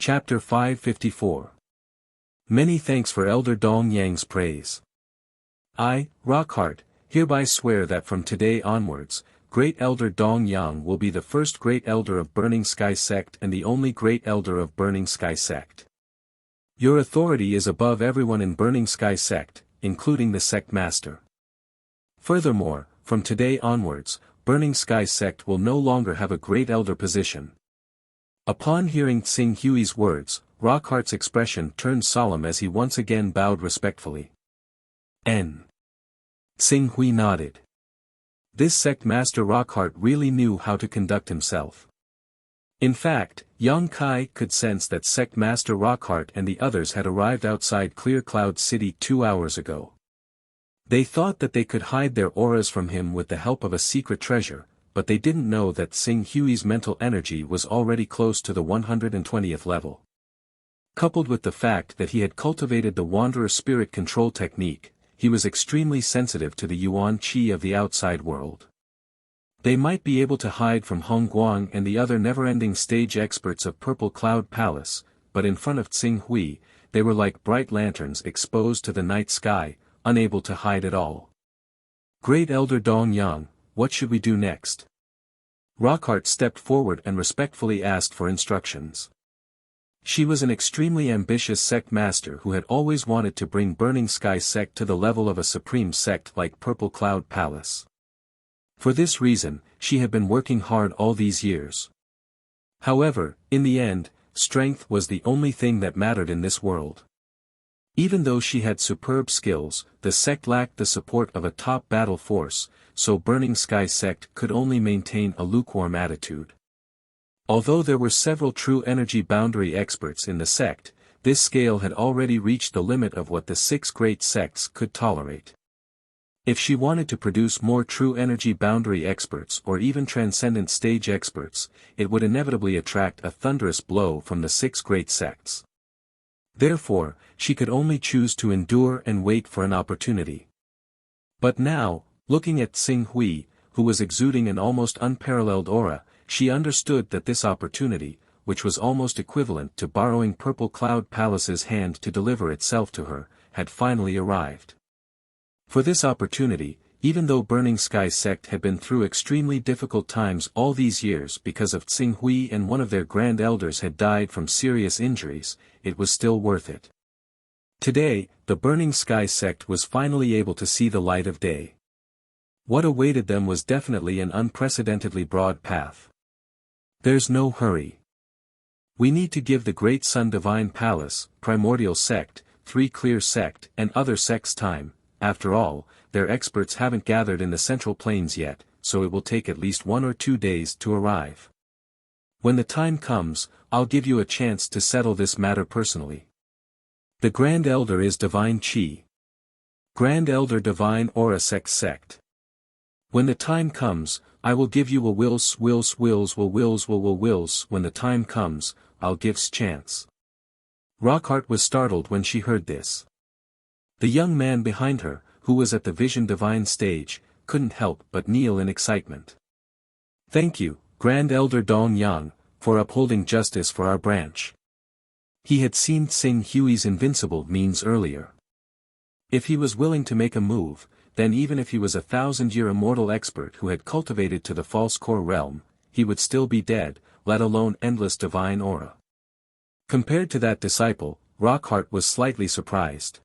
Chapter 554. Many thanks for Elder Dong Yang's praise. I, Rockheart, hereby swear that from today onwards, Great Elder Dong Yang will be the first Great Elder of Burning Sky Sect and the only Great Elder of Burning Sky Sect. Your authority is above everyone in Burning Sky Sect, including the Sect Master. Furthermore, from today onwards, Burning Sky Sect will no longer have a Great Elder position. Upon hearing Tsing Hui's words, Rockheart's expression turned solemn as he once again bowed respectfully. Tsing Hui nodded. This sect master Rockheart really knew how to conduct himself. In fact, Yang Kai could sense that sect master Rockheart and the others had arrived outside Clear Cloud City 2 hours ago. They thought that they could hide their auras from him with the help of a secret treasure, but they didn't know that Tsing Hui's mental energy was already close to the 120th level. Coupled with the fact that he had cultivated the Wanderer spirit control technique, he was extremely sensitive to the Yuan Qi of the outside world. They might be able to hide from Hong Guang and the other never-ending stage experts of Purple Cloud Palace, but in front of Tsing Hui, they were like bright lanterns exposed to the night sky, unable to hide at all. Great Elder Dong Yang, what should we do next? Rockheart stepped forward and respectfully asked for instructions. She was an extremely ambitious sect master who had always wanted to bring Burning Sky Sect to the level of a supreme sect like Purple Cloud Palace. For this reason, she had been working hard all these years. However, in the end, strength was the only thing that mattered in this world. Even though she had superb skills, the sect lacked the support of a top battle force, so Burning Sky Sect could only maintain a lukewarm attitude. Although there were several true energy boundary experts in the sect, this scale had already reached the limit of what the 6 great sects could tolerate. If she wanted to produce more true energy boundary experts or even transcendent stage experts, it would inevitably attract a thunderous blow from the 6 great sects. Therefore, she could only choose to endure and wait for an opportunity. But now, looking at Tsing Hui, who was exuding an almost unparalleled aura, she understood that this opportunity, which was almost equivalent to borrowing Purple Cloud Palace's hand to deliver itself to her, had finally arrived. For this opportunity, even though Burning Sky Sect had been through extremely difficult times all these years because of Tsing Hui and one of their grand elders had died from serious injuries, it was still worth it. Today, the Burning Sky Sect was finally able to see the light of day. What awaited them was definitely an unprecedentedly broad path. There's no hurry. We need to give the Great Sun Divine Palace, Primordial Sect, 3 Clear Sect and other sects time. After all, their experts haven't gathered in the Central Plains yet, so it will take at least 1 or 2 days to arrive. When the time comes, I'll give you a chance to settle this matter personally. The Grand Elder is Divine Qi. Grand Elder Divine Aura Sect. When the time comes, I will give you a wills. When the time comes, I'll give's chance. Rockheart was startled when she heard this. The young man behind her, who was at the Vision Divine stage, couldn't help but kneel in excitement. Thank you, Grand Elder Dong Yang, for upholding justice for our branch. He had seen Tsing Hui's invincible means earlier. If he was willing to make a move, then even if he was a 1,000-year immortal expert who had cultivated to the false core realm, he would still be dead, let alone endless divine aura. Compared to that disciple, Rockheart was slightly surprised.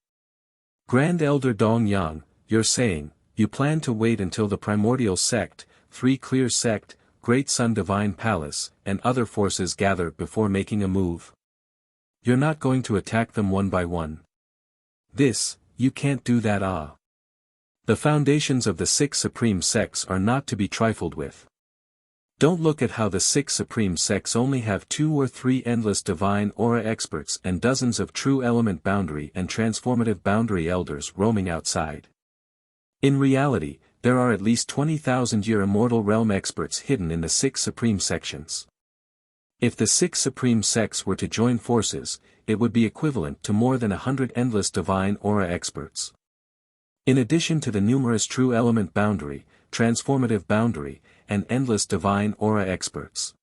Grand Elder Dong Yang, you're saying, you plan to wait until the Primordial Sect, 3 Clear Sect, Great Sun Divine Palace, and other forces gather before making a move? You're not going to attack them one by one. You can't do that. The foundations of the 6 supreme sects are not to be trifled with. Don't look at how the 6 supreme sects only have 2 or 3 endless divine aura experts and dozens of true element boundary and transformative boundary elders roaming outside. In reality, there are at least 20,000-year immortal realm experts hidden in the 6 supreme sections. If the 6 supreme sects were to join forces, it would be equivalent to more than 100 endless divine aura experts. In addition to the numerous true element boundary, transformative boundary, and endless divine aura experts.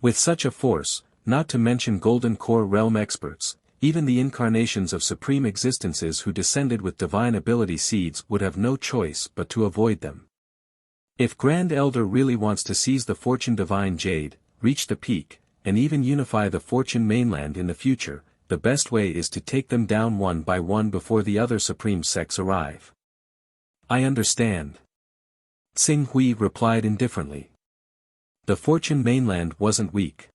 With such a force, not to mention Golden Core realm experts, even the incarnations of supreme existences who descended with divine ability seeds would have no choice but to avoid them. If Grand Elder really wants to seize the Fortune Divine Jade, reach the peak, and even unify the Fortune mainland in the future, the best way is to take them down one by one before the other supreme sects arrive. I understand. Xing Hui replied indifferently. The Fortune mainland wasn't weak.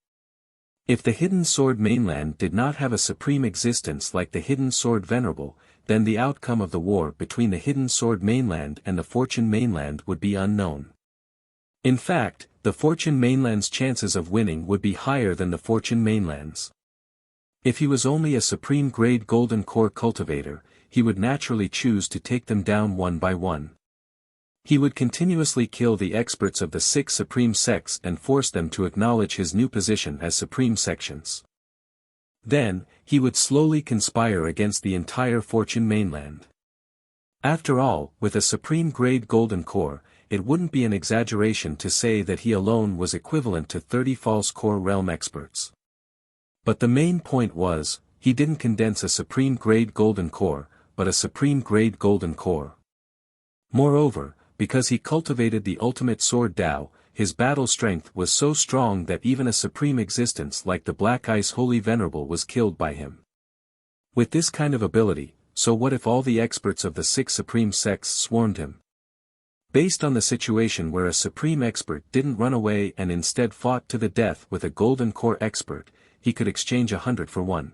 If the Hidden Sword mainland did not have a supreme existence like the Hidden Sword Venerable, then the outcome of the war between the Hidden Sword mainland and the Fortune mainland would be unknown. In fact, the Fortune mainland's chances of winning would be higher than the Fortune mainland's. If he was only a supreme grade Golden Core cultivator, he would naturally choose to take them down one by one. He would continuously kill the experts of the 6 supreme sects and force them to acknowledge his new position as supreme sections. Then, he would slowly conspire against the entire Fortune mainland. After all, with a supreme grade Golden Core, it wouldn't be an exaggeration to say that he alone was equivalent to 30 false core realm experts. But the main point was, he didn't condense a supreme grade Golden Core, but a supreme grade Golden Core. Moreover, because he cultivated the ultimate sword Tao, his battle strength was so strong that even a supreme existence like the Black Ice Holy Venerable was killed by him. With this kind of ability, so what if all the experts of the 6 supreme sects swarmed him? Based on the situation where a supreme expert didn't run away and instead fought to the death with a Golden Core expert, he could exchange 100 for 1.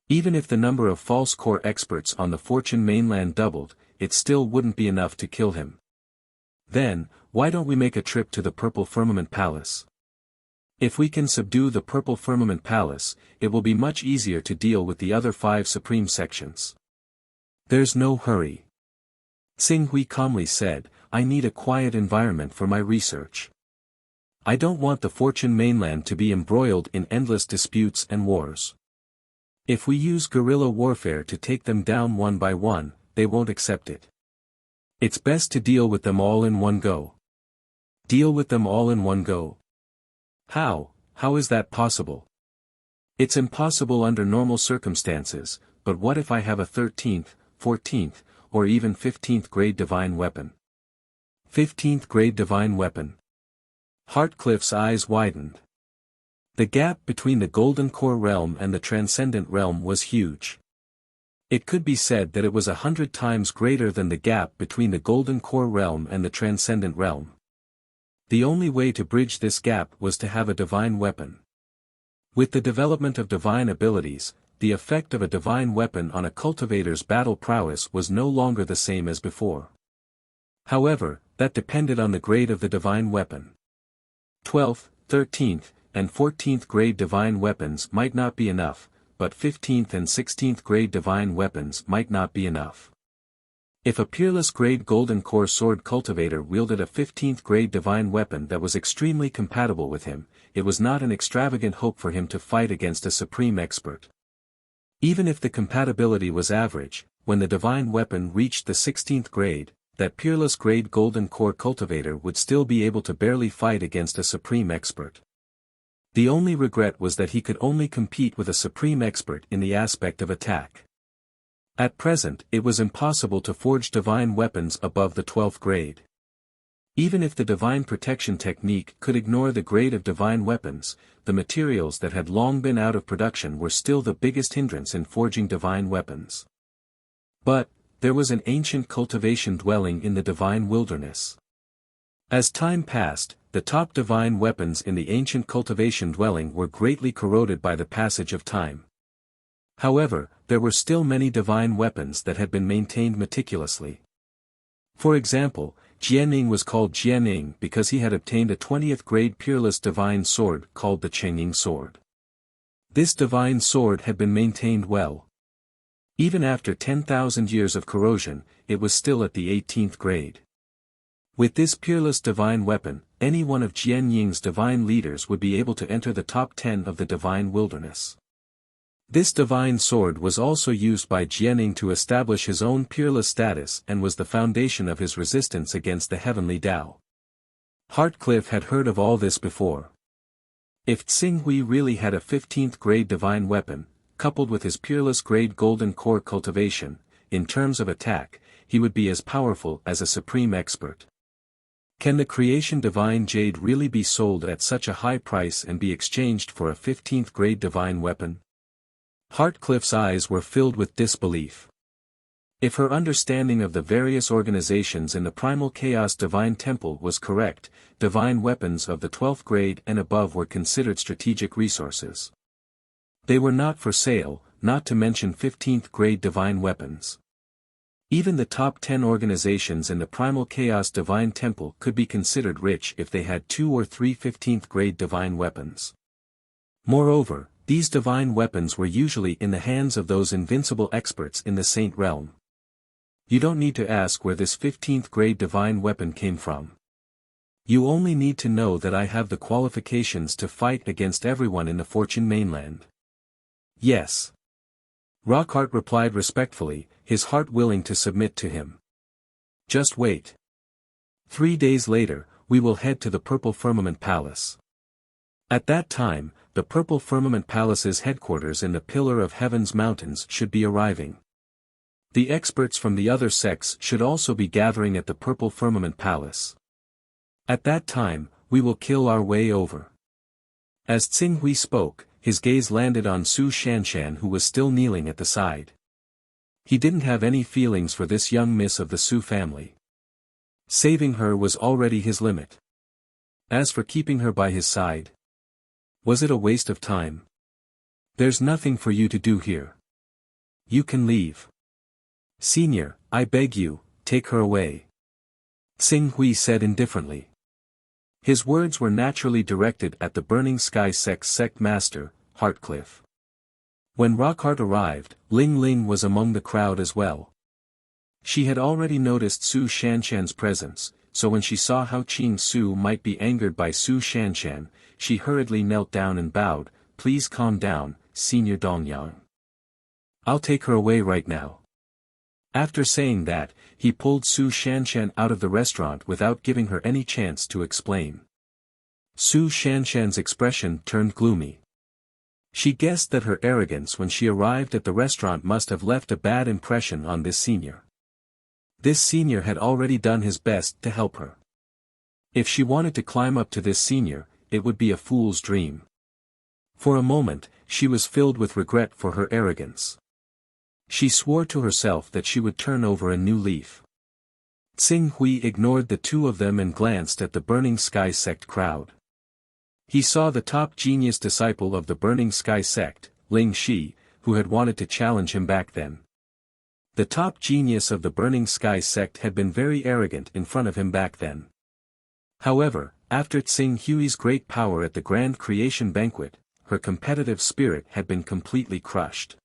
Even if the number of false core experts on the Fortune mainland doubled, it still wouldn't be enough to kill him. Then, why don't we make a trip to the Purple Firmament Palace? If we can subdue the Purple Firmament Palace, it will be much easier to deal with the other 5 supreme sections. There's no hurry. Xing Hui calmly said, I need a quiet environment for my research. I don't want the Fortune mainland to be embroiled in endless disputes and wars. If we use guerrilla warfare to take them down one by one, they won't accept it. It's best to deal with them all in one go. Deal with them all in one go. How is that possible? It's impossible under normal circumstances, but what if I have a 13th, 14th, or even 15th grade divine weapon? 15th grade divine weapon. Heartcliff's eyes widened. The gap between the Golden Core realm and the Transcendent realm was huge. It could be said that it was 100 times greater than the gap between the Golden Core realm and the Transcendent realm. The only way to bridge this gap was to have a divine weapon. With the development of divine abilities, the effect of a divine weapon on a cultivator's battle prowess was no longer the same as before. However, that depended on the grade of the divine weapon. 12th, 13th, and 14th grade divine weapons might not be enough, but 15th and 16th grade divine weapons might not be enough. If a peerless grade Golden Core sword cultivator wielded a 15th grade divine weapon that was extremely compatible with him, it was not an extravagant hope for him to fight against a supreme expert. Even if the compatibility was average, when the divine weapon reached the 16th grade, that peerless grade Golden Core cultivator would still be able to barely fight against a supreme expert. The only regret was that he could only compete with a supreme expert in the aspect of attack. At present, it was impossible to forge divine weapons above the 12th grade. Even if the divine protection technique could ignore the grade of divine weapons, the materials that had long been out of production were still the biggest hindrance in forging divine weapons. But, there was an ancient cultivation dwelling in the divine wilderness. As time passed, the top divine weapons in the ancient cultivation dwelling were greatly corroded by the passage of time. However, there were still many divine weapons that had been maintained meticulously. For example, Jianying was called Jianying because he had obtained a 20th grade peerless divine sword called the Chengying sword. This divine sword had been maintained well. Even after 10,000 years of corrosion, it was still at the 18th grade. With this peerless divine weapon, any one of Jianying's divine leaders would be able to enter the top 10 of the divine wilderness. This divine sword was also used by Jianying to establish his own peerless status and was the foundation of his resistance against the heavenly Tao. Heartcliff had heard of all this before. If Tsinghui really had a 15th grade divine weapon, coupled with his peerless grade golden core cultivation, in terms of attack, he would be as powerful as a supreme expert. Can the creation divine jade really be sold at such a high price and be exchanged for a 15th grade divine weapon? Heartcliff's eyes were filled with disbelief. If her understanding of the various organizations in the Primal Chaos Divine Temple was correct, divine weapons of the 12th grade and above were considered strategic resources. They were not for sale, not to mention 15th grade divine weapons. Even the top 10 organizations in the Primal Chaos Divine Temple could be considered rich if they had 2 or 3 15th grade divine weapons. Moreover, these divine weapons were usually in the hands of those invincible experts in the Saint Realm. You don't need to ask where this 15th grade divine weapon came from. You only need to know that I have the qualifications to fight against everyone in the Fortune mainland. Yes. Rockhart replied respectfully, his heart willing to submit to him. Just wait. 3 days later, we will head to the Purple Firmament Palace. At that time, the Purple Firmament Palace's headquarters in the Pillar of Heaven's mountains should be arriving. The experts from the other sects should also be gathering at the Purple Firmament Palace. At that time, we will kill our way over. As Tsinghui spoke, his gaze landed on Su Shanshan, who was still kneeling at the side. He didn't have any feelings for this young miss of the Su family. Saving her was already his limit. As for keeping her by his side, was it a waste of time? There's nothing for you to do here. You can leave. Senior, I beg you, take her away. Tsinghui said indifferently. His words were naturally directed at the Burning Sky Sect's sect master, Heartcliff. When Rockhart arrived, Ling Ling was among the crowd as well. She had already noticed Su Shanshan's presence, so when she saw how Qing Su might be angered by Su Shanshan, she hurriedly knelt down and bowed, "Please calm down, Senior Dongyang. I'll take her away right now." After saying that, he pulled Su Shanshan out of the restaurant without giving her any chance to explain. Su Shanshan's expression turned gloomy. She guessed that her arrogance when she arrived at the restaurant must have left a bad impression on this senior. This senior had already done his best to help her. If she wanted to climb up to this senior, it would be a fool's dream. For a moment, she was filled with regret for her arrogance. She swore to herself that she would turn over a new leaf. Tsinghui ignored the two of them and glanced at the Burning Sky Sect crowd. He saw the top genius disciple of the Burning Sky Sect, Ling Shi, who had wanted to challenge him back then. The top genius of the Burning Sky Sect had been very arrogant in front of him back then. However, after Tsinghui's great power at the Grand Creation Banquet, her competitive spirit had been completely crushed.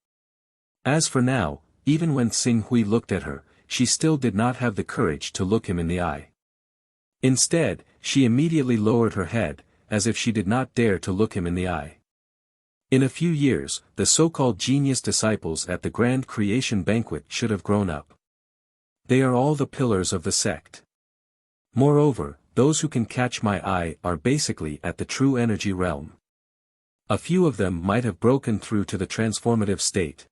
As for now, even when Tsinghui looked at her, she still did not have the courage to look him in the eye. Instead, she immediately lowered her head, as if she did not dare to look him in the eye. In a few years, the so-called genius disciples at the Grand Creation Banquet should have grown up. They are all the pillars of the sect. Moreover, those who can catch my eye are basically at the true energy realm. A few of them might have broken through to the transformative state.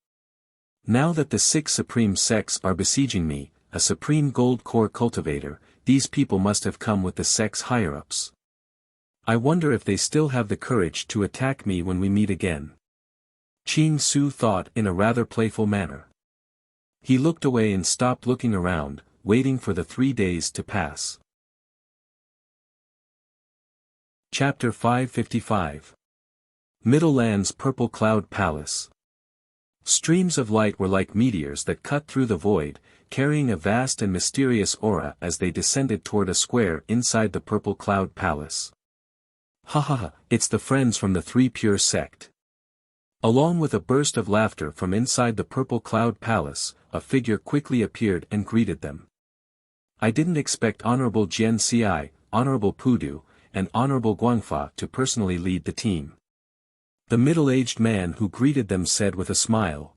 Now that the 6 supreme sects are besieging me, a supreme gold core cultivator, these people must have come with the sect's higher-ups. I wonder if they still have the courage to attack me when we meet again. Qing Su thought in a rather playful manner. He looked away and stopped looking around, waiting for the 3 days to pass. Chapter 555. Middleland's Purple Cloud Palace. Streams of light were like meteors that cut through the void, carrying a vast and mysterious aura as they descended toward a square inside the Purple Cloud Palace. Ha ha ha, it's the friends from the 3 Pure sect. Along with a burst of laughter from inside the Purple Cloud Palace, a figure quickly appeared and greeted them. I didn't expect Honorable Jian Xi, Honorable Pudu, and Honorable Guangfa to personally lead the team. The middle-aged man who greeted them said with a smile.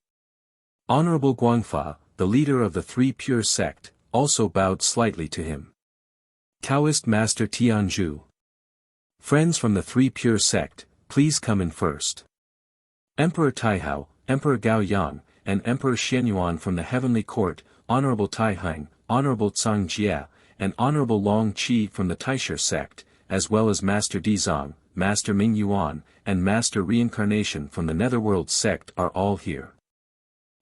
Honorable Guangfa, the leader of the 3 Pure sect, also bowed slightly to him. Taoist Master Tianzhu. Friends from the 3 Pure sect, please come in first. Emperor Taihao, Emperor Gao Yang, and Emperor Hunyuan from the Heavenly Court, Honorable Taihang, Honorable Tsang Jia, and Honorable Long Qi from the Taisha sect, as well as Master Dizong, Master Ming Yuan, and Master Reincarnation from the Netherworld sect are all here.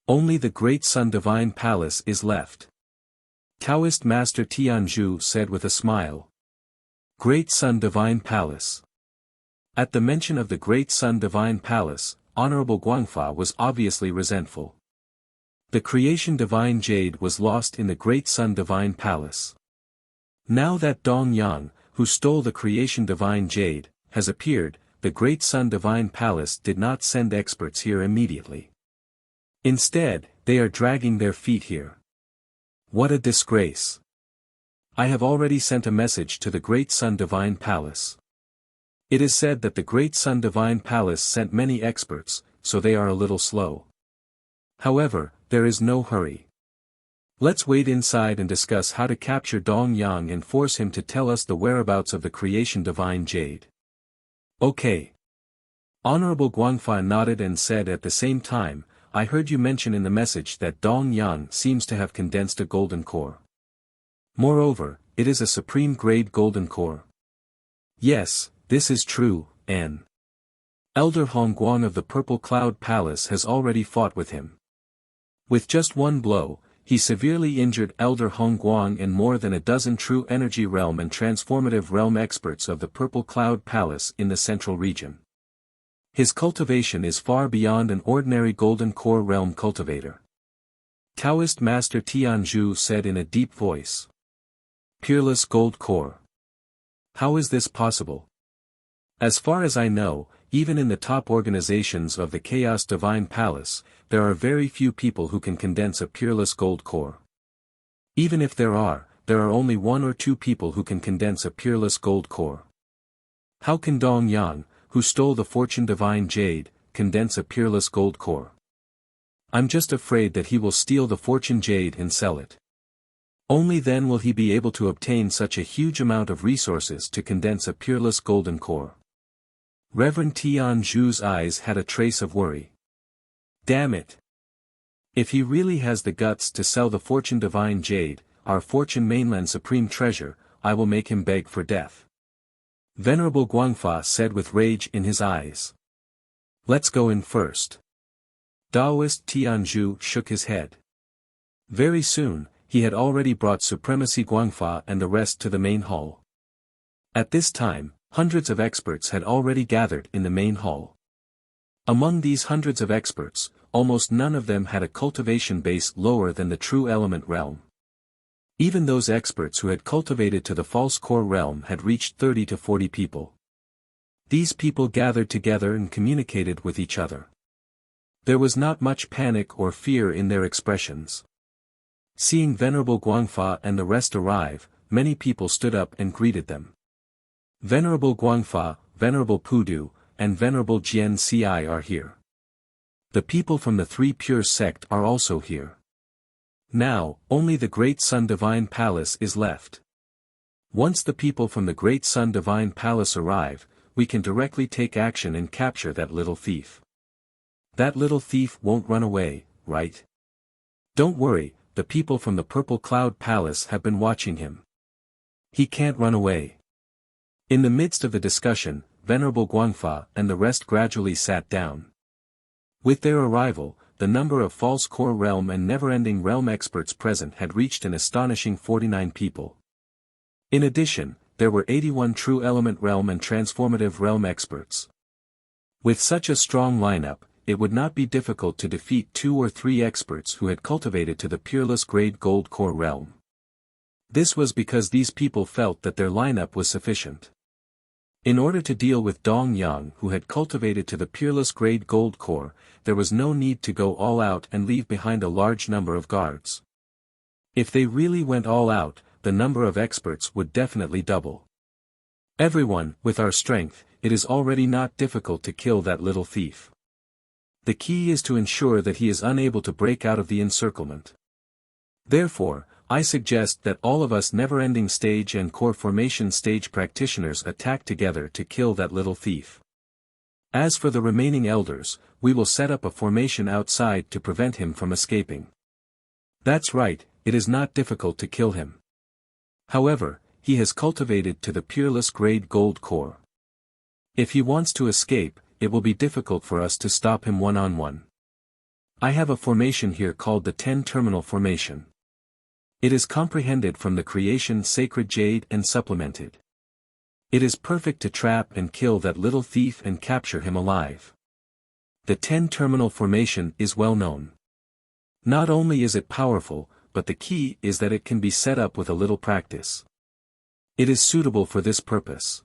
Only the Great Sun Divine Palace is left. Taoist Master Tianzhu said with a smile. Great Sun Divine Palace. At the mention of the Great Sun Divine Palace, Honorable Guangfa was obviously resentful. The creation divine jade was lost in the Great Sun Divine Palace. Now that Dong Yang, who stole the creation divine jade, has appeared, the Great Sun Divine Palace did not send experts here immediately. Instead, they are dragging their feet here. What a disgrace. I have already sent a message to the Great Sun Divine Palace. It is said that the Great Sun Divine Palace sent many experts, so they are a little slow. However, there is no hurry. Let's wait inside and discuss how to capture Dong Yang and force him to tell us the whereabouts of the creation divine jade. Okay. Honorable Guangfa nodded and said at the same time, I heard you mention in the message that Dong Yang seems to have condensed a golden core. Moreover, it is a supreme grade golden core. Yes, this is true, N. Elder Hongguang of the Purple Cloud Palace has already fought with him. With just one blow, he severely injured Elder Hongguang and more than a dozen true energy realm and transformative realm experts of the Purple Cloud Palace in the central region. His cultivation is far beyond an ordinary golden core realm cultivator. Taoist Master Tianzhu said in a deep voice. Peerless gold core. How is this possible? As far as I know, even in the top organizations of the Chaos Divine Palace, there are very few people who can condense a peerless gold core. Even if there are only one or two people who can condense a peerless gold core. How can Dong Yang, who stole the fortune divine jade, condense a peerless gold core? I'm just afraid that he will steal the fortune jade and sell it. Only then will he be able to obtain such a huge amount of resources to condense a peerless golden core. Reverend Tianzhu's eyes had a trace of worry. Damn it! If he really has the guts to sell the fortune divine jade, our fortune mainland supreme treasure, I will make him beg for death. Venerable Guangfa said with rage in his eyes. Let's go in first. Taoist Tianzhu shook his head. Very soon, he had already brought Supremacy Guangfa and the rest to the main hall. At this time, hundreds of experts had already gathered in the main hall. Among these hundreds of experts, almost none of them had a cultivation base lower than the true element realm. Even those experts who had cultivated to the false core realm had reached 30 to 40 people. These people gathered together and communicated with each other. There was not much panic or fear in their expressions. Seeing Venerable Guangfa and the rest arrive, many people stood up and greeted them. Venerable Guangfa, Venerable Pudu, and Venerable Jian Ci are here. The people from the Three Pure sect are also here. Now, only the Great Sun Divine Palace is left. Once the people from the Great Sun Divine Palace arrive, we can directly take action and capture that little thief. That little thief won't run away, right? Don't worry, the people from the Purple Cloud Palace have been watching him. He can't run away. In the midst of the discussion, Venerable Guangfa and the rest gradually sat down. With their arrival, the number of false core realm and never-ending realm experts present had reached an astonishing 49 people. In addition, there were 81 true element realm and transformative realm experts. With such a strong lineup, it would not be difficult to defeat 2 or 3 experts who had cultivated to the peerless grade gold core realm. This was because these people felt that their lineup was sufficient. In order to deal with Dong Yang who had cultivated to the peerless grade gold core, there was no need to go all out and leave behind a large number of guards. If they really went all out, the number of experts would definitely double. Everyone, with our strength, it is already not difficult to kill that little thief. The key is to ensure that he is unable to break out of the encirclement. Therefore, I suggest that all of us never-ending stage and core formation stage practitioners attack together to kill that little thief. As for the remaining elders, we will set up a formation outside to prevent him from escaping. That's right, it is not difficult to kill him. However, he has cultivated to the peerless grade gold core. If he wants to escape, it will be difficult for us to stop him one-on-one. I have a formation here called the 10-terminal formation. It is comprehended from the creation sacred jade and supplemented. It is perfect to trap and kill that little thief and capture him alive. The 10-terminal formation is well known. Not only is it powerful, but the key is that it can be set up with a little practice. It is suitable for this purpose.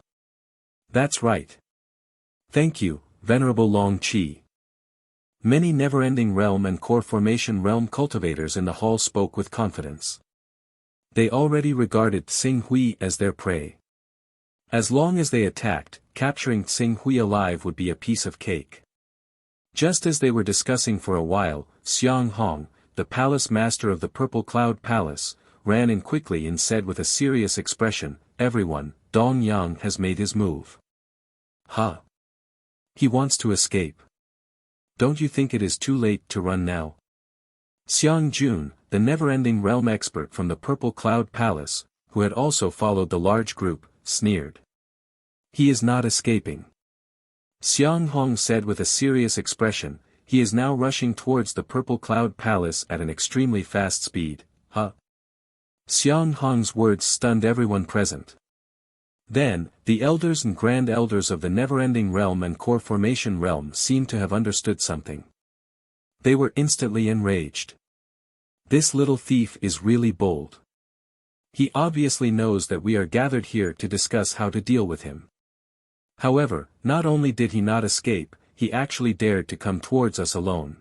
That's right. Thank you, Venerable Long Qi. Many never-ending realm and core formation realm cultivators in the hall spoke with confidence. They already regarded Xing Hui as their prey. As long as they attacked, capturing Xing Hui alive would be a piece of cake. Just as they were discussing for a while, Xiang Hong, the palace master of the Purple Cloud Palace, ran in quickly and said with a serious expression, "Everyone, Dong Yang has made his move." "Huh? He wants to escape. Don't you think it is too late to run now?" Xiang Jun, the never-ending realm expert from the Purple Cloud Palace, who had also followed the large group, sneered. "He is not escaping." Xiang Hong said with a serious expression, "He is now rushing towards the Purple Cloud Palace at an extremely fast speed." "Huh?" Xiang Hong's words stunned everyone present. Then, the elders and grand elders of the never-ending realm and core formation realm seemed to have understood something. They were instantly enraged. This little thief is really bold. He obviously knows that we are gathered here to discuss how to deal with him. However, not only did he not escape, he actually dared to come towards us alone.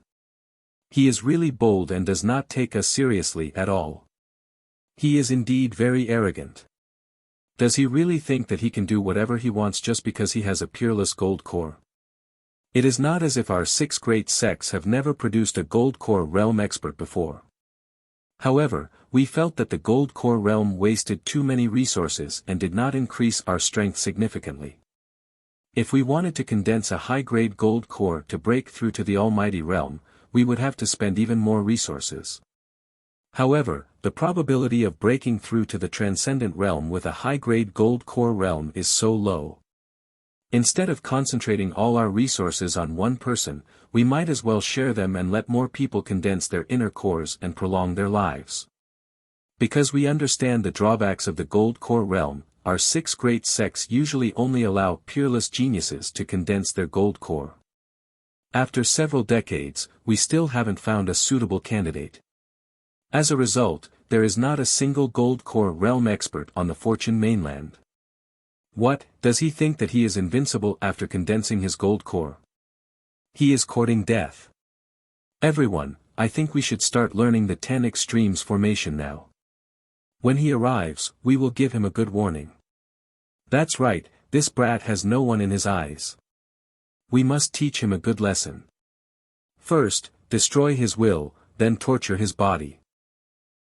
He is really bold and does not take us seriously at all. He is indeed very arrogant. Does he really think that he can do whatever he wants just because he has a peerless gold core? It is not as if our 6 great sects have never produced a gold core realm expert before. However, we felt that the gold core realm wasted too many resources and did not increase our strength significantly. If we wanted to condense a high-grade gold core to break through to the almighty realm, we would have to spend even more resources. However, the probability of breaking through to the transcendent realm with a high-grade gold core realm is so low. Instead of concentrating all our resources on one person, we might as well share them and let more people condense their inner cores and prolong their lives. Because we understand the drawbacks of the gold core realm, our 6 great sects usually only allow peerless geniuses to condense their gold core. After several decades, we still haven't found a suitable candidate. As a result, there is not a single gold core realm expert on the Fortune mainland. What, does he think that he is invincible after condensing his gold core? He is courting death. Everyone, I think we should start learning the 10 extremes formation now. When he arrives, we will give him a good warning. That's right, this brat has no one in his eyes. We must teach him a good lesson. First, destroy his will, then torture his body.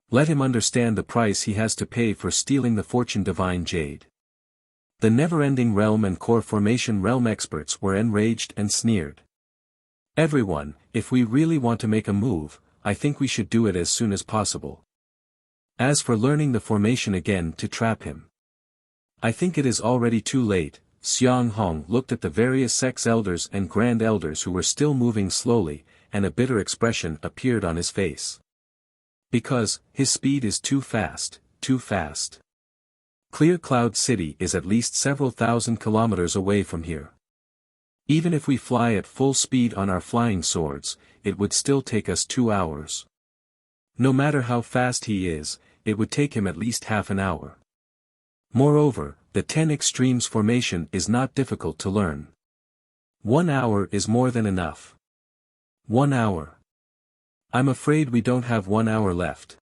Let him understand the price he has to pay for stealing the Fortune Divine Jade. The never-ending realm and core formation realm experts were enraged and sneered. Everyone, if we really want to make a move, I think we should do it as soon as possible. As for learning the formation again to trap him, I think it is already too late. Xiang Hong looked at the various sects elders and grand elders who were still moving slowly, and a bitter expression appeared on his face. Because, his speed is too fast, too fast. Clear Cloud City is at least several thousand kilometers away from here. Even if we fly at full speed on our flying swords, it would still take us 2 hours. No matter how fast he is, it would take him at least half an hour. Moreover, the 10 extremes formation is not difficult to learn. 1 hour is more than enough. 1 hour. I'm afraid we don't have 1 hour left.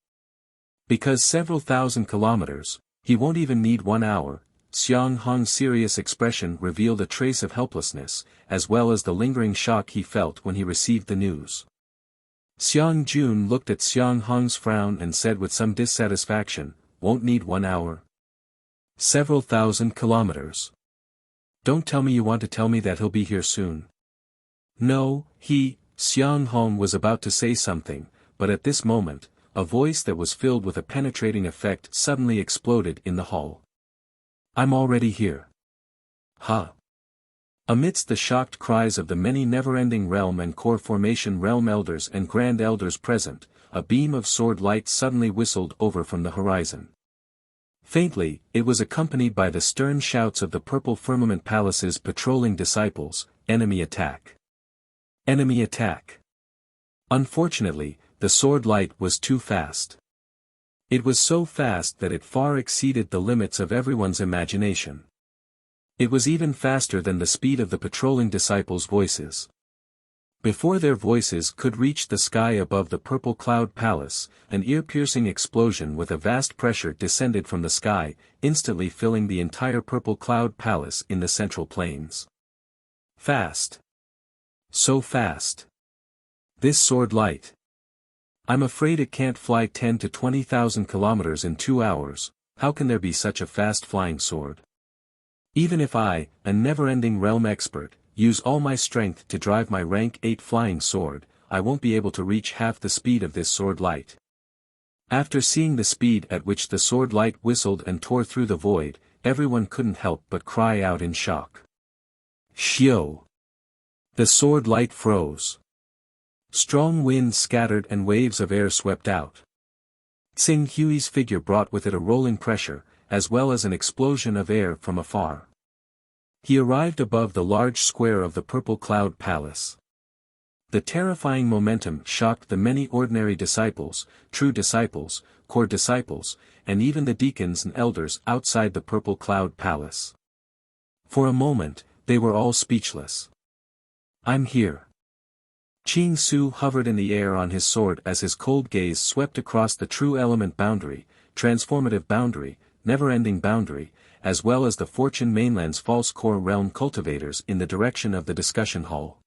Because several thousand kilometers, he won't even need 1 hour. Xiang Hong's serious expression revealed a trace of helplessness, as well as the lingering shock he felt when he received the news. Xiang Jun looked at Xiang Hong's frown and said with some dissatisfaction, "Won't need 1 hour. Several thousand kilometers. Don't tell me you want to tell me that he'll be here soon." No, Xiang Hong was about to say something, but at this moment, a voice that was filled with a penetrating effect suddenly exploded in the hall. I'm already here. Ha! Amidst the shocked cries of the many never-ending realm and core formation realm elders and grand elders present, a beam of sword light suddenly whistled over from the horizon. Faintly, it was accompanied by the stern shouts of the Purple Firmament Palace's patrolling disciples, enemy attack. Enemy attack. Unfortunately, the sword light was too fast. It was so fast that it far exceeded the limits of everyone's imagination. It was even faster than the speed of the patrolling disciples' voices. Before their voices could reach the sky above the Purple Cloud Palace, an ear-piercing explosion with a vast pressure descended from the sky, instantly filling the entire Purple Cloud Palace in the Central Plains. Fast. So fast. This sword light. I'm afraid it can't fly 10 to 20,000 kilometers in 2 hours. How can there be such a fast flying sword? Even if I, a never-ending realm expert, use all my strength to drive my rank 8 flying sword, I won't be able to reach half the speed of this sword light. After seeing the speed at which the sword light whistled and tore through the void, everyone couldn't help but cry out in shock. Xiao! The sword light froze. Strong winds scattered and waves of air swept out. Tsing Hui's figure brought with it a rolling pressure, as well as an explosion of air from afar. He arrived above the large square of the Purple Cloud Palace. The terrifying momentum shocked the many ordinary disciples, true disciples, core disciples, and even the deacons and elders outside the Purple Cloud Palace. For a moment, they were all speechless. I'm here. Qing Su hovered in the air on his sword as his cold gaze swept across the true element boundary, transformative boundary, never-ending boundary, as well as the Fortune Mainland's false core realm cultivators in the direction of the discussion hall.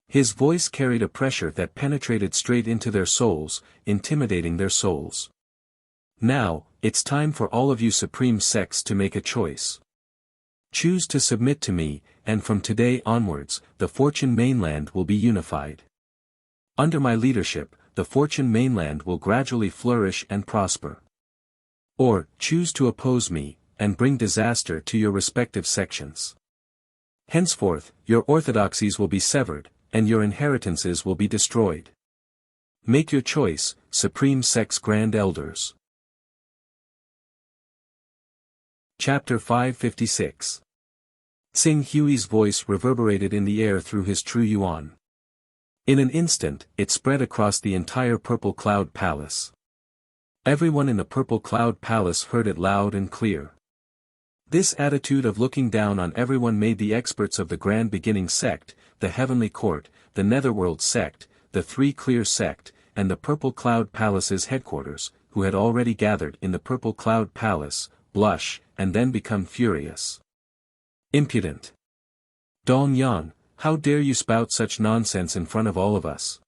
His voice carried a pressure that penetrated straight into their souls, intimidating their souls. Now, it's time for all of you supreme sects to make a choice. Choose to submit to me, and from today onwards, the Fortune Mainland will be unified. Under my leadership, the Fortune Mainland will gradually flourish and prosper. Or, choose to oppose me, and bring disaster to your respective sections. Henceforth, your orthodoxies will be severed, and your inheritances will be destroyed. Make your choice, Supreme Sects Grand Elders. Chapter 556. Tsing Hui's voice reverberated in the air through his true yuan. In an instant, it spread across the entire Purple Cloud Palace. Everyone in the Purple Cloud Palace heard it loud and clear. This attitude of looking down on everyone made the experts of the Grand Beginning Sect, the Heavenly Court, the Netherworld Sect, the Three Clear Sect, and the Purple Cloud Palace's headquarters, who had already gathered in the Purple Cloud Palace, blush, and then become furious. Impudent! Dong Yan, how dare you spout such nonsense in front of all of us?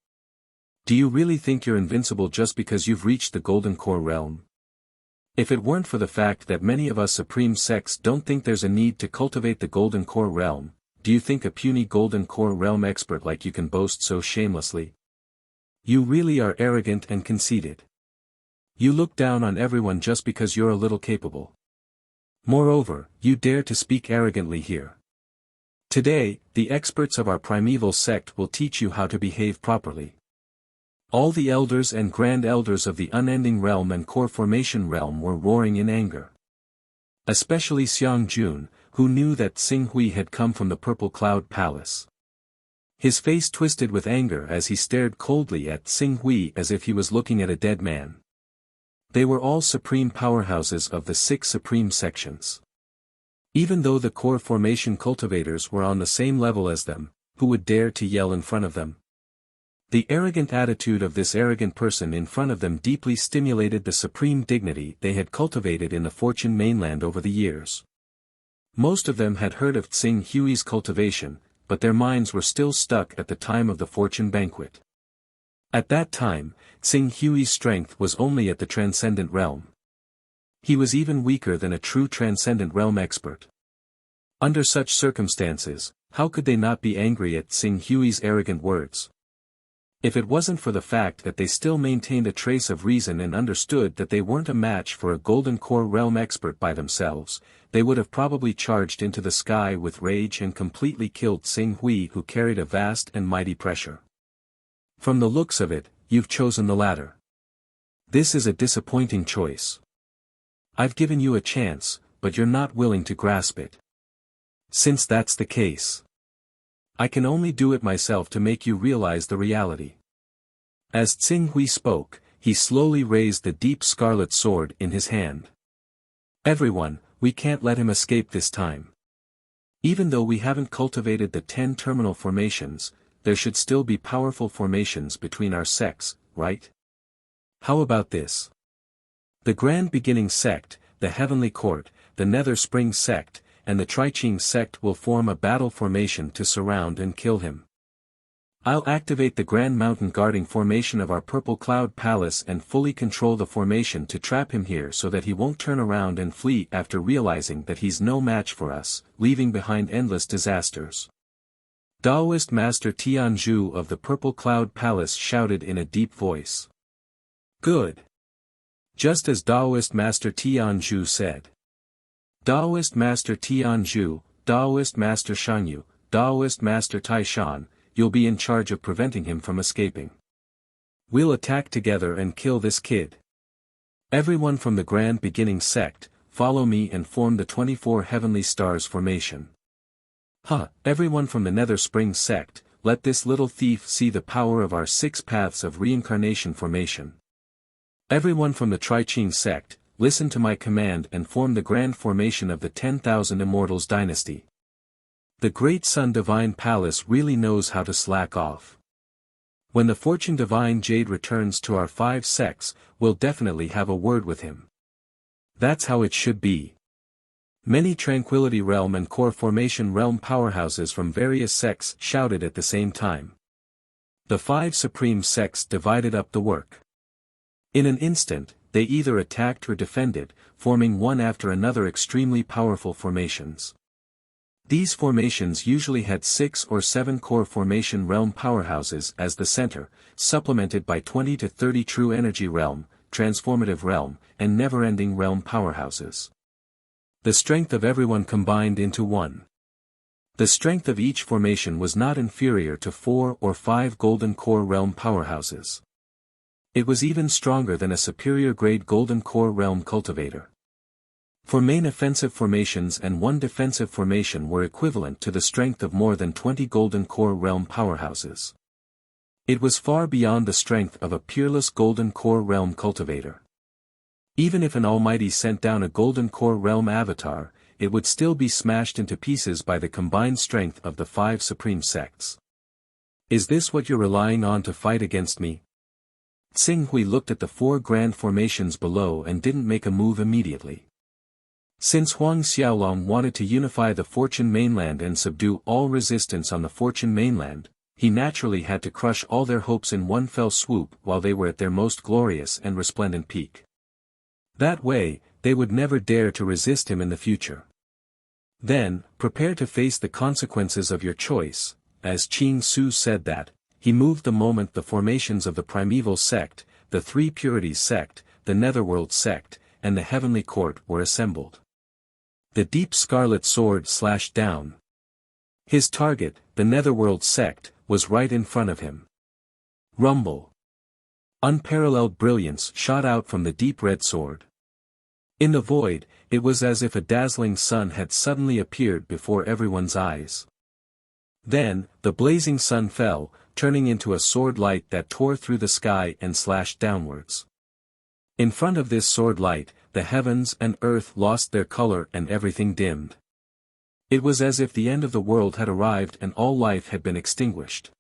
Do you really think you're invincible just because you've reached the Golden Core realm? If it weren't for the fact that many of us supreme sects don't think there's a need to cultivate the Golden Core realm, do you think a puny Golden Core realm expert like you can boast so shamelessly? You really are arrogant and conceited. You look down on everyone just because you're a little capable. Moreover, you dare to speak arrogantly here. Today, the experts of our primeval sect will teach you how to behave properly. All the elders and grand elders of the unending realm and core formation realm were roaring in anger. Especially Xiang Jun, who knew that Tsing Hui had come from the Purple Cloud Palace. His face twisted with anger as he stared coldly at Tsing Hui as if he was looking at a dead man. They were all supreme powerhouses of the 6 supreme sections. Even though the core formation cultivators were on the same level as them, who would dare to yell in front of them? The arrogant attitude of this arrogant person in front of them deeply stimulated the supreme dignity they had cultivated in the Fortune Mainland over the years. Most of them had heard of Tsing Hui's cultivation, but their minds were still stuck at the time of the Fortune Banquet. At that time, Tsing Hui's strength was only at the Transcendent Realm. He was even weaker than a true Transcendent Realm expert. Under such circumstances, How could they not be angry at Xing Hui's arrogant words? If it wasn't for the fact that they still maintained a trace of reason and understood that they weren't a match for a Golden Core realm expert by themselves, they would have probably charged into the sky with rage and completely killed Xing Hui, who carried a vast and mighty pressure. From the looks of it, you've chosen the latter. This is a disappointing choice. I've given you a chance, but you're not willing to grasp it. Since that's the case, I can only do it myself to make you realize the reality. As Xing Hui spoke, he slowly raised the deep scarlet sword in his hand. Everyone, we can't let him escape this time. Even though we haven't cultivated the 10 terminal formations, there should still be powerful formations between our sects, right? How about this? The Grand Beginning Sect, the Heavenly Court, the Nether Spring Sect, and the Triqing Sect will form a battle formation to surround and kill him. I'll activate the Grand Mountain Guarding formation of our Purple Cloud Palace and fully control the formation to trap him here so that he won't turn around and flee after realizing that he's no match for us, leaving behind endless disasters. Daoist Master Tianzhu of the Purple Cloud Palace shouted in a deep voice. Good. Just as Daoist Master Tianzhu said. Daoist Master Tianzhu, Daoist Master Shanyu, Daoist Master Taishan, you'll be in charge of preventing him from escaping. We'll attack together and kill this kid. Everyone from the Grand Beginning Sect, follow me and form the 24 Heavenly Stars formation. Everyone from the Nether Spring Sect, let this little thief see the power of our 6 Paths of Reincarnation formation. Everyone from the Triqing Sect, listen to my command and form the grand formation of the 10,000 Immortals dynasty. The Great Sun Divine Palace really knows how to slack off. When the Fortune Divine Jade returns to our 5 sects, we'll definitely have a word with him. That's how it should be. Many Tranquility Realm and Core Formation Realm powerhouses from various sects shouted at the same time. The 5 supreme sects divided up the work. In an instant, they either attacked or defended, forming one after another extremely powerful formations. These formations usually had 6 or 7 core formation realm powerhouses as the center, supplemented by 20 to 30 true energy realm, transformative realm, and never-ending realm powerhouses. The strength of everyone combined into one. The strength of each formation was not inferior to 4 or 5 golden core realm powerhouses. It was even stronger than a superior grade golden core realm cultivator. 4 main offensive formations and 1 defensive formation were equivalent to the strength of more than 20 golden core realm powerhouses. It was far beyond the strength of a peerless golden core realm cultivator. Even if an almighty sent down a golden core realm avatar, it would still be smashed into pieces by the combined strength of the 5 supreme sects. Is this what you're relying on to fight against me? Xing Hui looked at the 4 grand formations below and didn't make a move immediately. Since Huang Xiaolong wanted to unify the Fortune mainland and subdue all resistance on the Fortune mainland, he naturally had to crush all their hopes in one fell swoop while they were at their most glorious and resplendent peak. That way, they would never dare to resist him in the future. Then, prepare to face the consequences of your choice, as Qing Su said that. He moved the moment the formations of the Primeval Sect, the 3 Purities Sect, the Netherworld Sect, and the Heavenly Court were assembled. The deep scarlet sword slashed down. His target, the Netherworld Sect, was right in front of him. Rumble. Unparalleled brilliance shot out from the deep red sword. In the void, it was as if a dazzling sun had suddenly appeared before everyone's eyes. Then, the blazing sun fell, turning into a sword light that tore through the sky and slashed downwards. In front of this sword light, the heavens and earth lost their color and everything dimmed. It was as if the end of the world had arrived and all life had been extinguished.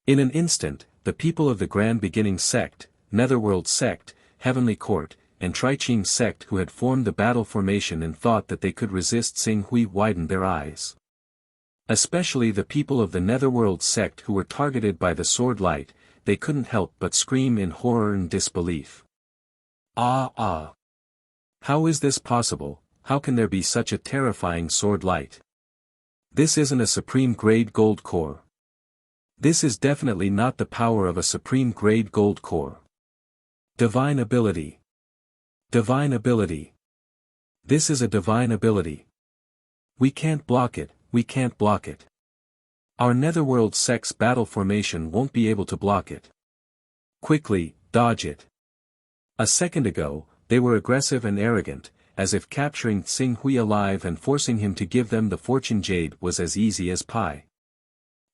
In an instant, the people of the Grand Beginning Sect, Netherworld Sect, Heavenly Court, and Triqing Sect who had formed the battle formation and thought that they could resist Xing Hui widened their eyes. Especially the people of the Netherworld Sect who were targeted by the sword light, they couldn't help but scream in horror and disbelief. Ah! How is this possible? How can there be such a terrifying sword light? This isn't a supreme-grade gold core. This is definitely not the power of a supreme-grade gold core. Divine ability. Divine ability. This is a divine ability. We can't block it, we can't block it. Our netherworld sex battle formation won't be able to block it. Quickly, dodge it. A second ago, they were aggressive and arrogant, as if capturing Xing Hui alive and forcing him to give them the fortune jade was as easy as pie.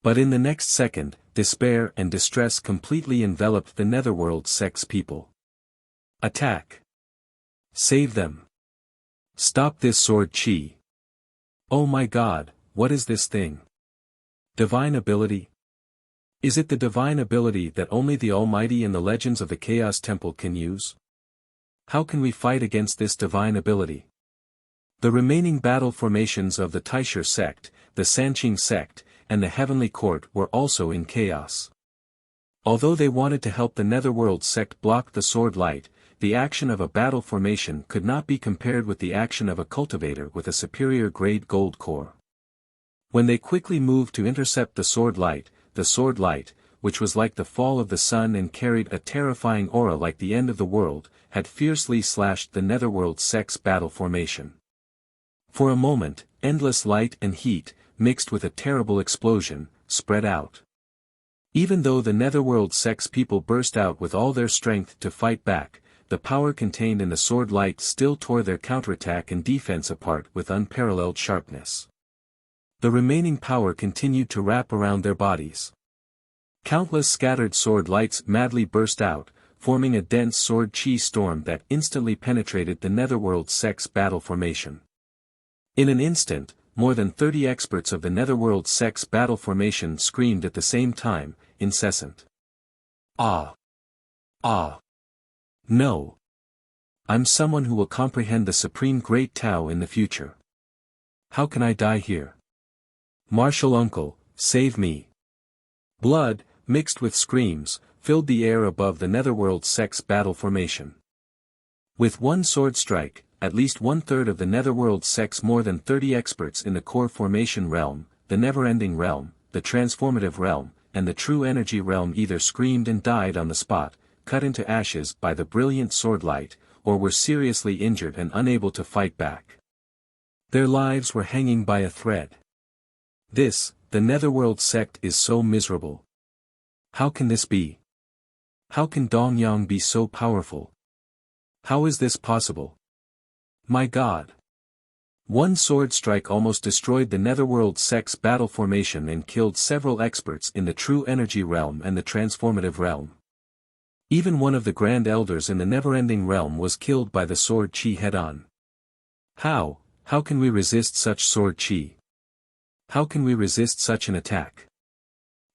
But in the next second, despair and distress completely enveloped the netherworld sex people. Attack. Save them. Stop this sword chi. Oh my god, what is this thing? Divine ability? Is it the divine ability that only the Almighty and the legends of the Chaos Temple can use? How can we fight against this divine ability? The remaining battle formations of the Taisher sect, the Sanqing sect, and the Heavenly Court were also in chaos. Although they wanted to help the Netherworld sect block the sword light, the action of a battle formation could not be compared with the action of a cultivator with a superior grade gold core. When they quickly moved to intercept the sword light, which was like the fall of the sun and carried a terrifying aura like the end of the world, had fiercely slashed the Netherworld sect's battle formation. For a moment, endless light and heat, mixed with a terrible explosion, spread out. Even though the Netherworld sect's people burst out with all their strength to fight back, the power contained in the sword light still tore their counterattack and defense apart with unparalleled sharpness. The remaining power continued to wrap around their bodies. Countless scattered sword lights madly burst out, forming a dense sword chi storm that instantly penetrated the Netherworld sect's battle formation. In an instant, more than 30 experts of the Netherworld sect's battle formation screamed at the same time, incessant. Ah! Ah! No! I'm someone who will comprehend the Supreme Great Tao in the future. How can I die here? Martial uncle, save me! Blood, mixed with screams, filled the air above the Netherworld sect's battle formation. With one sword strike, at least one-third of the Netherworld sect's more than 30 experts in the core formation realm, the never-ending realm, the transformative realm, and the true energy realm either screamed and died on the spot, cut into ashes by the brilliant sword light, or were seriously injured and unable to fight back. Their lives were hanging by a thread. This, the Netherworld sect is so miserable. How can this be? How can Dongyang be so powerful? How is this possible? My god! One sword strike almost destroyed the Netherworld sect's battle formation and killed several experts in the true energy realm and the transformative realm. Even one of the Grand Elders in the never-ending realm was killed by the sword chi head-on. How can we resist such sword chi? How can we resist such an attack?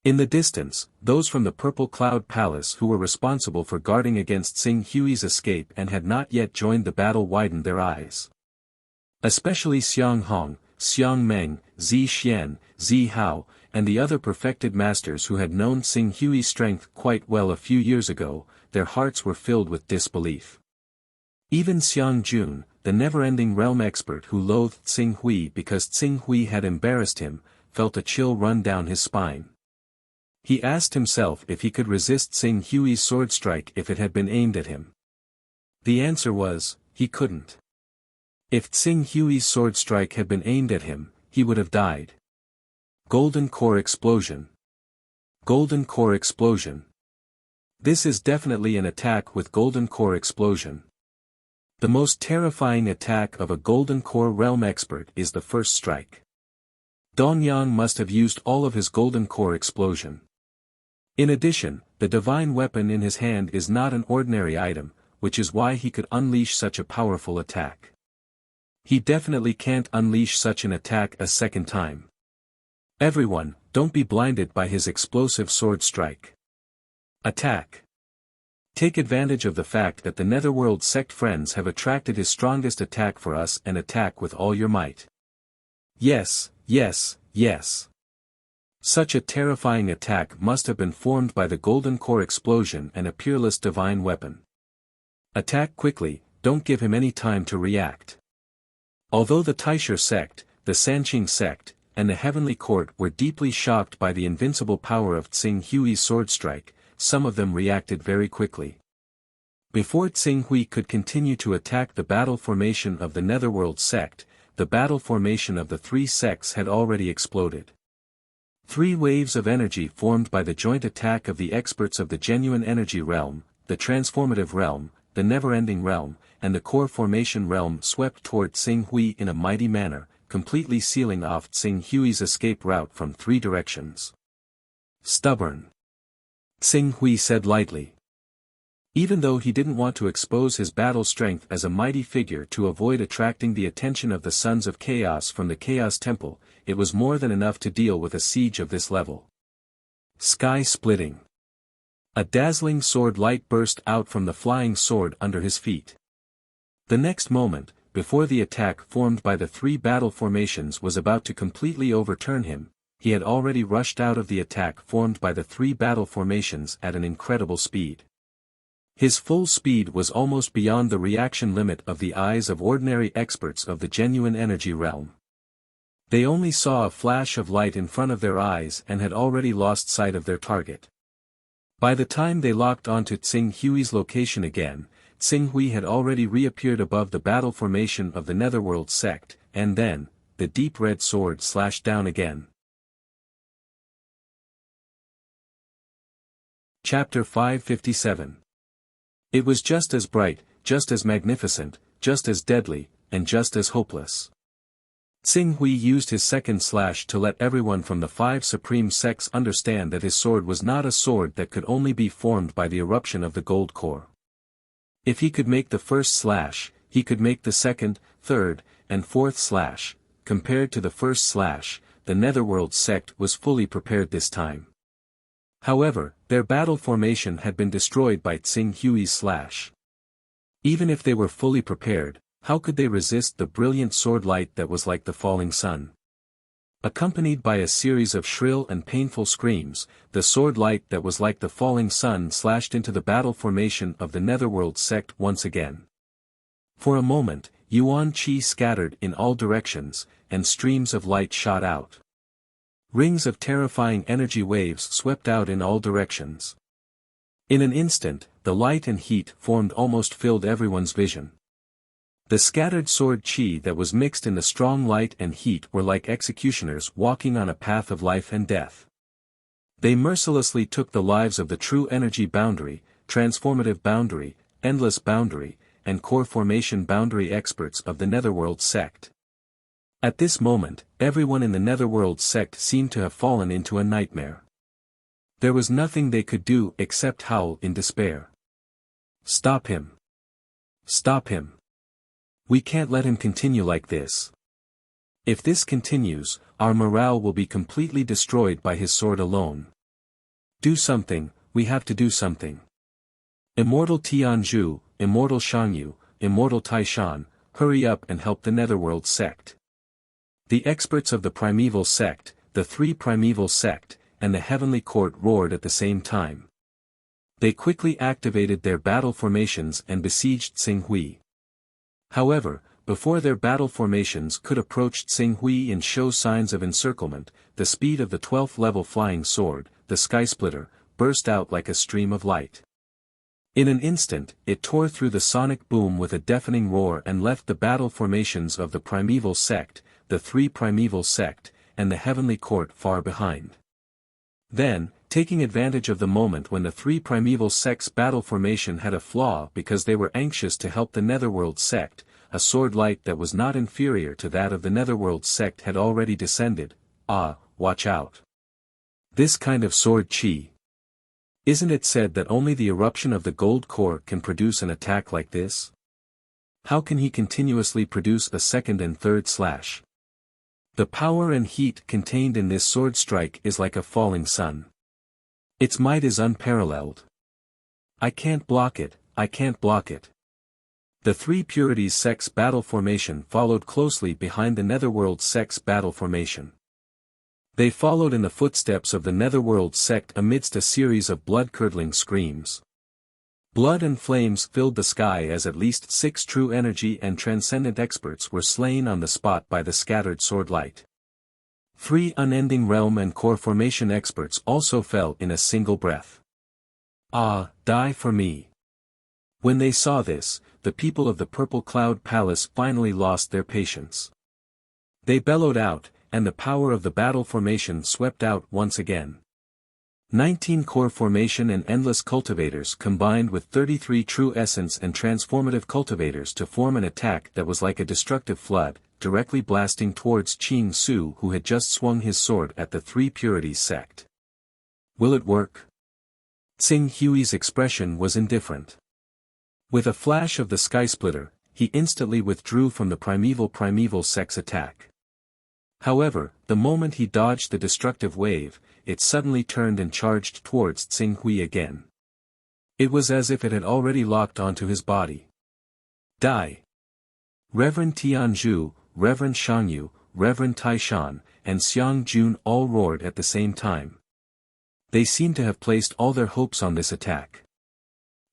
In the distance, those from the Purple Cloud Palace who were responsible for guarding against Xing Hui's escape and had not yet joined the battle widened their eyes. Especially Xiang Hong, Xiang Meng, Zi Xian, Zi Hao, and the other perfected masters who had known Xing Hui's strength quite well a few years ago, their hearts were filled with disbelief. Even Xiang Jun, the never-ending realm expert who loathed Xing Hui because Xing Hui had embarrassed him, felt a chill run down his spine. He asked himself if he could resist Xing Hui's sword strike if it had been aimed at him. The answer was, he couldn't. If Xing Hui's sword strike had been aimed at him, he would have died. Golden Core Explosion. Golden Core Explosion. This is definitely an attack with Golden Core Explosion. The most terrifying attack of a Golden Core realm expert is the first strike. Dongyang must have used all of his Golden Core Explosion. In addition, the divine weapon in his hand is not an ordinary item, which is why he could unleash such a powerful attack. He definitely can't unleash such an attack a second time. Everyone, don't be blinded by his explosive sword strike. Attack. Take advantage of the fact that the Netherworld sect friends have attracted his strongest attack for us and attack with all your might. Yes, yes, yes. Such a terrifying attack must have been formed by the Golden Core Explosion and a peerless divine weapon. Attack quickly, don't give him any time to react. Although the Taisher sect, the Sanqing sect, and the heavenly court were deeply shocked by the invincible power of Tsing Hui's sword strike. Some of them reacted very quickly. Before Tsing Hui could continue to attack the battle formation of the Netherworld sect, the battle formation of the three sects had already exploded. 3 waves of energy formed by the joint attack of the experts of the genuine energy realm, the transformative realm, the never-ending realm, and the core formation realm swept toward Tsing Hui in a mighty manner, completely sealing off Tsing Hui's escape route from 3 directions. Stubborn, Tsing Hui said lightly. Even though he didn't want to expose his battle strength as a mighty figure to avoid attracting the attention of the Sons of Chaos from the Chaos Temple, it was more than enough to deal with a siege of this level. Sky-splitting. A dazzling sword light burst out from the flying sword under his feet. The next moment, before the attack formed by the 3 battle formations was about to completely overturn him, he had already rushed out of the attack formed by the 3 battle formations at an incredible speed. His full speed was almost beyond the reaction limit of the eyes of ordinary experts of the genuine energy realm. They only saw a flash of light in front of their eyes and had already lost sight of their target. By the time they locked onto Tsing Hui's location again, Tsing Hui had already reappeared above the battle formation of the Netherworld sect, and then, the deep red sword slashed down again. Chapter 557. It was just as bright, just as magnificent, just as deadly, and just as hopeless. Tsing Hui used his second slash to let everyone from the 5 supreme sects understand that his sword was not a sword that could only be formed by the eruption of the gold core. If he could make the first slash, he could make the second, third, and fourth slash. Compared to the first slash, the Netherworld sect was fully prepared this time. However, their battle formation had been destroyed by Tsing Hui's slash. Even if they were fully prepared, how could they resist the brilliant sword light that was like the falling sun? Accompanied by a series of shrill and painful screams, the sword light that was like the falling sun slashed into the battle formation of the Netherworld sect once again. For a moment, Yuan Qi scattered in all directions, and streams of light shot out. Rings of terrifying energy waves swept out in all directions. In an instant, the light and heat formed almost filled everyone's vision. The scattered sword qi that was mixed in the strong light and heat were like executioners walking on a path of life and death. They mercilessly took the lives of the true energy boundary, transformative boundary, endless boundary, and core formation boundary experts of the Netherworld sect. At this moment, everyone in the Netherworld sect seemed to have fallen into a nightmare. There was nothing they could do except howl in despair. Stop him. Stop him. We can't let him continue like this. If this continues, our morale will be completely destroyed by his sword alone. Do something, we have to do something. Immortal Tianzhu, Immortal Shangyu, Immortal Taishan, hurry up and help the Netherworld sect. The experts of the primeval sect, the 3 primeval sect, and the heavenly court roared at the same time. They quickly activated their battle formations and besieged Tsing Hui. However, before their battle formations could approach Tsing Hui and show signs of encirclement, the speed of the 12th level flying sword, the Skysplitter, burst out like a stream of light. In an instant, it tore through the sonic boom with a deafening roar and left the battle formations of the primeval sect, the 3 primeval sect, and the heavenly court far behind. Then, taking advantage of the moment when the 3 primeval sects' battle formation had a flaw because they were anxious to help the Netherworld sect, a sword light that was not inferior to that of the Netherworld sect had already descended. Ah, watch out. This kind of sword qi. Isn't it said that only the eruption of the gold core can produce an attack like this? How can he continuously produce a second and third slash? The power and heat contained in this sword strike is like a falling sun. Its might is unparalleled. I can't block it, I can't block it. The 3 purities sects battle formation followed closely behind the Netherworld sect's battle formation. They followed in the footsteps of the Netherworld sect amidst a series of blood-curdling screams. Blood and flames filled the sky as at least 6 true energy and transcendent experts were slain on the spot by the scattered sword light. 3 unending realm and core formation experts also fell in a single breath. Ah, die for me. When they saw this, the people of the Purple Cloud Palace finally lost their patience. They bellowed out, and the power of the battle formation swept out once again. 19 core formation and endless cultivators combined with 33 true essence and transformative cultivators to form an attack that was like a destructive flood, directly blasting towards Qing Su, who had just swung his sword at the Three Purities sect. Will it work? Tsing Hui's expression was indifferent. With a flash of the Sky Splitter, he instantly withdrew from the primeval sect's attack. However, the moment he dodged the destructive wave, it suddenly turned and charged towards Tsing Hui again. It was as if it had already locked onto his body. Die! Reverend Tianzhu, Reverend Shangyu, Reverend Taishan, and Xiang Jun all roared at the same time. They seemed to have placed all their hopes on this attack.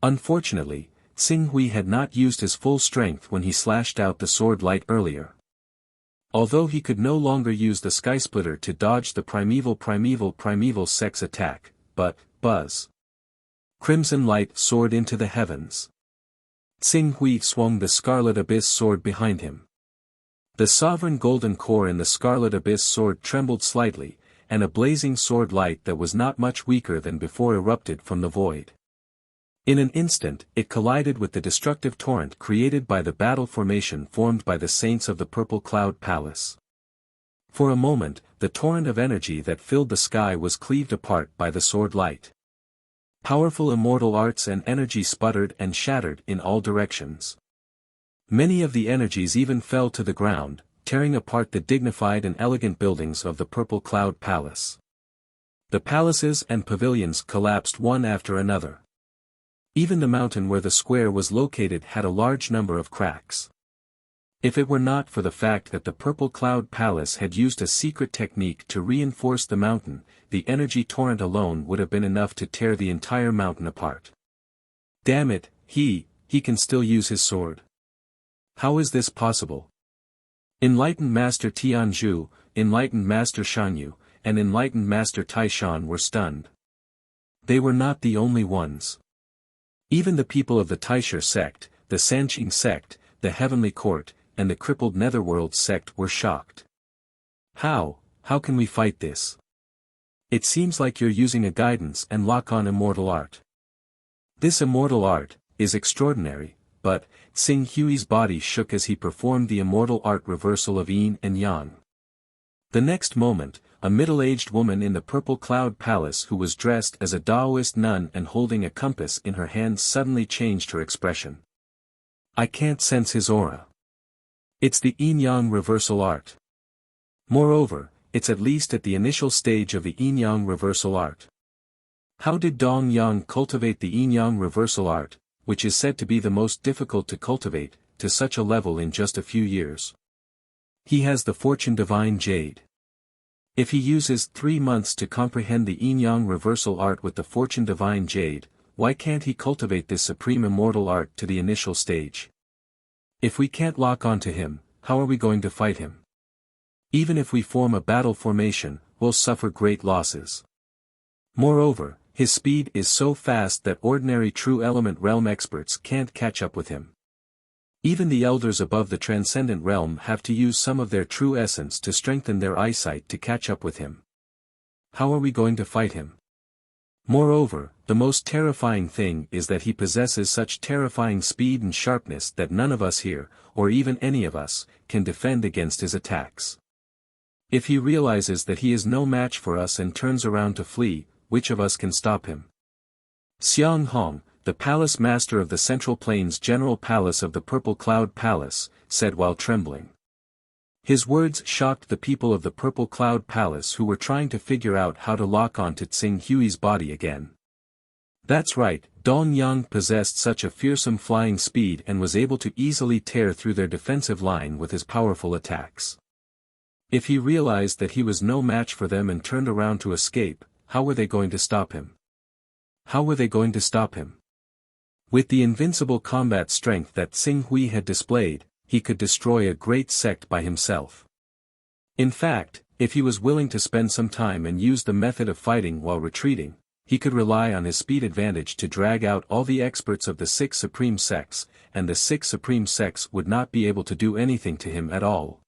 Unfortunately, Tsing Hui had not used his full strength when he slashed out the sword light earlier. Although he could no longer use the Sky Splitter to dodge the primeval sect's attack, but, buzz. Crimson light soared into the heavens. Tsing Hui swung the Scarlet Abyss sword behind him. The sovereign golden core in the Scarlet Abyss sword trembled slightly, and a blazing sword light that was not much weaker than before erupted from the void. In an instant, it collided with the destructive torrent created by the battle formation formed by the saints of the Purple Cloud Palace. For a moment, the torrent of energy that filled the sky was cleaved apart by the sword light. Powerful immortal arts and energy sputtered and shattered in all directions. Many of the energies even fell to the ground, tearing apart the dignified and elegant buildings of the Purple Cloud Palace. The palaces and pavilions collapsed one after another. Even the mountain where the square was located had a large number of cracks. If it were not for the fact that the Purple Cloud Palace had used a secret technique to reinforce the mountain, the energy torrent alone would have been enough to tear the entire mountain apart. Damn it, he can still use his sword. How is this possible? Enlightened Master Tianzhu, Enlightened Master Shangyu, and Enlightened Master Taishan were stunned. They were not the only ones. Even the people of the Taisha sect, the Sanqing sect, the Heavenly Court, and the crippled Netherworld sect were shocked. How can we fight this? It seems like you're using a guidance and lock-on immortal art. This immortal art is extraordinary, but Tsing Hui's body shook as he performed the immortal art reversal of yin and yang. The next moment, a middle-aged woman in the Purple Cloud Palace who was dressed as a Taoist nun and holding a compass in her hands suddenly changed her expression. I can't sense his aura. It's the yin-yang reversal art. Moreover, it's at least at the initial stage of the yin-yang reversal art. How did Dong Yang cultivate the yin-yang reversal art, which is said to be the most difficult to cultivate, to such a level in just a few years? He has the Fortune Divine Jade. If he uses 3 months to comprehend the yin-yang reversal art with the Fortune Divine Jade, why can't he cultivate this supreme immortal art to the initial stage? If we can't lock onto him, how are we going to fight him? Even if we form a battle formation, we'll suffer great losses. Moreover, his speed is so fast that ordinary true element realm experts can't catch up with him. Even the elders above the transcendent realm have to use some of their true essence to strengthen their eyesight to catch up with him. How are we going to fight him? Moreover, the most terrifying thing is that he possesses such terrifying speed and sharpness that none of us here, or even any of us, can defend against his attacks. If he realizes that he is no match for us and turns around to flee, which of us can stop him? Xiang Hong, the palace master of the Central Plains General Palace of the Purple Cloud Palace, said while trembling. His words shocked the people of the Purple Cloud Palace who were trying to figure out how to lock onto Tsing Hui's body again. That's right, Dong Yang possessed such a fearsome flying speed and was able to easily tear through their defensive line with his powerful attacks. If he realized that he was no match for them and turned around to escape, how were they going to stop him? How were they going to stop him? With the invincible combat strength that Tsing Hui had displayed, he could destroy a great sect by himself. In fact, If he was willing to spend some time and use the method of fighting while retreating, he could rely on his speed advantage to drag out all the experts of the 6 supreme sects, and the 6 supreme sects would not be able to do anything to him at all.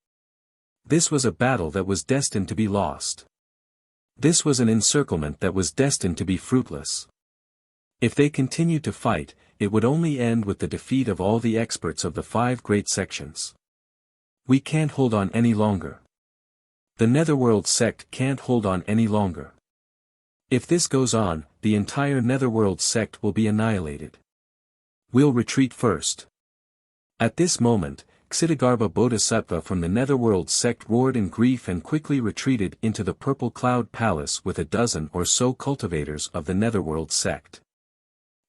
This was a battle that was destined to be lost. This was an encirclement that was destined to be fruitless. If they continued to fight, it would only end with the defeat of all the experts of the 5 great sections. We can't hold on any longer. The Netherworld sect can't hold on any longer. If this goes on, the entire Netherworld sect will be annihilated. We'll retreat first. At this moment, Ksitigarbha Bodhisattva from the Netherworld sect roared in grief and quickly retreated into the Purple Cloud Palace with a dozen or so cultivators of the Netherworld sect.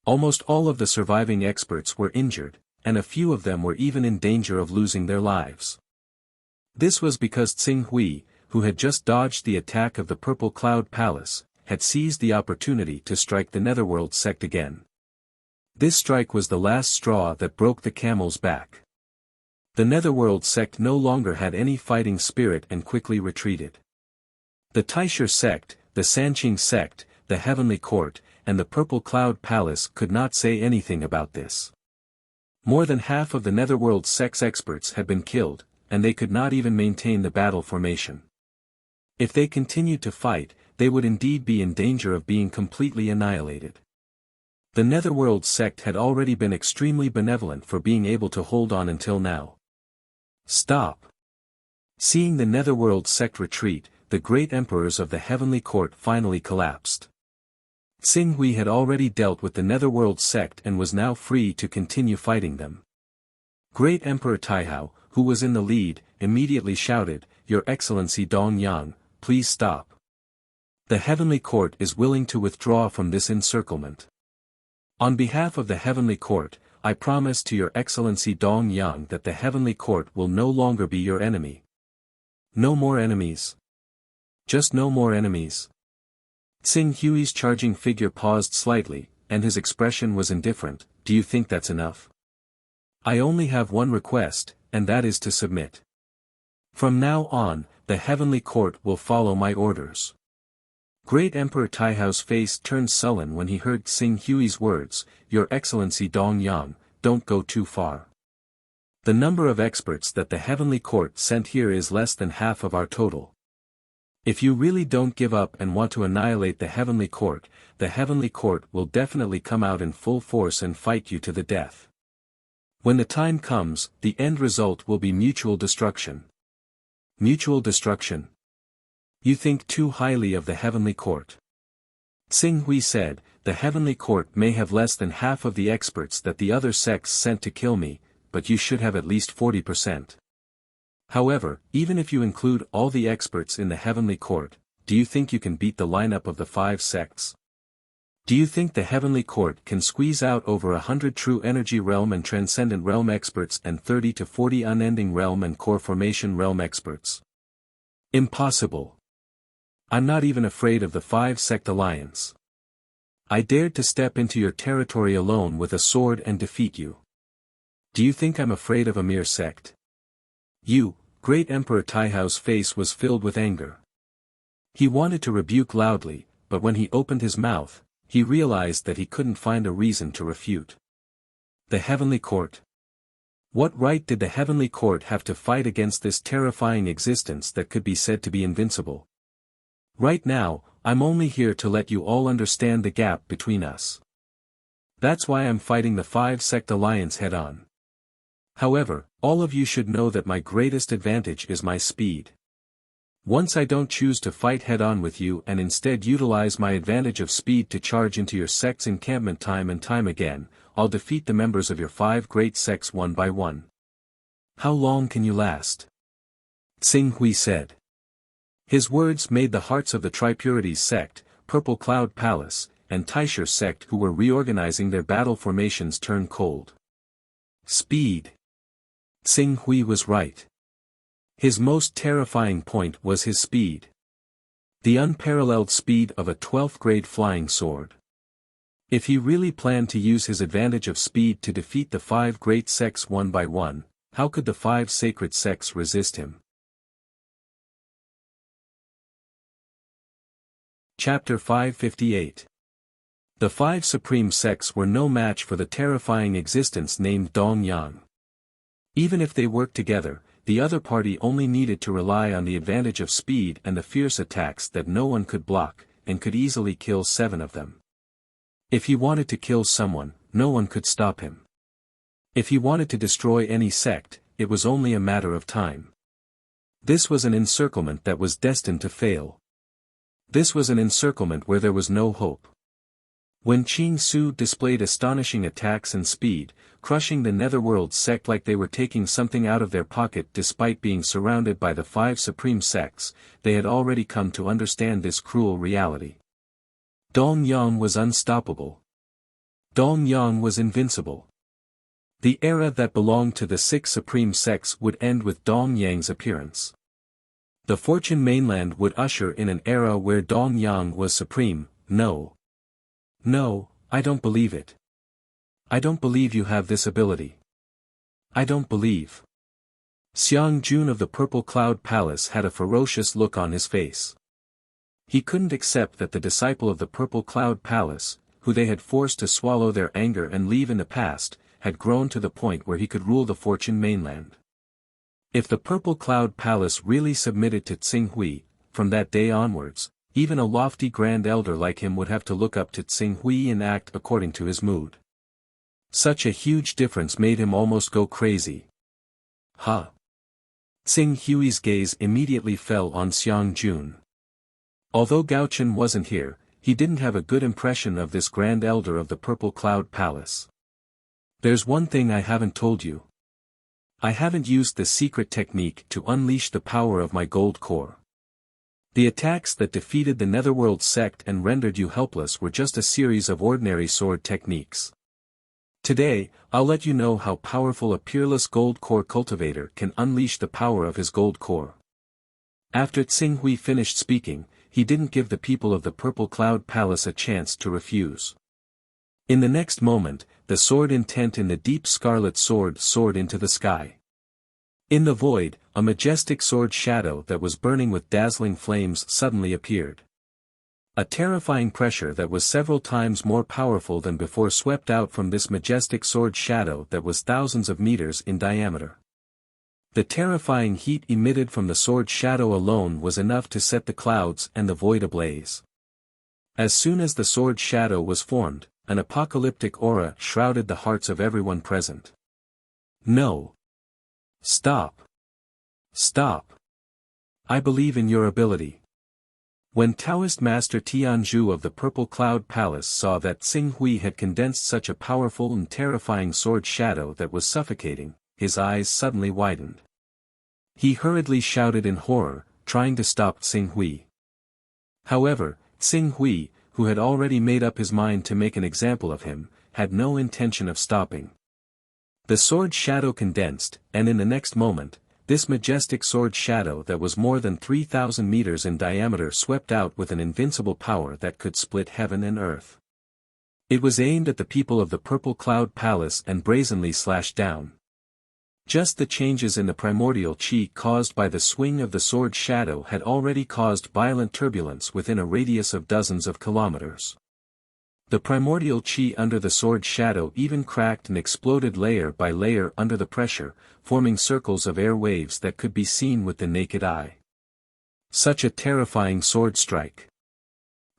Almost all of the surviving experts were injured, and a few of them were even in danger of losing their lives. This was because Tsing Hui, who had just dodged the attack of the Purple Cloud Palace, had seized the opportunity to strike the Netherworld sect again. This strike was the last straw that broke the camel's back. The Netherworld sect no longer had any fighting spirit and quickly retreated. The Taisher sect, the Sanqing sect, the Heavenly Court, and the Purple Cloud Palace could not say anything about this. More than half of the Netherworld sect's experts had been killed, and they could not even maintain the battle formation. If they continued to fight, they would indeed be in danger of being completely annihilated. The Netherworld sect had already been extremely benevolent for being able to hold on until now. Stop! Seeing the Netherworld sect retreat, the great emperors of the Heavenly Court finally collapsed. Tsing Hui had already dealt with the Netherworld sect and was now free to continue fighting them. Great Emperor Taihao, who was in the lead, immediately shouted, "Your Excellency Dong Yang, please stop. The Heavenly Court is willing to withdraw from this encirclement. On behalf of the Heavenly Court, I promise to Your Excellency Dong Yang that the Heavenly Court will no longer be your enemy." No more enemies. Just no more enemies. Tsing Hui's charging figure paused slightly, and his expression was indifferent. "Do you think that's enough? I only have one request, and that is to submit. From now on, the Heavenly Court will follow my orders." Great Emperor Taihao's face turned sullen when he heard Tsing Hui's words, "Your Excellency Dong Yang, don't go too far. The number of experts that the Heavenly Court sent here is less than half of our total. If you really don't give up and want to annihilate the Heavenly Court will definitely come out in full force and fight you to the death. When the time comes, the end result will be mutual destruction." Mutual destruction? You think too highly of the Heavenly Court. Tsing Hui said, "The Heavenly Court may have less than half of the experts that the other sects sent to kill me, but you should have at least 40%. However, even if you include all the experts in the Heavenly Court, do you think you can beat the lineup of the 5 sects? Do you think the Heavenly Court can squeeze out over 100 true energy realm and transcendent realm experts and 30 to 40 unending realm and core formation realm experts? Impossible. I'm not even afraid of the 5-sect alliance. I dared to step into your territory alone with a sword and defeat you. Do you think I'm afraid of a mere sect?" "You," Great Emperor Taihao's face was filled with anger. He wanted to rebuke loudly, but when he opened his mouth, he realized that he couldn't find a reason to refute. The Heavenly Court. What right did the Heavenly Court have to fight against this terrifying existence that could be said to be invincible? Right now, I'm only here to let you all understand the gap between us. That's why I'm fighting the 5-sect alliance head-on. However, all of you should know that my greatest advantage is my speed. Once I don't choose to fight head-on with you and instead utilize my advantage of speed to charge into your sect's encampment time and time again, I'll defeat the members of your 5 great sects one by one. How long can you last?" Tsing Hui said. His words made the hearts of the Tripurities sect, Purple Cloud Palace, and Taisher sect who were reorganizing their battle formations turn cold. Speed. Tsing Hui was right. His most terrifying point was his speed. The unparalleled speed of a 12th grade flying sword. If he really planned to use his advantage of speed to defeat the 5 great sects one by one, how could the 5 sacred sects resist him? Chapter 558. The five supreme sects were no match for the terrifying existence named Dongyang. Even if they worked together, the other party only needed to rely on the advantage of speed and the fierce attacks that no one could block, and could easily kill 7 of them. If he wanted to kill someone, no one could stop him. If he wanted to destroy any sect, it was only a matter of time. This was an encirclement that was destined to fail. This was an encirclement where there was no hope. When Qing Su displayed astonishing attacks and speed, crushing the Netherworld sect like they were taking something out of their pocket despite being surrounded by the 5 supreme sects, they had already come to understand this cruel reality. Dongyang was unstoppable. Dongyang was invincible. The era that belonged to the 6 supreme sects would end with Dongyang's appearance. The Fortune mainland would usher in an era where Dongyang was supreme. No, I don't believe it. I don't believe you have this ability. I don't believe. Xiang Jun of the Purple Cloud Palace had a ferocious look on his face. He couldn't accept that the disciple of the Purple Cloud Palace, who they had forced to swallow their anger and leave in the past, had grown to the point where he could rule the Fortune mainland. If the Purple Cloud Palace really submitted to Tsinghui, from that day onwards, even a lofty grand elder like him would have to look up to Tsinghui and act according to his mood. Such a huge difference made him almost go crazy. Huh? Tsinghui's gaze immediately fell on Xiang Jun. Although Gao Chen wasn't here, he didn't have a good impression of this grand elder of the Purple Cloud Palace. There's one thing I haven't told you. I haven't used the secret technique to unleash the power of my gold core. The attacks that defeated the Netherworld sect and rendered you helpless were just a series of ordinary sword techniques. Today, I'll let you know how powerful a peerless gold core cultivator can unleash the power of his gold core. After Tsinghui finished speaking, he didn't give the people of the Purple Cloud Palace a chance to refuse. In the next moment, the sword intent in the deep scarlet sword soared into the sky. In the void, a majestic sword shadow that was burning with dazzling flames suddenly appeared. A terrifying pressure that was several times more powerful than before swept out from this majestic sword shadow that was thousands of meters in diameter. The terrifying heat emitted from the sword shadow alone was enough to set the clouds and the void ablaze. As soon as the sword shadow was formed, an apocalyptic aura shrouded the hearts of everyone present. No. Stop. Stop. I believe in your ability. When Taoist Master Tianzhu of the Purple Cloud Palace saw that Tsinghui had condensed such a powerful and terrifying sword shadow that was suffocating, his eyes suddenly widened. He hurriedly shouted in horror, trying to stop Tsinghui. However, Tsinghui, who had already made up his mind to make an example of him, had no intention of stopping. The sword shadow condensed, and in the next moment, this majestic sword shadow that was more than 3,000 meters in diameter swept out with an invincible power that could split heaven and earth. It was aimed at the people of the Purple Cloud Palace and brazenly slashed down. Just the changes in the primordial chi caused by the swing of the sword shadow had already caused violent turbulence within a radius of dozens of kilometers. The primordial chi under the sword shadow even cracked and exploded layer by layer under the pressure, forming circles of air waves that could be seen with the naked eye. Such a terrifying sword strike.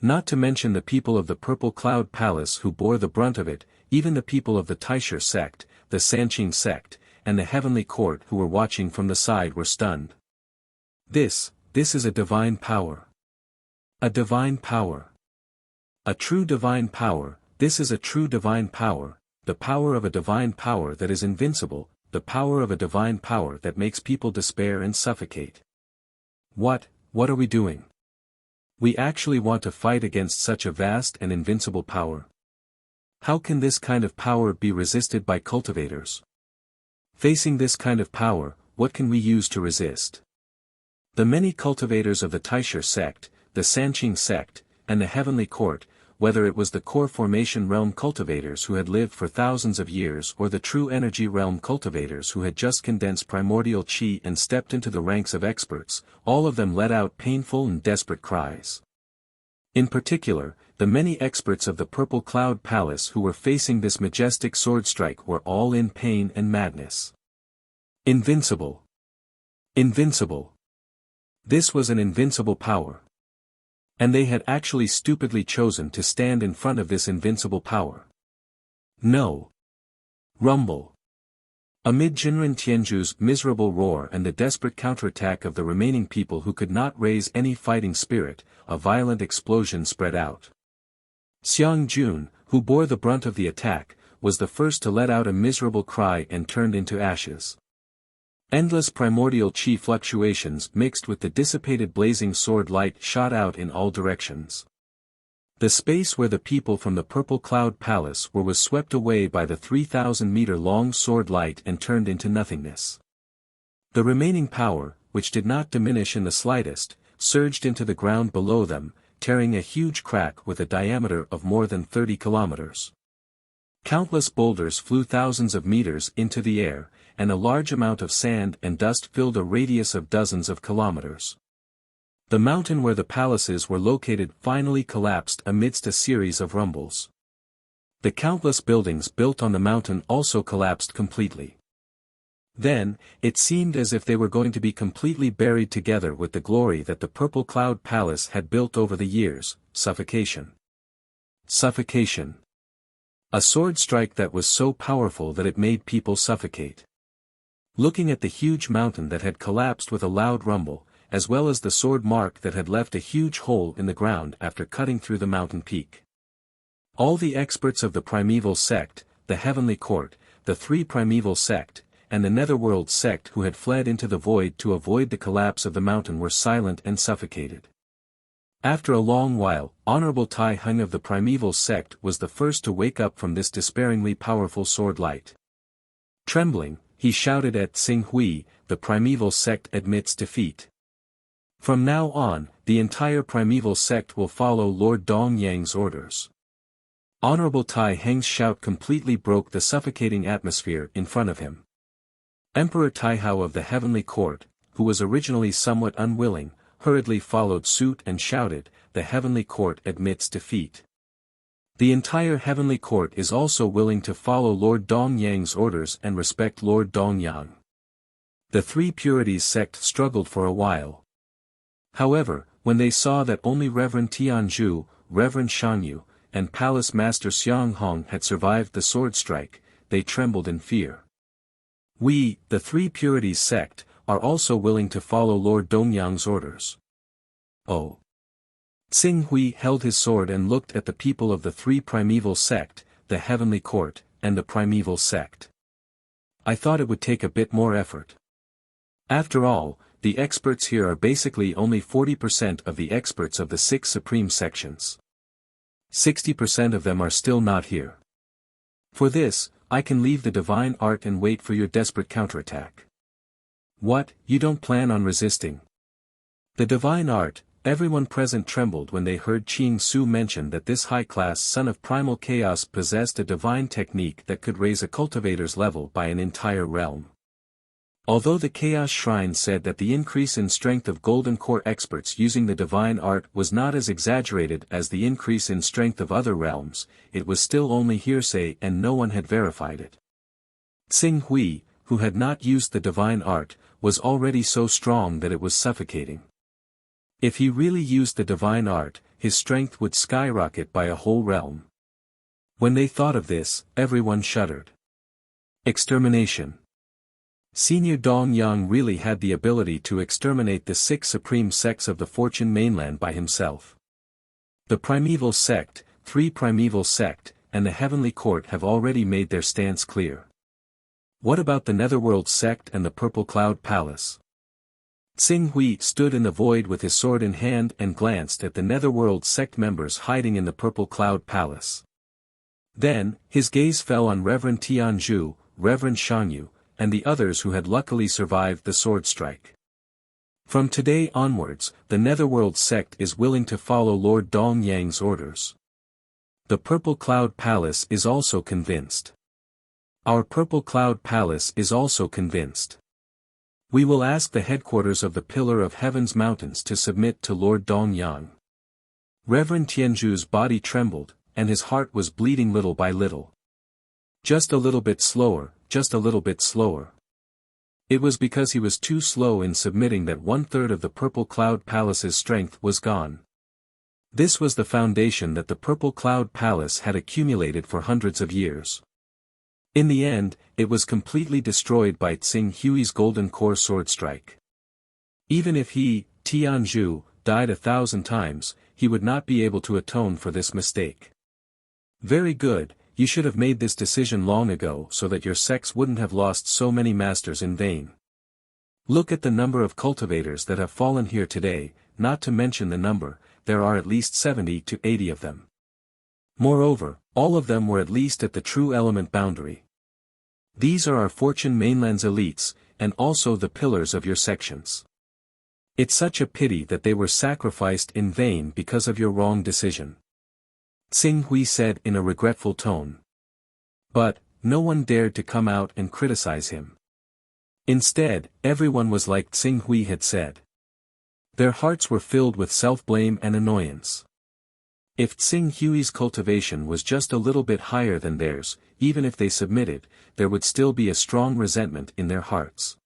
Not to mention the people of the Purple Cloud Palace who bore the brunt of it, even the people of the Taisher sect, the Sanqing sect, and the Heavenly Court who were watching from the side were stunned. This is a divine power. A divine power. A true divine power, this is a true divine power, the power of a divine power that is invincible, the power of a divine power that makes people despair and suffocate. What are we doing? We actually want to fight against such a vast and invincible power. How can this kind of power be resisted by cultivators? Facing this kind of power, what can we use to resist? The many cultivators of the Taisher sect, the Sanqing sect, and the Heavenly Court, whether it was the core formation realm cultivators who had lived for thousands of years or the true energy realm cultivators who had just condensed primordial chi and stepped into the ranks of experts, all of them let out painful and desperate cries. In particular, the many experts of the Purple Cloud Palace who were facing this majestic sword strike were all in pain and madness. Invincible! Invincible! This was an invincible power. And they had actually stupidly chosen to stand in front of this invincible power. No. Rumble. Amid Jinren Tianzhu's miserable roar and the desperate counterattack of the remaining people who could not raise any fighting spirit, a violent explosion spread out. Xiang Jun, who bore the brunt of the attack, was the first to let out a miserable cry and turned into ashes. Endless primordial chi fluctuations mixed with the dissipated blazing sword light shot out in all directions. The space where the people from the Purple Cloud Palace were was swept away by the 3,000-meter-long sword light and turned into nothingness. The remaining power, which did not diminish in the slightest, surged into the ground below them, tearing a huge crack with a diameter of more than 30 kilometers. Countless boulders flew thousands of meters into the air, and a large amount of sand and dust filled a radius of dozens of kilometers. The mountain where the palaces were located finally collapsed amidst a series of rumbles. The countless buildings built on the mountain also collapsed completely. Then, it seemed as if they were going to be completely buried together with the glory that the Purple Cloud Palace had built over the years. Suffocation. Suffocation. A sword strike that was so powerful that it made people suffocate. Looking at the huge mountain that had collapsed with a loud rumble, as well as the sword mark that had left a huge hole in the ground after cutting through the mountain peak. All the experts of the primeval sect, the Heavenly Court, the three primeval sect, and the Netherworld sect who had fled into the void to avoid the collapse of the mountain were silent and suffocated. After a long while, Honorable Tai Hung of the primeval sect was the first to wake up from this despairingly powerful sword light. Trembling, he shouted at Xing Hui, the primeval sect admits defeat. From now on, the entire primeval sect will follow Lord Dongyang's orders. Honorable Tai Heng's shout completely broke the suffocating atmosphere in front of him. Emperor Taihao of the Heavenly Court, who was originally somewhat unwilling, hurriedly followed suit and shouted, "The Heavenly Court admits defeat." The entire Heavenly Court is also willing to follow Lord Dongyang's orders and respect Lord Dongyang. The Three Purities sect struggled for a while. However, when they saw that only Reverend Tianzhu, Reverend Shangyu, and Palace Master Xiang Hong had survived the sword strike, they trembled in fear. We, the Three Purities sect, are also willing to follow Lord Dongyang's orders. Oh. Xing Hui held his sword and looked at the people of the Three Primeval sect, the Heavenly Court, and the Primeval sect. I thought it would take a bit more effort. After all, the experts here are basically only 40% of the experts of the 6 supreme sections. 60% of them are still not here. For this, I can leave the divine art and wait for your desperate counterattack. What, you don't plan on resisting? The divine art, everyone present trembled when they heard Qing Su mention that this high-class son of primal chaos possessed a divine technique that could raise a cultivator's level by an entire realm. Although the Chaos Shrine said that the increase in strength of Golden Core experts using the divine art was not as exaggerated as the increase in strength of other realms, it was still only hearsay and no one had verified it. Xing Hui, who had not used the divine art, was already so strong that it was suffocating. If he really used the divine art, his strength would skyrocket by a whole realm. When they thought of this, everyone shuddered. Extermination. Senior Dongyang really had the ability to exterminate the 6 supreme sects of the Fortune mainland by himself. The Primeval sect, Three Primeval sect, and the Heavenly Court have already made their stance clear. What about the Netherworld sect and the Purple Cloud Palace? Xing Hui stood in the void with his sword in hand and glanced at the Netherworld sect members hiding in the Purple Cloud Palace. Then, his gaze fell on Reverend Tianzhu, Reverend Shangyu, and the others who had luckily survived the sword strike. From today onwards, the Netherworld sect is willing to follow Lord Dongyang's orders. The Purple Cloud Palace is also convinced. Our Purple Cloud Palace is also convinced. We will ask the headquarters of the Pillar of Heaven's Mountains to submit to Lord Dongyang. Reverend Tianzhu's body trembled, and his heart was bleeding little by little. Just a little bit slower, just a little bit slower. It was because he was too slow in submitting that 1/3 of the Purple Cloud Palace's strength was gone. This was the foundation that the Purple Cloud Palace had accumulated for hundreds of years. In the end, it was completely destroyed by Tsing Hui's Golden Core Sword Strike. Even if he, Tianzhu, died 1,000 times, he would not be able to atone for this mistake. Very good, you should have made this decision long ago so that your sects wouldn't have lost so many masters in vain. Look at the number of cultivators that have fallen here today, not to mention the number, there are at least 70 to 80 of them. Moreover, all of them were at least at the true element boundary. These are our Fortune Mainland's elites, and also the pillars of your sections. It's such a pity that they were sacrificed in vain because of your wrong decision. Tsing Hui said in a regretful tone. But, no one dared to come out and criticize him. Instead, everyone was like Tsing Hui had said. Their hearts were filled with self-blame and annoyance. If Tsing Hui's cultivation was just a little bit higher than theirs, even if they submitted, there would still be a strong resentment in their hearts.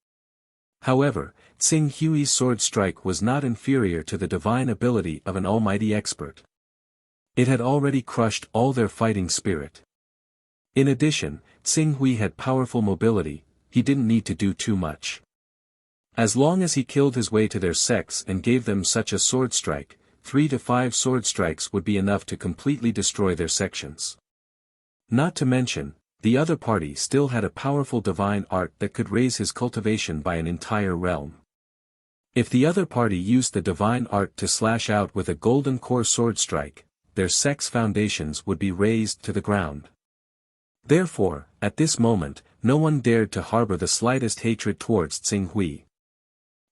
However, Tsing Hui's sword strike was not inferior to the divine ability of an almighty expert. It had already crushed all their fighting spirit. In addition, Tsing Hui had powerful mobility, he didn't need to do too much. As long as he killed his way to their sects and gave them such a sword strike, 3 to 5 sword strikes would be enough to completely destroy their sections. Not to mention, the other party still had a powerful divine art that could raise his cultivation by an entire realm. If the other party used the divine art to slash out with a golden core sword strike, their sect's foundations would be razed to the ground. Therefore, at this moment, no one dared to harbor the slightest hatred towards Tsing Hui.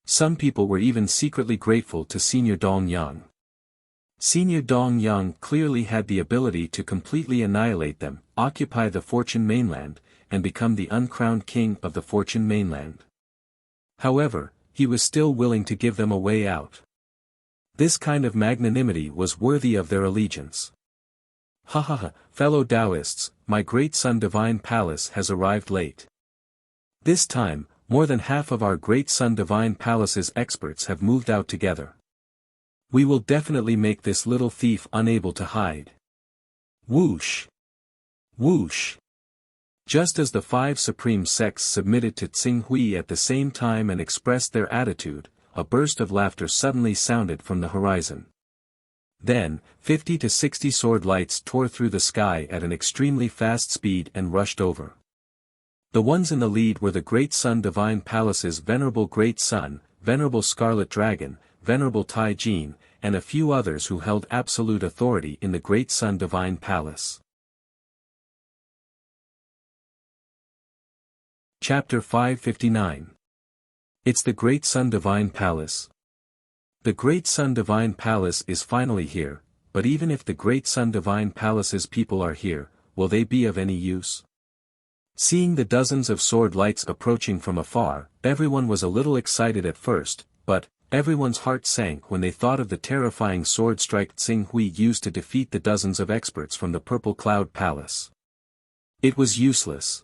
Some people were even secretly grateful to Senior Dong Yang. Senior Dong Yang clearly had the ability to completely annihilate them, occupy the Fortune Mainland, and become the uncrowned king of the Fortune Mainland. However, he was still willing to give them a way out. This kind of magnanimity was worthy of their allegiance. Ha ha ha, fellow Taoists, my great Sun Divine Palace has arrived late. This time, more than half of our great Sun Divine Palace's experts have moved out together. We will definitely make this little thief unable to hide. Whoosh! Whoosh! Just as the 5 supreme sects submitted to Tsing Hui at the same time and expressed their attitude, a burst of laughter suddenly sounded from the horizon. Then, 50 to 60 sword lights tore through the sky at an extremely fast speed and rushed over. The ones in the lead were the Great Sun Divine Palace's Venerable Great Sun, Venerable Scarlet Dragon, Venerable Tai Jin, and a few others who held absolute authority in the Great Sun Divine Palace. Chapter 559. It's the Great Sun Divine Palace. The Great Sun Divine Palace is finally here, but even if the Great Sun Divine Palace's people are here, will they be of any use? Seeing the dozens of sword lights approaching from afar, everyone was a little excited at first, but everyone's heart sank when they thought of the terrifying sword strike Tsing Hui used to defeat the dozens of experts from the Purple Cloud Palace. It was useless.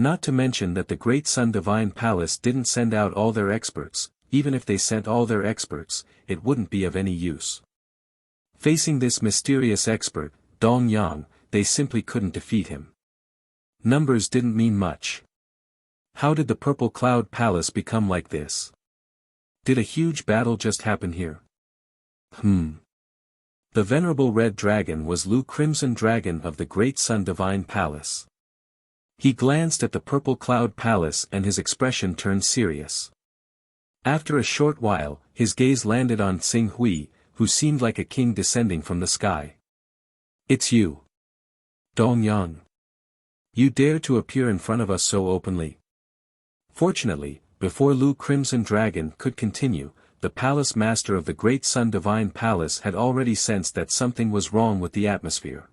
Not to mention that the Great Sun Divine Palace didn't send out all their experts, even if they sent all their experts, it wouldn't be of any use. Facing this mysterious expert, Dong Yang, they simply couldn't defeat him. Numbers didn't mean much. How did the Purple Cloud Palace become like this? Did a huge battle just happen here? The Venerable Red Dragon was Lu Crimson Dragon of the Great Sun Divine Palace. He glanced at the Purple Cloud Palace and his expression turned serious. After a short while, his gaze landed on Tsing Hui, who seemed like a king descending from the sky. It's you, Dong Yang. You dare to appear in front of us so openly. Fortunately, before Lu Crimson Dragon could continue, the palace master of the Great Sun Divine Palace had already sensed that something was wrong with the atmosphere.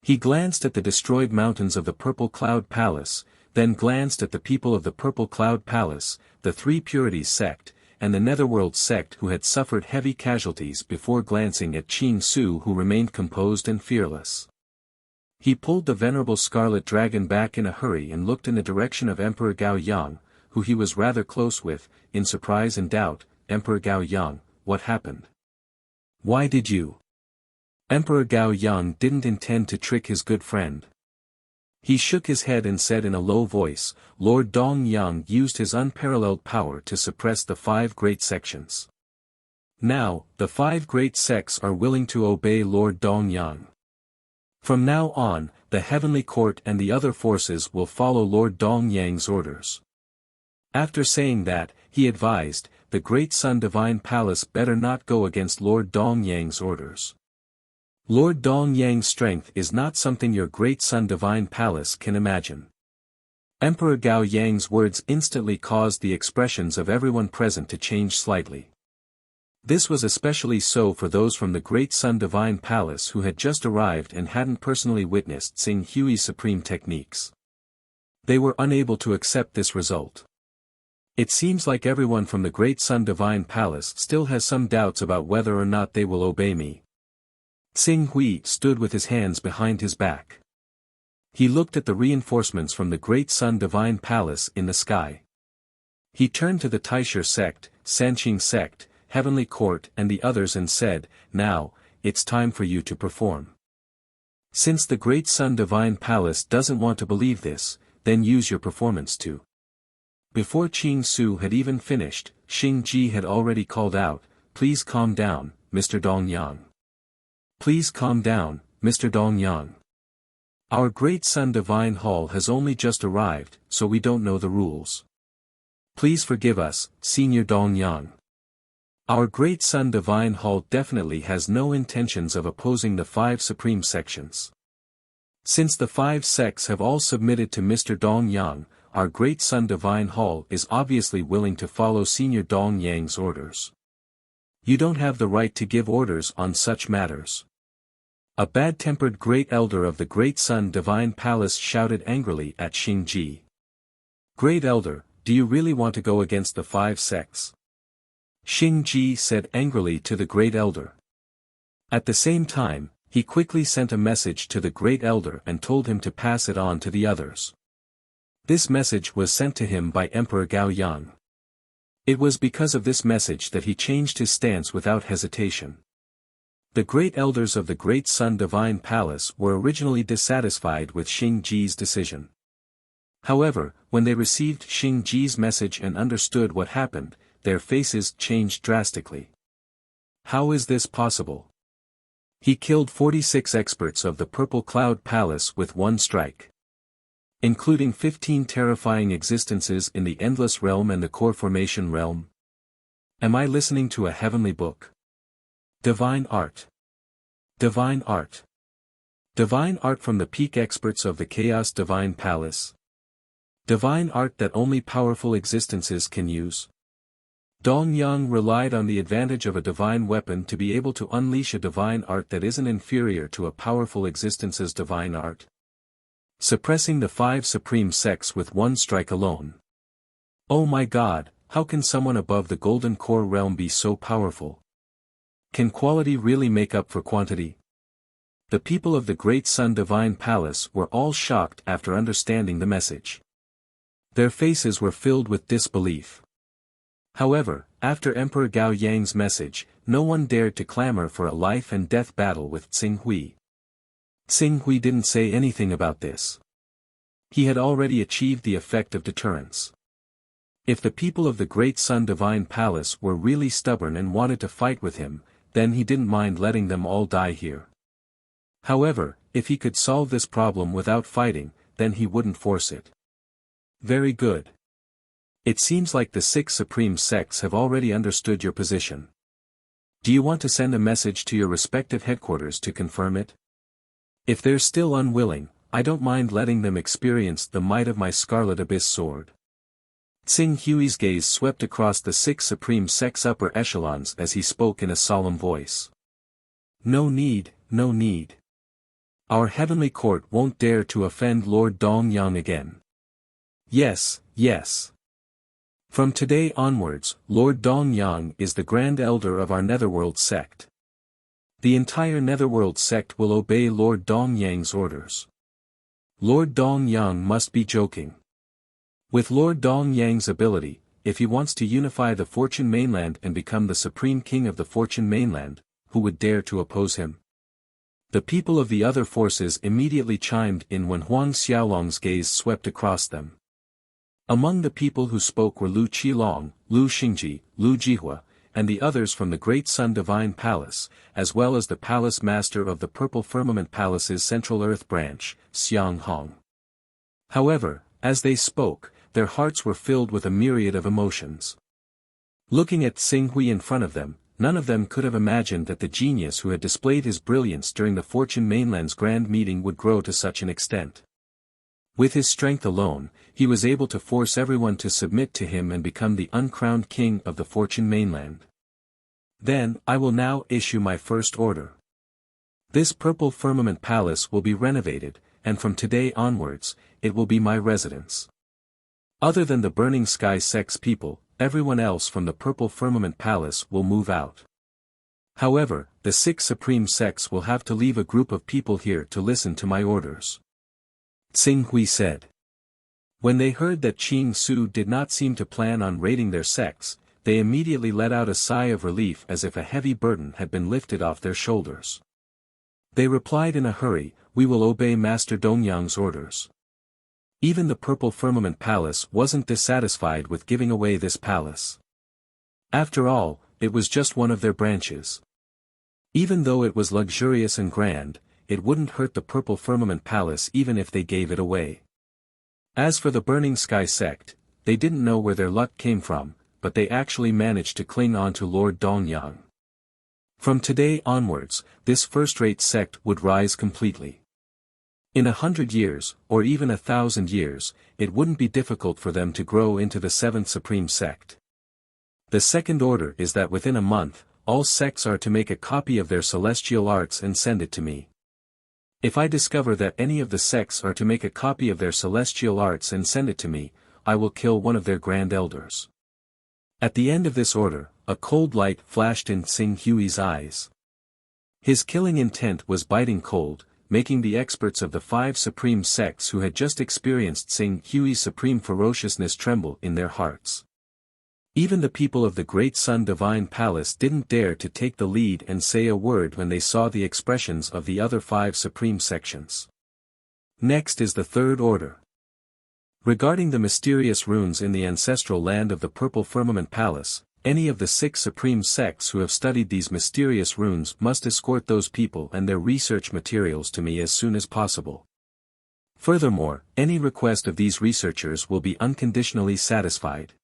He glanced at the destroyed mountains of the Purple Cloud Palace, then glanced at the people of the Purple Cloud Palace, the Three Purities sect, and the Netherworld sect who had suffered heavy casualties before glancing at Qing Su who remained composed and fearless. He pulled the venerable scarlet dragon back in a hurry and looked in the direction of Emperor Gao Yang, who he was rather close with, in surprise and doubt. Emperor Gao Yang, what happened? Why did you? Emperor Gao Yang didn't intend to trick his good friend. He shook his head and said in a low voice, Lord Dong Yang used his unparalleled power to suppress the 5 great sections. Now, the 5 great sects are willing to obey Lord Dong Yang. From now on, the Heavenly Court and the other forces will follow Lord Dong Yang's orders. After saying that, he advised, the Great Sun Divine Palace better not go against Lord Dong Yang's orders. Lord Dong Yang's strength is not something your Great Sun Divine Palace can imagine. Emperor Gao Yang's words instantly caused the expressions of everyone present to change slightly. This was especially so for those from the Great Sun Divine Palace who had just arrived and hadn't personally witnessed Xing Hui's supreme techniques. They were unable to accept this result. It seems like everyone from the Great Sun Divine Palace still has some doubts about whether or not they will obey me. Xing Hui stood with his hands behind his back. He looked at the reinforcements from the Great Sun Divine Palace in the sky. He turned to the Taisher sect, Sanqing sect, Heavenly Court and the others and said, now, it's time for you to perform. Since the Great Sun Divine Palace doesn't want to believe this, then use your performance too. Before Qing Su had even finished, Xing Ji had already called out, please calm down, Mr. Dong Yang. Please calm down, Mr. Dong Yang. Our Great Sun Divine Hall has only just arrived, so we don't know the rules. Please forgive us, Senior Dong Yang. Our Great Sun Divine Hall definitely has no intentions of opposing the 5 supreme sections. Since the 5 sects have all submitted to Mr. Dong Yang, our Great Sun Divine Hall is obviously willing to follow Senior Dong Yang's orders. You don't have the right to give orders on such matters. A bad-tempered Great Elder of the Great Sun Divine Palace shouted angrily at Xing Ji. Great Elder, do you really want to go against the 5 sects? Xing Ji said angrily to the Great Elder. At the same time, he quickly sent a message to the Great Elder and told him to pass it on to the others. This message was sent to him by Emperor Gao Yang. It was because of this message that he changed his stance without hesitation. The Great Elders of the Great Sun Divine Palace were originally dissatisfied with Xing Ji's decision. However, when they received Xing Ji's message and understood what happened, their faces changed drastically. How is this possible? He killed 46 experts of the Purple Cloud Palace with one strike. Including 15 terrifying existences in the Endless Realm and the Core Formation Realm. Am I listening to a heavenly book? Divine Art. Divine Art. Divine Art from the peak experts of the Chaos Divine Palace. Divine Art that only powerful existences can use. Dong Yang relied on the advantage of a divine weapon to be able to unleash a divine art that isn't inferior to a powerful existence's divine art. Suppressing the 5 supreme sects with one strike alone. Oh my God, how can someone above the Golden Core realm be so powerful? Can quality really make up for quantity? The people of the Great Sun Divine Palace were all shocked after understanding the message. Their faces were filled with disbelief. However, after Emperor Gao Yang's message, no one dared to clamor for a life and death battle with Xing Hui. Xing Hui didn't say anything about this. He had already achieved the effect of deterrence. If the people of the Great Sun Divine Palace were really stubborn and wanted to fight with him, then he didn't mind letting them all die here. However, if he could solve this problem without fighting, then he wouldn't force it. Very good. It seems like the 6 supreme sects have already understood your position. Do you want to send a message to your respective headquarters to confirm it? If they're still unwilling, I don't mind letting them experience the might of my Scarlet Abyss sword. Xing Hui's gaze swept across the 6 supreme sects' upper echelons as he spoke in a solemn voice. No need, no need. Our heavenly court won't dare to offend Lord Dong Yang again. Yes, yes. From today onwards, Lord Dongyang is the Grand Elder of our Netherworld sect. The entire Netherworld sect will obey Lord Dongyang's orders. Lord Dongyang must be joking. With Lord Dongyang's ability, if he wants to unify the Fortune Mainland and become the Supreme King of the Fortune Mainland, who would dare to oppose him? The people of the other forces immediately chimed in when Huang Xiaolong's gaze swept across them. Among the people who spoke were Lu Qilong, Lu Xingji, Lu Jihua, and the others from the Great Sun Divine Palace, as well as the Palace Master of the Purple Firmament Palace's Central Earth Branch, Xiang Hong. However, as they spoke, their hearts were filled with a myriad of emotions. Looking at Xing Hui in front of them, none of them could have imagined that the genius who had displayed his brilliance during the Fortune Mainland's grand meeting would grow to such an extent. With his strength alone, he was able to force everyone to submit to him and become the uncrowned king of the Fortune Mainland. Then, I will now issue my first order. This Purple Firmament Palace will be renovated, and from today onwards, it will be my residence. Other than the Burning Sky Sect's people, everyone else from the Purple Firmament Palace will move out. However, the 6 supreme sects will have to leave a group of people here to listen to my orders. Xing Hui said. When they heard that Qing Su did not seem to plan on raiding their sects, they immediately let out a sigh of relief as if a heavy burden had been lifted off their shoulders. They replied in a hurry, "We will obey Master Dongyang's orders." Even the Purple Firmament Palace wasn't dissatisfied with giving away this palace. After all, it was just one of their branches. Even though it was luxurious and grand, it wouldn't hurt the Purple Firmament Palace even if they gave it away. As for the Burning Sky Sect, they didn't know where their luck came from, but they actually managed to cling on to Lord Dongyang. From today onwards, this first-rate sect would rise completely. In 100 years, or even 1,000 years, it wouldn't be difficult for them to grow into the 7th supreme sect. The second order is that within a month, all sects are to make a copy of their celestial arts and send it to me. If I discover that any of the sects are to make a copy of their celestial arts and send it to me, I will kill one of their grand elders. At the end of this order, a cold light flashed in Xing Hui's eyes. His killing intent was biting cold, making the experts of the 5 supreme sects who had just experienced Xing Hui's supreme ferociousness tremble in their hearts. Even the people of the Great Sun Divine Palace didn't dare to take the lead and say a word when they saw the expressions of the other 5 supreme sections. Next is the third order. Regarding the mysterious runes in the ancestral land of the Purple Firmament Palace, any of the 6 supreme sects who have studied these mysterious runes must escort those people and their research materials to me as soon as possible. Furthermore, any request of these researchers will be unconditionally satisfied.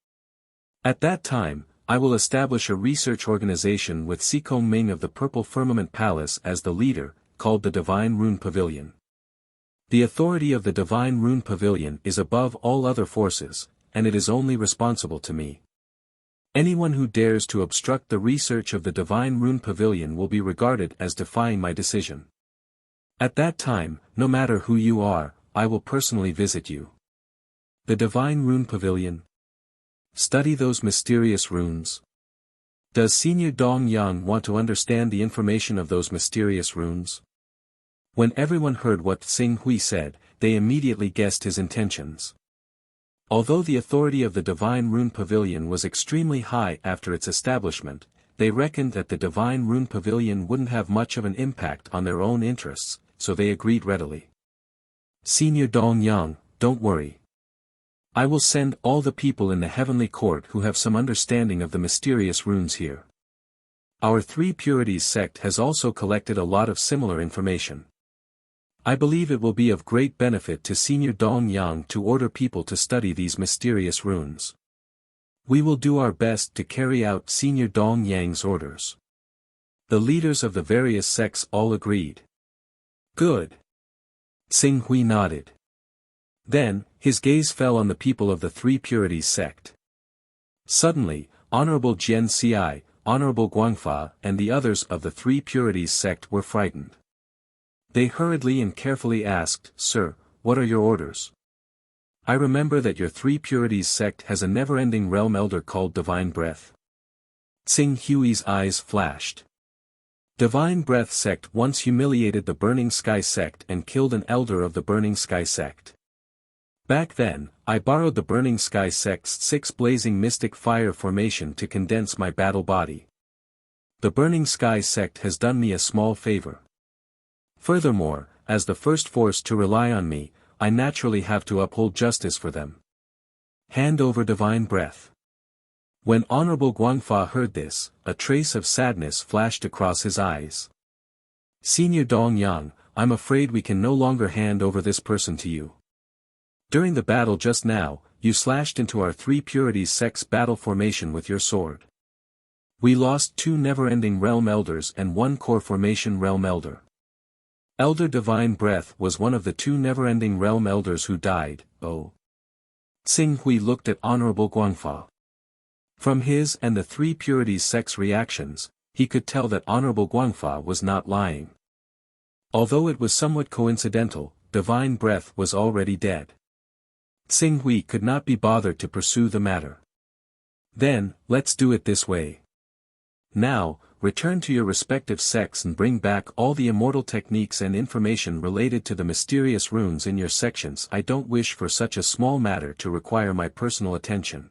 At that time, I will establish a research organization with Xikong Ming of the Purple Firmament Palace as the leader, called the Divine Rune Pavilion. The authority of the Divine Rune Pavilion is above all other forces, and it is only responsible to me. Anyone who dares to obstruct the research of the Divine Rune Pavilion will be regarded as defying my decision. At that time, no matter who you are, I will personally visit you. The Divine Rune Pavilion. Study those mysterious runes. Does Senior Dongyang want to understand the information of those mysterious runes? When everyone heard what Xing Hui said, they immediately guessed his intentions. Although the authority of the Divine Rune Pavilion was extremely high after its establishment, they reckoned that the Divine Rune Pavilion wouldn't have much of an impact on their own interests, so they agreed readily. Senior Dongyang, don't worry. I will send all the people in the heavenly court who have some understanding of the mysterious runes here. Our 3 Purities sect has also collected a lot of similar information. I believe it will be of great benefit to Senior Dongyang to order people to study these mysterious runes. We will do our best to carry out Senior Dongyang's orders. The leaders of the various sects all agreed. Good. Xing Hui nodded. Then, his gaze fell on the people of the 3 Purities sect. Suddenly, Honorable Jian Xi, Honorable Guangfa and the others of the 3 Purities sect were frightened. They hurriedly and carefully asked, "Sir, what are your orders?" I remember that your Three Purities sect has a never-ending realm elder called Divine Breath. Tsing Hui's eyes flashed. Divine Breath sect once humiliated the Burning Sky sect and killed an elder of the Burning Sky sect. Back then, I borrowed the Burning Sky sect's 6 blazing mystic fire formation to condense my battle body. The Burning Sky sect has done me a small favor. Furthermore, as the first force to rely on me, I naturally have to uphold justice for them. Hand over Divine Breath. When Honorable Guangfa heard this, a trace of sadness flashed across his eyes. Senior Dong Yang, I'm afraid we can no longer hand over this person to you. During the battle just now, you slashed into our Three Purities sect's battle formation with your sword. We lost 2 never-ending realm elders and 1 core formation realm elder. Elder Divine Breath was one of the 2 never-ending realm elders who died. Oh. Tsing Hui looked at Honorable Guangfa. From his and the Three Purities sect's reactions, he could tell that Honorable Guangfa was not lying. Although it was somewhat coincidental, Divine Breath was already dead. Tsing Hui could not be bothered to pursue the matter. Then, let's do it this way. Now, return to your respective sects and bring back all the immortal techniques and information related to the mysterious runes in your sections. I don't wish for such a small matter to require my personal attention.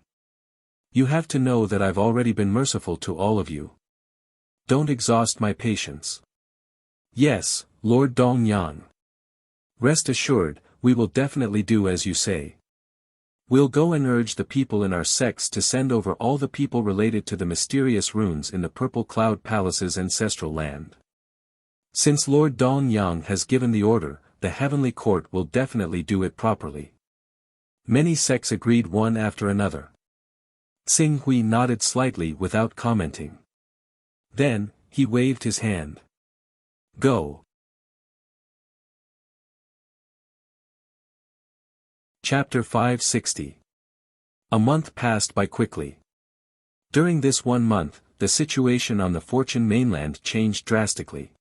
You have to know that I've already been merciful to all of you. Don't exhaust my patience. Yes, Lord Dong Yan. Rest assured, we will definitely do as you say. We'll go and urge the people in our sects to send over all the people related to the mysterious runes in the Purple Cloud Palace's ancestral land. Since Lord Dong Yang has given the order, the Heavenly Court will definitely do it properly. Many sects agreed one after another. Tsing Hui nodded slightly without commenting. Then, he waved his hand. Go. Chapter 560. A month passed by quickly. During this 1 month, the situation on the Fortune mainland changed drastically.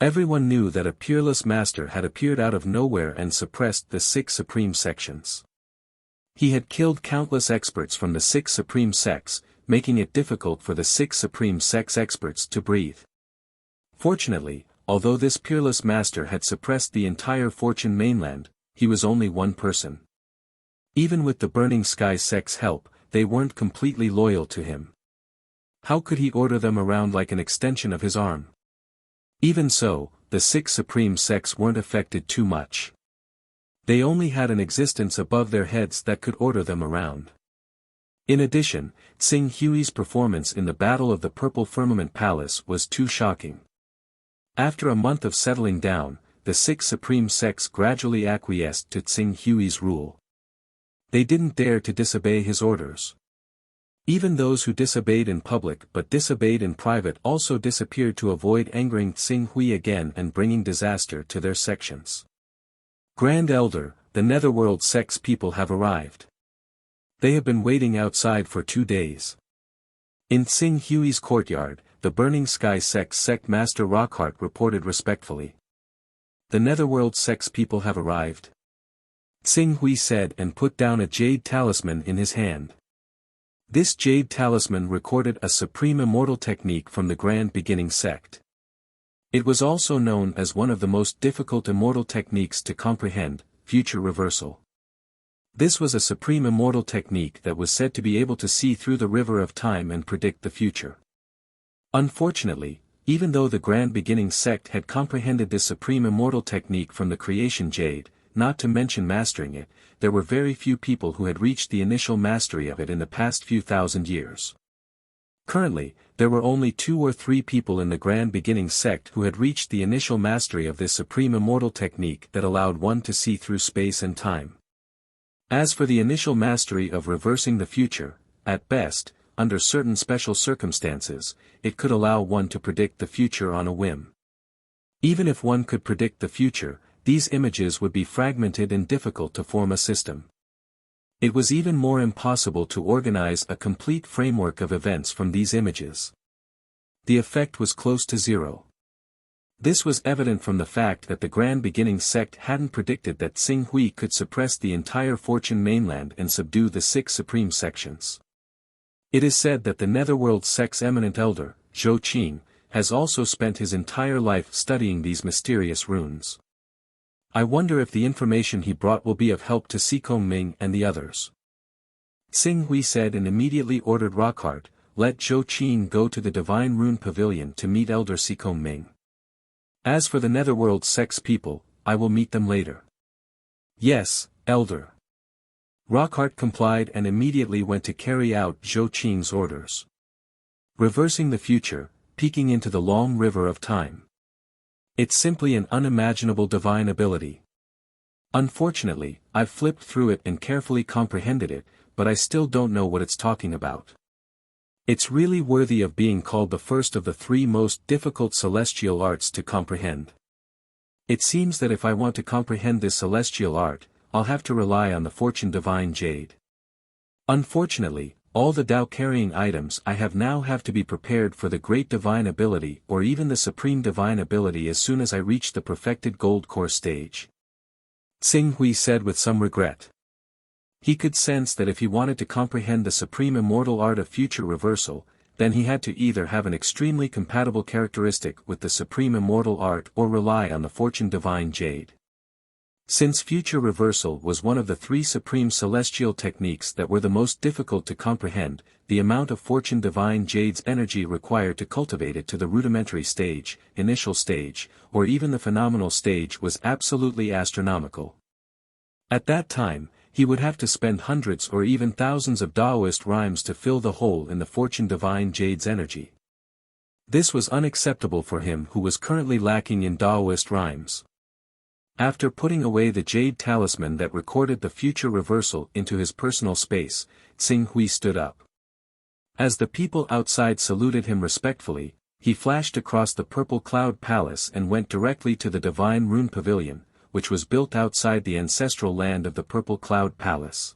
Everyone knew that a peerless master had appeared out of nowhere and suppressed the 6 supreme sections. He had killed countless experts from the 6 supreme sects, making it difficult for the 6 supreme sects experts to breathe. Fortunately, although this peerless master had suppressed the entire Fortune mainland, he was only one person. Even with the Burning Sky sect's help, they weren't completely loyal to him. How could he order them around like an extension of his arm? Even so, the 6 supreme sects weren't affected too much. They only had an existence above their heads that could order them around. In addition, Tsing Hui's performance in the Battle of the Purple Firmament Palace was too shocking. After a month of settling down, the 6 supreme sects gradually acquiesced to Tsing Hui's rule. They didn't dare to disobey his orders. Even those who disobeyed in public but disobeyed in private also disappeared to avoid angering Tsing Hui again and bringing disaster to their sections. Grand Elder, the Netherworld sect's people have arrived. They have been waiting outside for 2 days. In Tsing Hui's courtyard, the Burning Sky sect's sect master Rockhart reported respectfully. The Netherworld sect's people have arrived. Tsing Hui said and put down a jade talisman in his hand. This jade talisman recorded a supreme immortal technique from the Grand Beginning sect. It was also known as one of the most difficult immortal techniques to comprehend, future reversal. This was a supreme immortal technique that was said to be able to see through the river of time and predict the future. Unfortunately, even though the Grand Beginning sect had comprehended this supreme immortal technique from the creation jade, not to mention mastering it, there were very few people who had reached the initial mastery of it in the past few thousand years. Currently, there were only 2 or 3 people in the Grand Beginning sect who had reached the initial mastery of this supreme immortal technique that allowed one to see through space and time. As for the initial mastery of reversing the future, at best, under certain special circumstances, it could allow one to predict the future on a whim. Even if one could predict the future, these images would be fragmented and difficult to form a system. It was even more impossible to organize a complete framework of events from these images. The effect was close to zero. This was evident from the fact that the Grand Beginning sect hadn't predicted that Xing Hui could suppress the entire Fortune mainland and subdue the 6 supreme sections. It is said that the Netherworld sect's eminent elder, Zhou Qing, has also spent his entire life studying these mysterious runes. I wonder if the information he brought will be of help to Xikong Ming and the others. Xing Hui said and immediately ordered Rockhart, let Zhou Qing go to the Divine Rune Pavilion to meet Elder Xikong Ming. As for the Netherworld sect's people, I will meet them later. Yes, Elder. Rockhart complied and immediately went to carry out Zhou Qing's orders. Reversing the future, peeking into the long river of time. It's simply an unimaginable divine ability. Unfortunately, I've flipped through it and carefully comprehended it, but I still don't know what it's talking about. It's really worthy of being called the first of the 3 most difficult celestial arts to comprehend. It seems that if I want to comprehend this celestial art, I'll have to rely on the Fortune Divine Jade. Unfortunately, all the Tao-carrying items I have now have to be prepared for the Great Divine Ability or even the Supreme Divine Ability as soon as I reach the perfected Gold Core stage. Xing Hui said with some regret. He could sense that if he wanted to comprehend the Supreme Immortal Art of Future Reversal, then he had to either have an extremely compatible characteristic with the Supreme Immortal Art or rely on the Fortune Divine Jade. Since Future Reversal was one of the 3 supreme celestial techniques that were the most difficult to comprehend, the amount of Fortune Divine Jade's energy required to cultivate it to the rudimentary stage, initial stage, or even the phenomenal stage was absolutely astronomical. At that time, he would have to spend hundreds or even thousands of Taoist rhymes to fill the hole in the Fortune Divine Jade's energy. This was unacceptable for him who was currently lacking in Taoist rhymes. After putting away the jade talisman that recorded the future reversal into his personal space, Xing Hui stood up. As the people outside saluted him respectfully, he flashed across the Purple Cloud Palace and went directly to the Divine Rune Pavilion, which was built outside the ancestral land of the Purple Cloud Palace.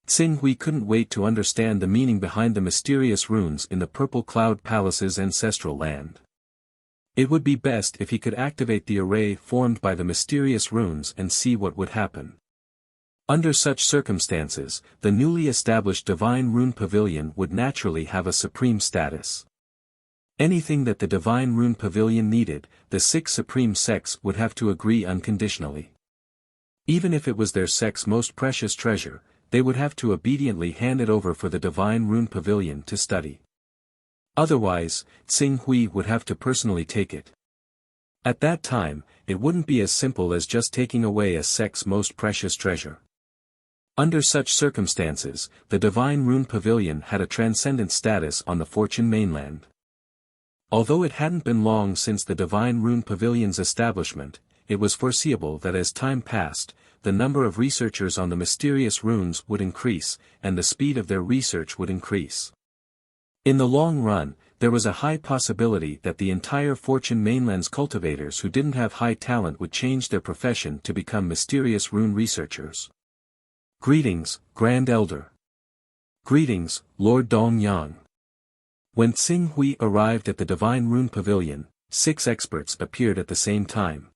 Xing Hui couldn't wait to understand the meaning behind the mysterious runes in the Purple Cloud Palace's ancestral land. It would be best if he could activate the array formed by the mysterious runes and see what would happen. Under such circumstances, the newly established Divine Rune Pavilion would naturally have a supreme status. Anything that the Divine Rune Pavilion needed, the 6 supreme sects would have to agree unconditionally. Even if it was their sect's most precious treasure, they would have to obediently hand it over for the Divine Rune Pavilion to study. Otherwise, Xing Hui would have to personally take it. At that time, it wouldn't be as simple as just taking away a sect's most precious treasure. Under such circumstances, the Divine Rune Pavilion had a transcendent status on the Fortune mainland. Although it hadn't been long since the Divine Rune Pavilion's establishment, it was foreseeable that as time passed, the number of researchers on the mysterious runes would increase, and the speed of their research would increase. In the long run, there was a high possibility that the entire Fortune mainland's cultivators who didn't have high talent would change their profession to become mysterious rune researchers. Greetings, Grand Elder. Greetings, Lord Dongyang. When Xing Hui arrived at the Divine Rune Pavilion, 6 experts appeared at the same time.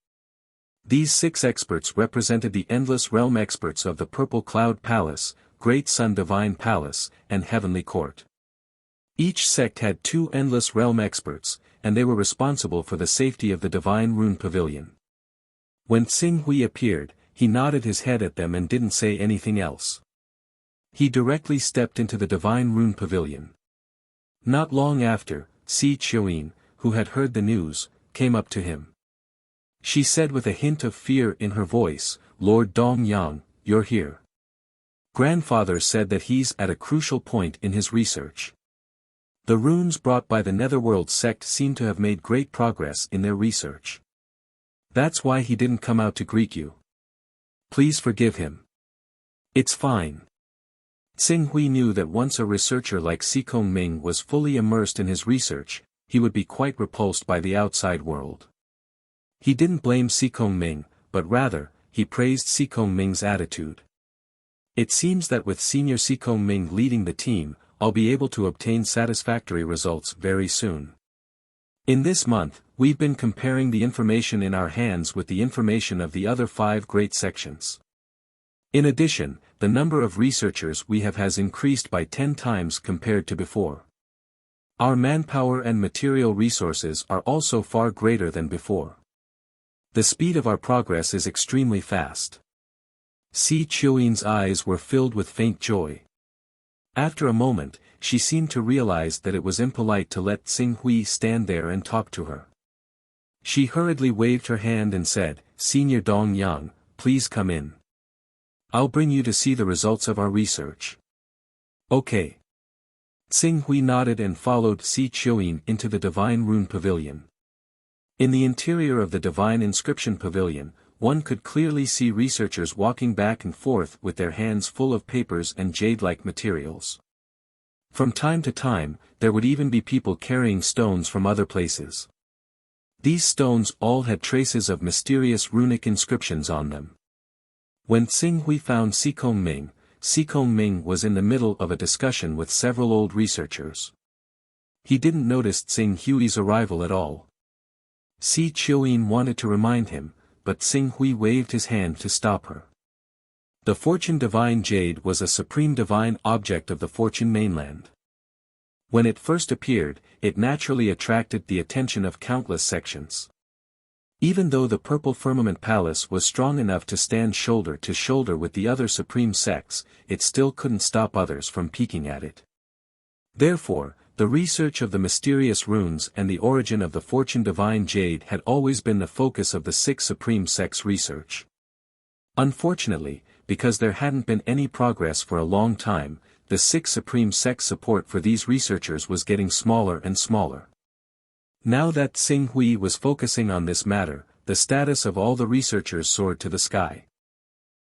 These 6 experts represented the Endless Realm experts of the Purple Cloud Palace, Great Sun Divine Palace, and Heavenly Court. Each sect had 2 Endless Realm experts, and they were responsible for the safety of the Divine Rune Pavilion. When Xing Hui appeared, he nodded his head at them and didn't say anything else. He directly stepped into the Divine Rune Pavilion. Not long after, Si Qiuyin, who had heard the news, came up to him. She said with a hint of fear in her voice, Lord Dongyang, you're here. Grandfather said that he's at a crucial point in his research. The runes brought by the Netherworld sect seem to have made great progress in their research. That's why he didn't come out to greet you. Please forgive him. It's fine. Xing Hui knew that once a researcher like Xikong Ming was fully immersed in his research, he would be quite repulsed by the outside world. He didn't blame Xikong Ming, but rather, he praised Xikong Ming's attitude. It seems that with Senior Xikong Ming leading the team, I'll be able to obtain satisfactory results very soon. In this month, we've been comparing the information in our hands with the information of the other 5 great sections. In addition, the number of researchers we have has increased by 10 times compared to before. Our manpower and material resources are also far greater than before. The speed of our progress is extremely fast. Si Chuan's eyes were filled with faint joy. After a moment, she seemed to realize that it was impolite to let Xing Hui stand there and talk to her. She hurriedly waved her hand and said, "Senior Dong Yang, please come in. I'll bring you to see the results of our research." "Okay." Xing Hui nodded and followed Si Chuan into the Divine Rune Pavilion. In the interior of the Divine Inscription Pavilion, one could clearly see researchers walking back and forth with their hands full of papers and jade-like materials. From time to time, there would even be people carrying stones from other places. These stones all had traces of mysterious runic inscriptions on them. When Xing Hui found Si Kongming was in the middle of a discussion with several old researchers. He didn't notice Xing Hui's arrival at all. Si Chuan wanted to remind him, but Xing Hui waved his hand to stop her. The Fortune Divine Jade was a supreme divine object of the Fortune mainland. When it first appeared, it naturally attracted the attention of countless sections. Even though the Purple Firmament Palace was strong enough to stand shoulder to shoulder with the other supreme sects, it still couldn't stop others from peeking at it. Therefore, the research of the mysterious runes and the origin of the Fortune Divine Jade had always been the focus of the 6 supreme sects' research. Unfortunately, because there hadn't been any progress for a long time, the 6 supreme sects' support for these researchers was getting smaller and smaller. Now that Xing Hui was focusing on this matter, the status of all the researchers soared to the sky.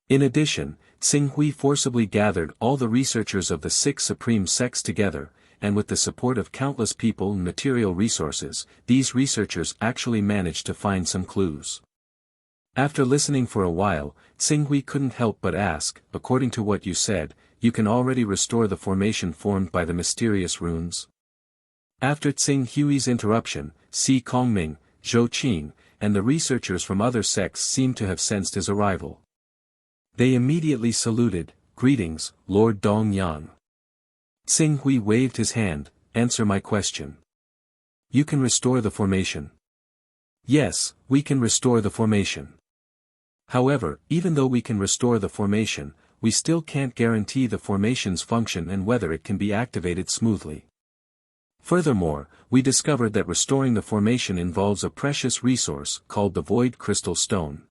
In addition, Xing Hui forcibly gathered all the researchers of the 6 supreme sects together, and with the support of countless people and material resources, these researchers actually managed to find some clues. After listening for a while, Xing Hui couldn't help but ask, "According to what you said, you can already restore the formation formed by the mysterious runes?" After Xing Hui's interruption, Si Kongming, Zhou Qing, and the researchers from other sects seemed to have sensed his arrival. They immediately saluted, "Greetings, Lord Dong Yang." Xing Hui waved his hand, "Answer my question. You can restore the formation." "Yes, we can restore the formation. However, even though we can restore the formation, we still can't guarantee the formation's function and whether it can be activated smoothly. Furthermore, we discovered that restoring the formation involves a precious resource called the Void Crystal Stone.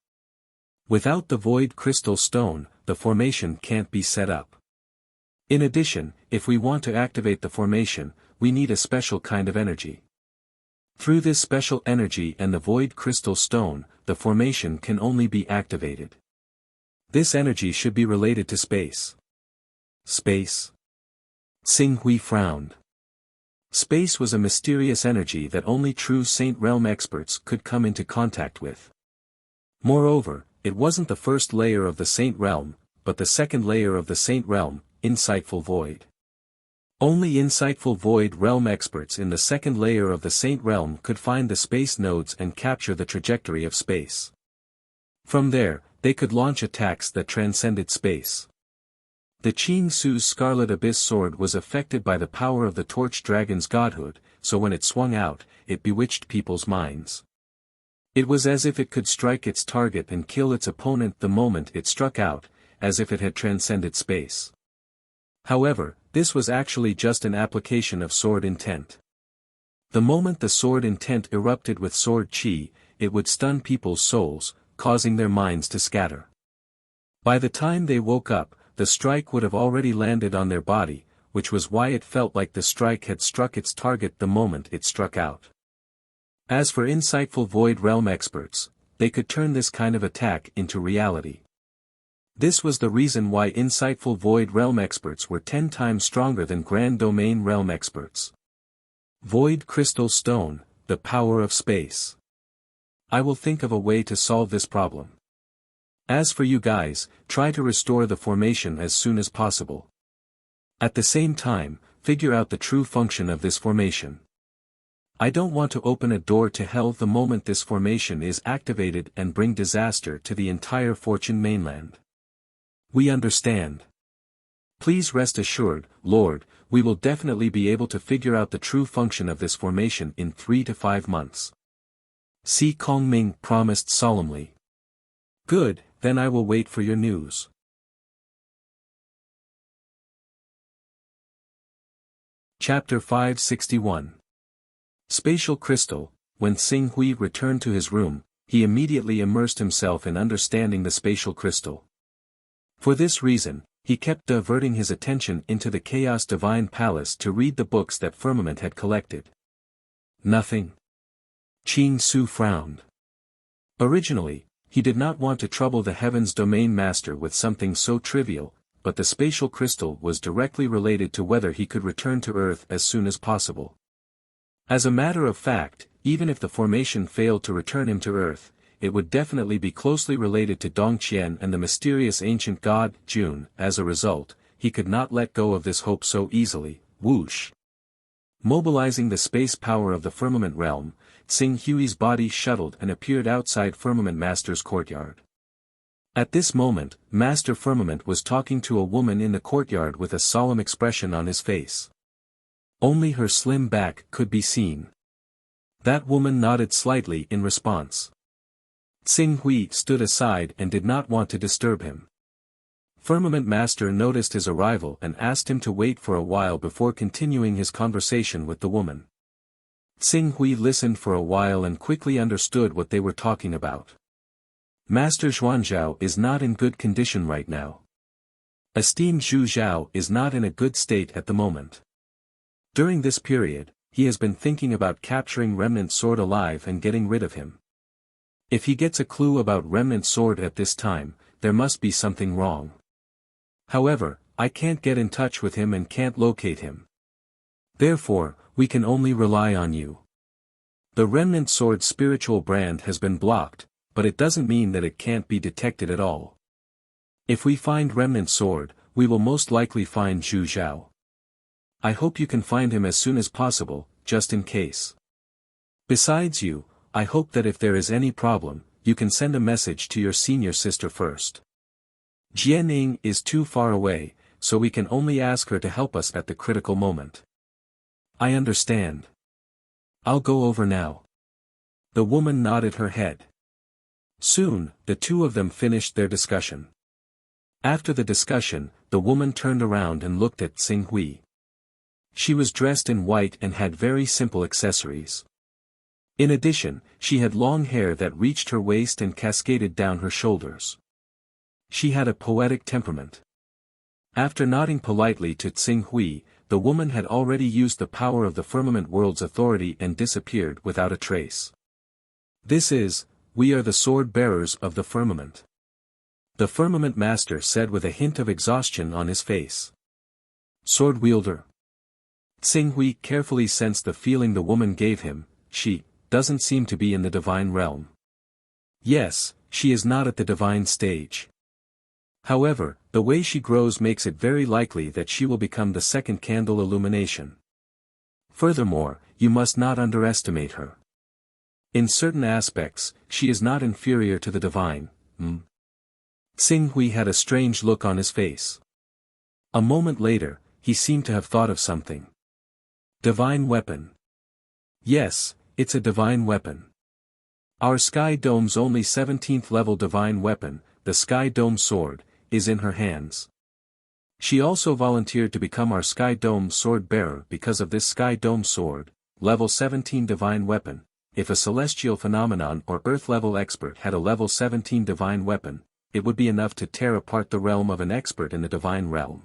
Without the Void Crystal Stone, the formation can't be set up. In addition, if we want to activate the formation, we need a special kind of energy. Through this special energy and the Void Crystal Stone, the formation can only be activated. This energy should be related to space." "Space?" Xing Hui frowned. Space was a mysterious energy that only true Saint Realm experts could come into contact with. Moreover, it wasn't the first layer of the Saint Realm, but the second layer of the Saint Realm, Insightful Void. Only Insightful Void Realm experts in the second layer of the Saint Realm could find the space nodes and capture the trajectory of space. From there, they could launch attacks that transcended space. The Qing Su's Scarlet Abyss sword was affected by the power of the Torch Dragon's godhood, so when it swung out, it bewitched people's minds. It was as if it could strike its target and kill its opponent the moment it struck out, as if it had transcended space. However, this was actually just an application of sword intent. The moment the sword intent erupted with sword chi, it would stun people's souls, causing their minds to scatter. By the time they woke up, the strike would have already landed on their body, which was why it felt like the strike had struck its target the moment it struck out. As for Insightful Void Realm experts, they could turn this kind of attack into reality. This was the reason why Insightful Void Realm experts were 10 times stronger than Grand Domain Realm experts. Void Crystal Stone, the power of space. I will think of a way to solve this problem. As for you guys, try to restore the formation as soon as possible. At the same time, figure out the true function of this formation. I don't want to open a door to hell the moment this formation is activated and bring disaster to the entire Fortune mainland. We understand. Please rest assured, Lord, we will definitely be able to figure out the true function of this formation in 3 to 5 months. Si Kongming promised solemnly. Good, then I will wait for your news. Chapter 561. Spatial Crystal. When Xing Hui returned to his room, he immediately immersed himself in understanding the spatial crystal. For this reason, he kept diverting his attention into the Chaos Divine Palace to read the books that Firmament had collected. Nothing. Qing Su frowned. Originally, he did not want to trouble the Heavens Domain Master with something so trivial, but the spatial crystal was directly related to whether he could return to Earth as soon as possible. As a matter of fact, even if the formation failed to return him to Earth, it would definitely be closely related to Dongqian and the mysterious ancient god, Jun. As a result, he could not let go of this hope so easily. Whoosh! Mobilizing the space power of the Firmament realm, Xing Hui's body shuttled and appeared outside Firmament Master's courtyard. At this moment, Master Firmament was talking to a woman in the courtyard with a solemn expression on his face. Only her slim back could be seen. That woman nodded slightly in response. Xing Hui stood aside and did not want to disturb him. Firmament Master noticed his arrival and asked him to wait for a while before continuing his conversation with the woman. Xing Hui listened for a while and quickly understood what they were talking about. Master Xuanzhao is not in good condition right now. Esteemed Zhu Zhao is not in a good state at the moment. During this period, he has been thinking about capturing Remnant Sword alive and getting rid of him. If he gets a clue about Remnant Sword at this time, there must be something wrong. However, I can't get in touch with him and can't locate him. Therefore, we can only rely on you. The Remnant Sword spiritual brand has been blocked, but it doesn't mean that it can't be detected at all. If we find Remnant Sword, we will most likely find Zhu Zhao. I hope you can find him as soon as possible, just in case. Besides you, I hope that if there is any problem, you can send a message to your senior sister first. Jianing is too far away, so we can only ask her to help us at the critical moment. I understand. I'll go over now. The woman nodded her head. Soon, the two of them finished their discussion. After the discussion, the woman turned around and looked at Xing Hui. She was dressed in white and had very simple accessories. In addition, she had long hair that reached her waist and cascaded down her shoulders. She had a poetic temperament. After nodding politely to Xing Hui, the woman had already used the power of the Firmament World's authority and disappeared without a trace. We are the sword bearers of the firmament. The Firmament Master said with a hint of exhaustion on his face. Sword wielder. Xing Hui carefully sensed the feeling the woman gave him. She doesn't seem to be in the divine realm. Yes, she is not at the divine stage. However, the way she grows makes it very likely that she will become the second candle illumination. Furthermore, you must not underestimate her. In certain aspects, she is not inferior to the divine. Xing Hui had a strange look on his face. A moment later, he seemed to have thought of something. Divine weapon. Yes, it's a divine weapon. Our Sky Dome's only 17th level divine weapon, the Sky Dome Sword, is in her hands. She also volunteered to become our Sky Dome Sword Bearer because of this Sky Dome Sword, level 17 divine weapon. If a celestial phenomenon or Earth-level expert had a level 17 divine weapon, it would be enough to tear apart the realm of an expert in the divine realm.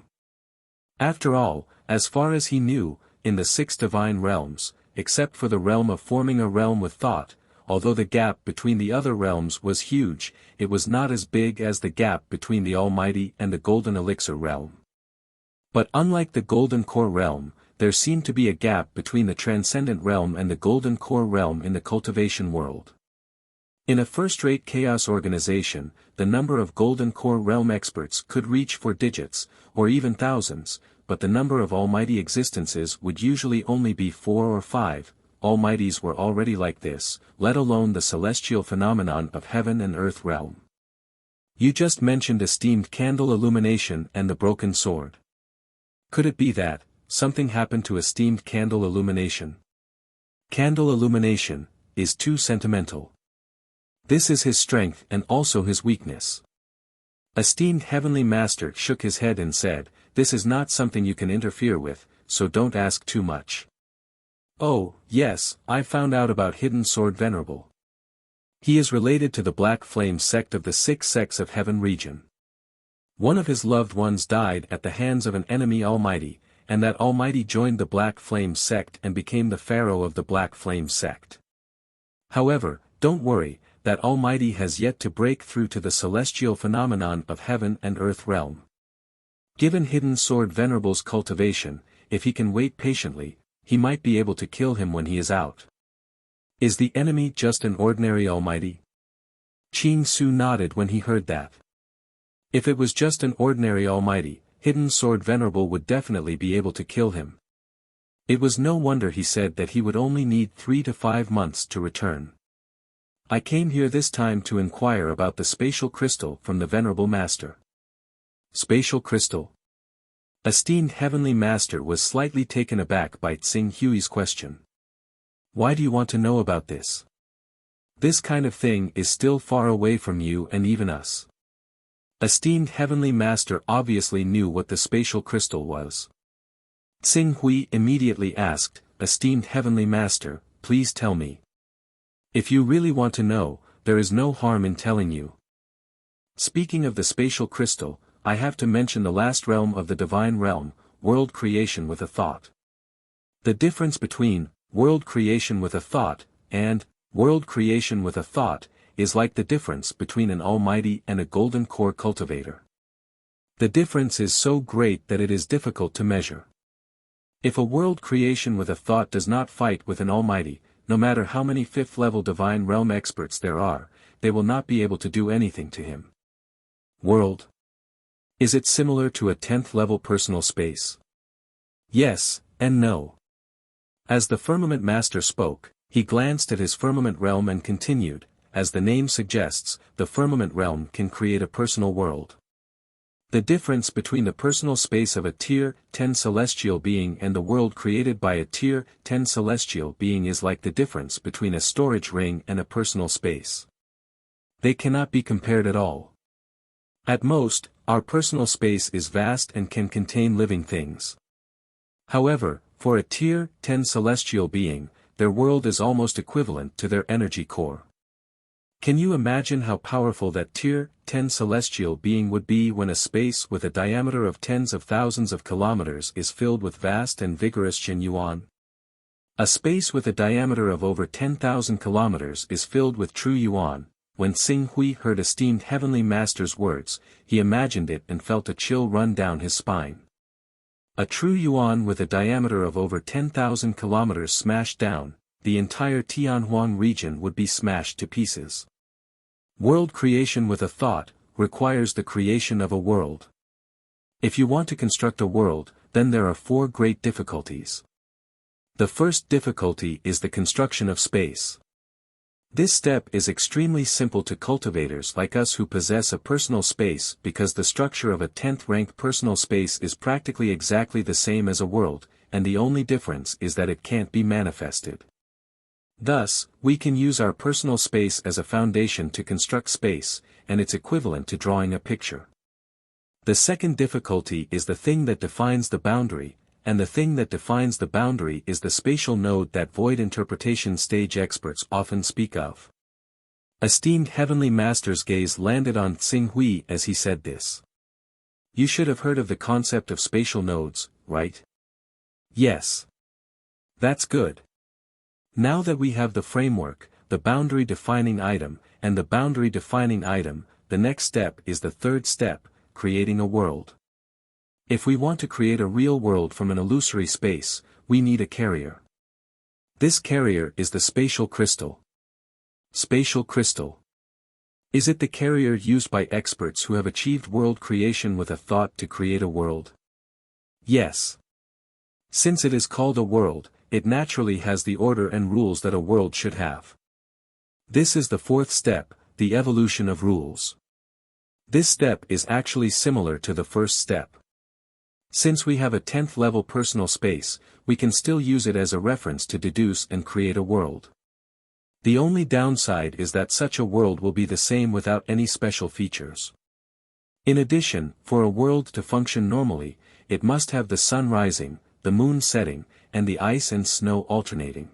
After all, as far as he knew, in the 6 divine realms, except for the realm of forming a realm with thought, although the gap between the other realms was huge, it was not as big as the gap between the Almighty and the Golden Elixir realm. But unlike the Golden Core realm, there seemed to be a gap between the Transcendent realm and the Golden Core realm in the cultivation world. In a first-rate chaos organization, the number of Golden Core realm experts could reach 4 digits, or even thousands, but the number of almighty existences would usually only be 4 or 5, almighties were already like this, let alone the celestial phenomenon of heaven and earth realm. You just mentioned esteemed candle illumination and the broken sword. Could it be that, something happened to esteemed candle illumination? Candle illumination is too sentimental. This is his strength and also his weakness. Esteemed heavenly master shook his head and said, this is not something you can interfere with, so don't ask too much. Oh, yes, I found out about Hidden Sword Venerable. He is related to the Black Flame sect of the 6 sects of Heaven region. One of his loved ones died at the hands of an enemy almighty, and that almighty joined the Black Flame sect and became the pharaoh of the Black Flame sect. However, don't worry, that almighty has yet to break through to the celestial phenomenon of heaven and earth realm. Given Hidden Sword Venerable's cultivation, if he can wait patiently, he might be able to kill him when he is out. Is the enemy just an ordinary almighty? Qing Su nodded when he heard that. If it was just an ordinary almighty, Hidden Sword Venerable would definitely be able to kill him. It was no wonder he said that he would only need 3 to 5 months to return. I came here this time to inquire about the spatial crystal from the Venerable Master. Spatial crystal? Esteemed Heavenly Master was slightly taken aback by Tsing Hui's question. Why do you want to know about this? This kind of thing is still far away from you and even us. Esteemed Heavenly Master obviously knew what the spatial crystal was. Tsing Hui immediately asked, Esteemed Heavenly Master, please tell me. If you really want to know, there is no harm in telling you. Speaking of the spatial crystal, I have to mention the last realm of the divine realm, world creation with a thought. The difference between world creation with a thought and world creation with a thought is like the difference between an almighty and a golden core cultivator. The difference is so great that it is difficult to measure. If a world creation with a thought does not fight with an almighty, no matter how many 5th-level divine realm experts there are, they will not be able to do anything to him. World. Is it similar to a 10th-level personal space? Yes, and no. As the Firmament Master spoke, he glanced at his firmament realm and continued, as the name suggests, the firmament realm can create a personal world. The difference between the personal space of a Tier 10 celestial being and the world created by a Tier 10 celestial being is like the difference between a storage ring and a personal space. They cannot be compared at all. At most, our personal space is vast and can contain living things. However, for a Tier 10 celestial being, their world is almost equivalent to their energy core. Can you imagine how powerful that Tier 10 celestial being would be when a space with a diameter of tens of thousands of kilometers is filled with vast and vigorous Hunyuan? A space with a diameter of over 10,000 kilometers is filled with true Yuan. When Tsing Hui heard esteemed Heavenly Master's words, he imagined it and felt a chill run down his spine. A true Yuan with a diameter of over 10,000 kilometers smashed down, the entire Tianhuang region would be smashed to pieces. World creation with a thought requires the creation of a world. If you want to construct a world, then there are 4 great difficulties. The first difficulty is the construction of space. This step is extremely simple to cultivators like us who possess a personal space because the structure of a 10th rank personal space is practically exactly the same as a world, and the only difference is that it can't be manifested. Thus, we can use our personal space as a foundation to construct space, and it's equivalent to drawing a picture. The second difficulty is the thing that defines the boundary, and the thing that defines the boundary is the spatial node that void interpretation stage experts often speak of. Esteemed Heavenly Master's gaze landed on Tsing Hui as he said this. You should have heard of the concept of spatial nodes, right? Yes. That's good. Now that we have the framework, the boundary defining item, and the boundary defining item, the next step is the third step, creating a world. If we want to create a real world from an illusory space, we need a carrier. This carrier is the spatial crystal. Spatial crystal. Is it the carrier used by experts who have achieved world creation with a thought to create a world? Yes. Since it is called a world, it naturally has the order and rules that a world should have. This is the fourth step, the evolution of rules. This step is actually similar to the first step. Since we have a 10th level personal space, we can still use it as a reference to deduce and create a world. The only downside is that such a world will be the same without any special features. In addition, for a world to function normally, it must have the sun rising, the moon setting, and the ice and snow alternating.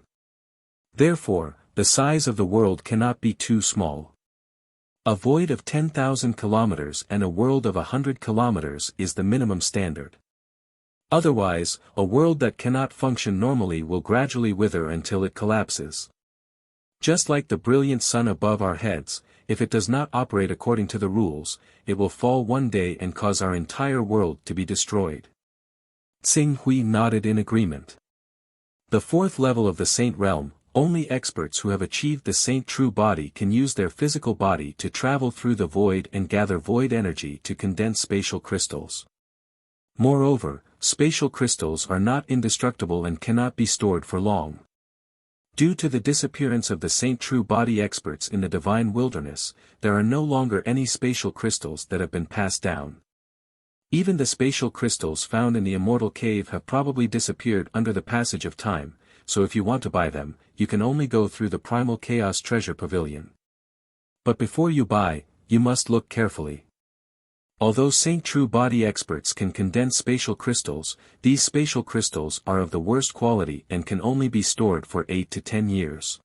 Therefore, the size of the world cannot be too small. A void of 10,000 kilometers and a world of 100 kilometers is the minimum standard. Otherwise, a world that cannot function normally will gradually wither until it collapses. Just like the brilliant sun above our heads, if it does not operate according to the rules, it will fall one day and cause our entire world to be destroyed. Xing Hui nodded in agreement. The fourth level of the Saint Realm, only experts who have achieved the Saint True Body can use their physical body to travel through the void and gather void energy to condense spatial crystals. Moreover, spatial crystals are not indestructible and cannot be stored for long. Due to the disappearance of the Saint True Body experts in the divine wilderness, there are no longer any spatial crystals that have been passed down. Even the spatial crystals found in the Immortal Cave have probably disappeared under the passage of time, so if you want to buy them, you can only go through the Primal Chaos Treasure Pavilion. But before you buy, you must look carefully. Although Saint True Body experts can condense spatial crystals, these spatial crystals are of the worst quality and can only be stored for 8 to 10 years.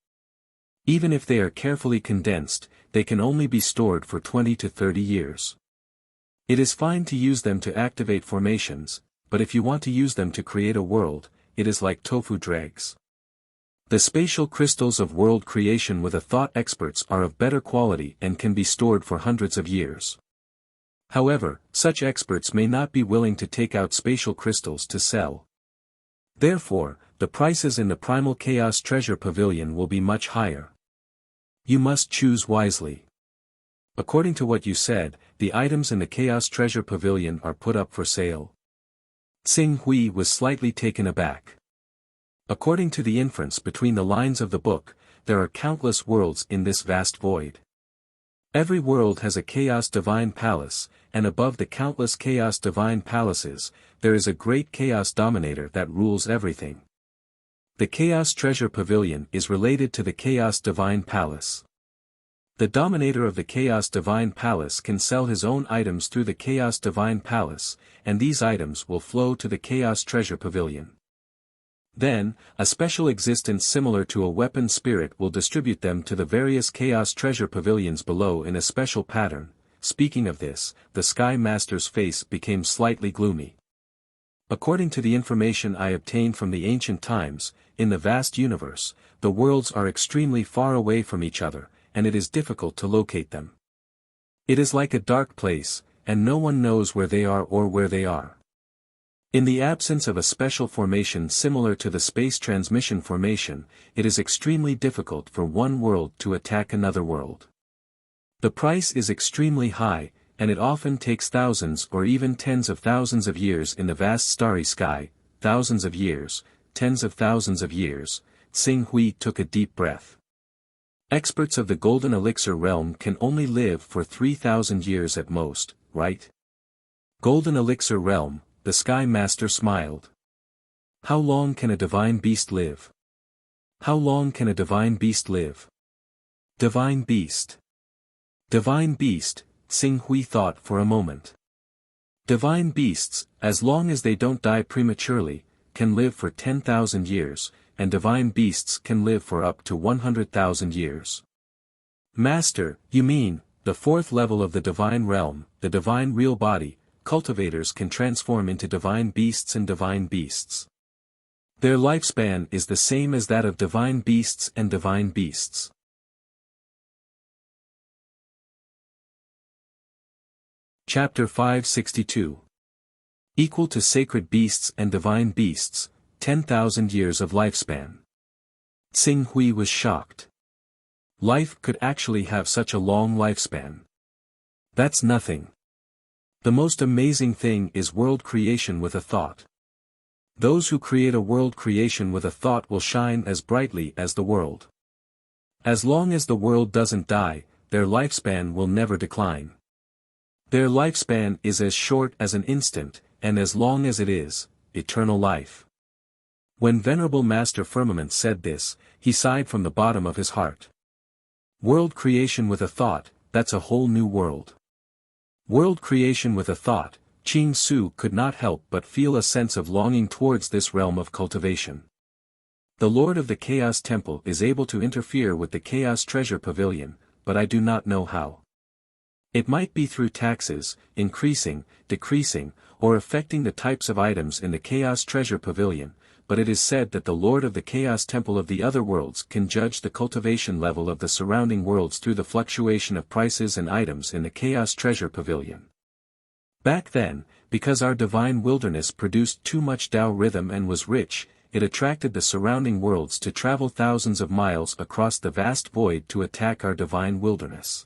Even if they are carefully condensed, they can only be stored for 20 to 30 years. It is fine to use them to activate formations, but if you want to use them to create a world, it is like tofu dregs. The spatial crystals of world creation with a thought experts are of better quality and can be stored for hundreds of years. However, such experts may not be willing to take out spatial crystals to sell. Therefore, the prices in the Primal Chaos Treasure Pavilion will be much higher. You must choose wisely. According to what you said, the items in the Chaos Treasure Pavilion are put up for sale. Xing Hui was slightly taken aback. According to the inference between the lines of the book, there are countless worlds in this vast void. Every world has a Chaos Divine Palace, and above the countless Chaos Divine Palaces, there is a great Chaos Dominator that rules everything. The Chaos Treasure Pavilion is related to the Chaos Divine Palace. The Dominator of the Chaos Divine Palace can sell his own items through the Chaos Divine Palace, and these items will flow to the Chaos Treasure Pavilion. Then, a special existence similar to a weapon spirit will distribute them to the various Chaos Treasure Pavilions below in a special pattern. Speaking of this, the Sky Master's face became slightly gloomy. According to the information I obtained from the ancient times, in the vast universe, the worlds are extremely far away from each other, and it is difficult to locate them. It is like a dark place, and no one knows where they are or where they are. In the absence of a special formation similar to the space transmission formation, it is extremely difficult for one world to attack another world. The price is extremely high, and it often takes thousands or even tens of thousands of years in the vast starry sky, thousands of years, tens of thousands of years. Xing Hui took a deep breath. Experts of the Golden Elixir realm can only live for 3,000 years at most, right? Golden Elixir realm, the Sky Master smiled. How long can a divine beast live? How long can a divine beast live? Divine beast. Divine beast, Xing Hui thought for a moment. Divine beasts, as long as they don't die prematurely, can live for 10,000 years, and divine beasts can live for up to 100,000 years. Master, you mean, the fourth level of the divine realm, the divine real body, cultivators can transform into divine beasts and divine beasts. Their lifespan is the same as that of divine beasts and divine beasts. Chapter 562. Equal to sacred beasts and divine beasts, 10,000 years of lifespan. Xing Hui was shocked. Life could actually have such a long lifespan. That's nothing. The most amazing thing is world creation with a thought. Those who create a world creation with a thought will shine as brightly as the world. As long as the world doesn't die, their lifespan will never decline. Their lifespan is as short as an instant, and as long as it is, eternal life. When Venerable Master Firmament said this, he sighed from the bottom of his heart. World creation with a thought, that's a whole new world. World creation with a thought, Qing Su could not help but feel a sense of longing towards this realm of cultivation. The Lord of the Chaos Temple is able to interfere with the Chaos Treasure Pavilion, but I do not know how. It might be through taxes, increasing, decreasing, or affecting the types of items in the Chaos Treasure Pavilion, but it is said that the Lord of the Chaos Temple of the other worlds can judge the cultivation level of the surrounding worlds through the fluctuation of prices and items in the Chaos Treasure Pavilion. Back then, because our divine wilderness produced too much Tao rhythm and was rich, it attracted the surrounding worlds to travel thousands of miles across the vast void to attack our divine wilderness.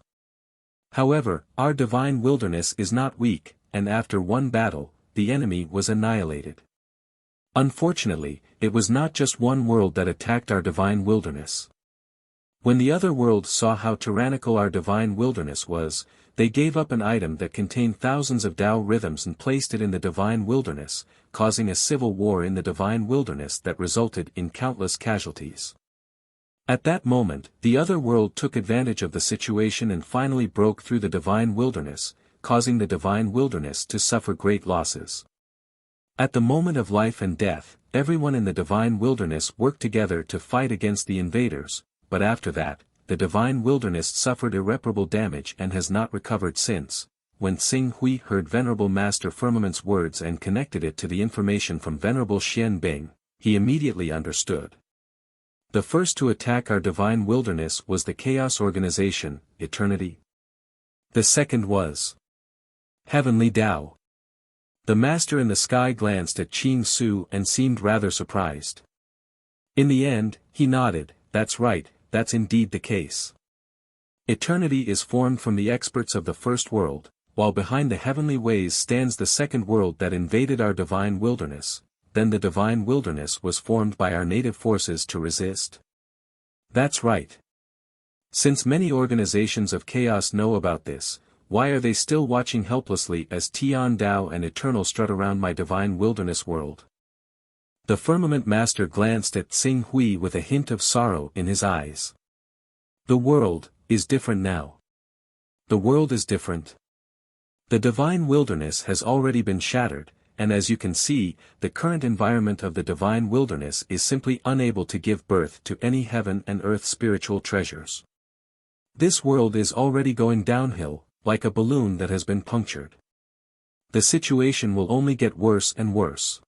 However, our divine wilderness is not weak, and after one battle, the enemy was annihilated. Unfortunately, it was not just one world that attacked our divine wilderness. When the other worlds saw how tyrannical our divine wilderness was, they gave up an item that contained thousands of Tao rhythms and placed it in the divine wilderness, causing a civil war in the divine wilderness that resulted in countless casualties. At that moment, the other world took advantage of the situation and finally broke through the divine wilderness, causing the divine wilderness to suffer great losses. At the moment of life and death, everyone in the divine wilderness worked together to fight against the invaders, but after that, the divine wilderness suffered irreparable damage and has not recovered since. When Xing Hui heard Venerable Master Firmament's words and connected it to the information from Venerable Xian Bing, he immediately understood. The first to attack our divine wilderness was the Chaos Organization, Eternity. The second was Heavenly Tao. The Master in the sky glanced at Qing Su and seemed rather surprised. In the end, he nodded, "That's right, that's indeed the case. Eternity is formed from the experts of the first world, while behind the heavenly ways stands the second world that invaded our divine wilderness. Then the divine wilderness was formed by our native forces to resist." That's right. Since many organizations of chaos know about this, why are they still watching helplessly as Tian Dao and Eternal strut around my divine wilderness world? The Firmament Master glanced at Xing Hui with a hint of sorrow in his eyes. The world is different now. The world is different. The divine wilderness has already been shattered, and as you can see, the current environment of the divine wilderness is simply unable to give birth to any heaven and earth spiritual treasures. This world is already going downhill, like a balloon that has been punctured. The situation will only get worse and worse.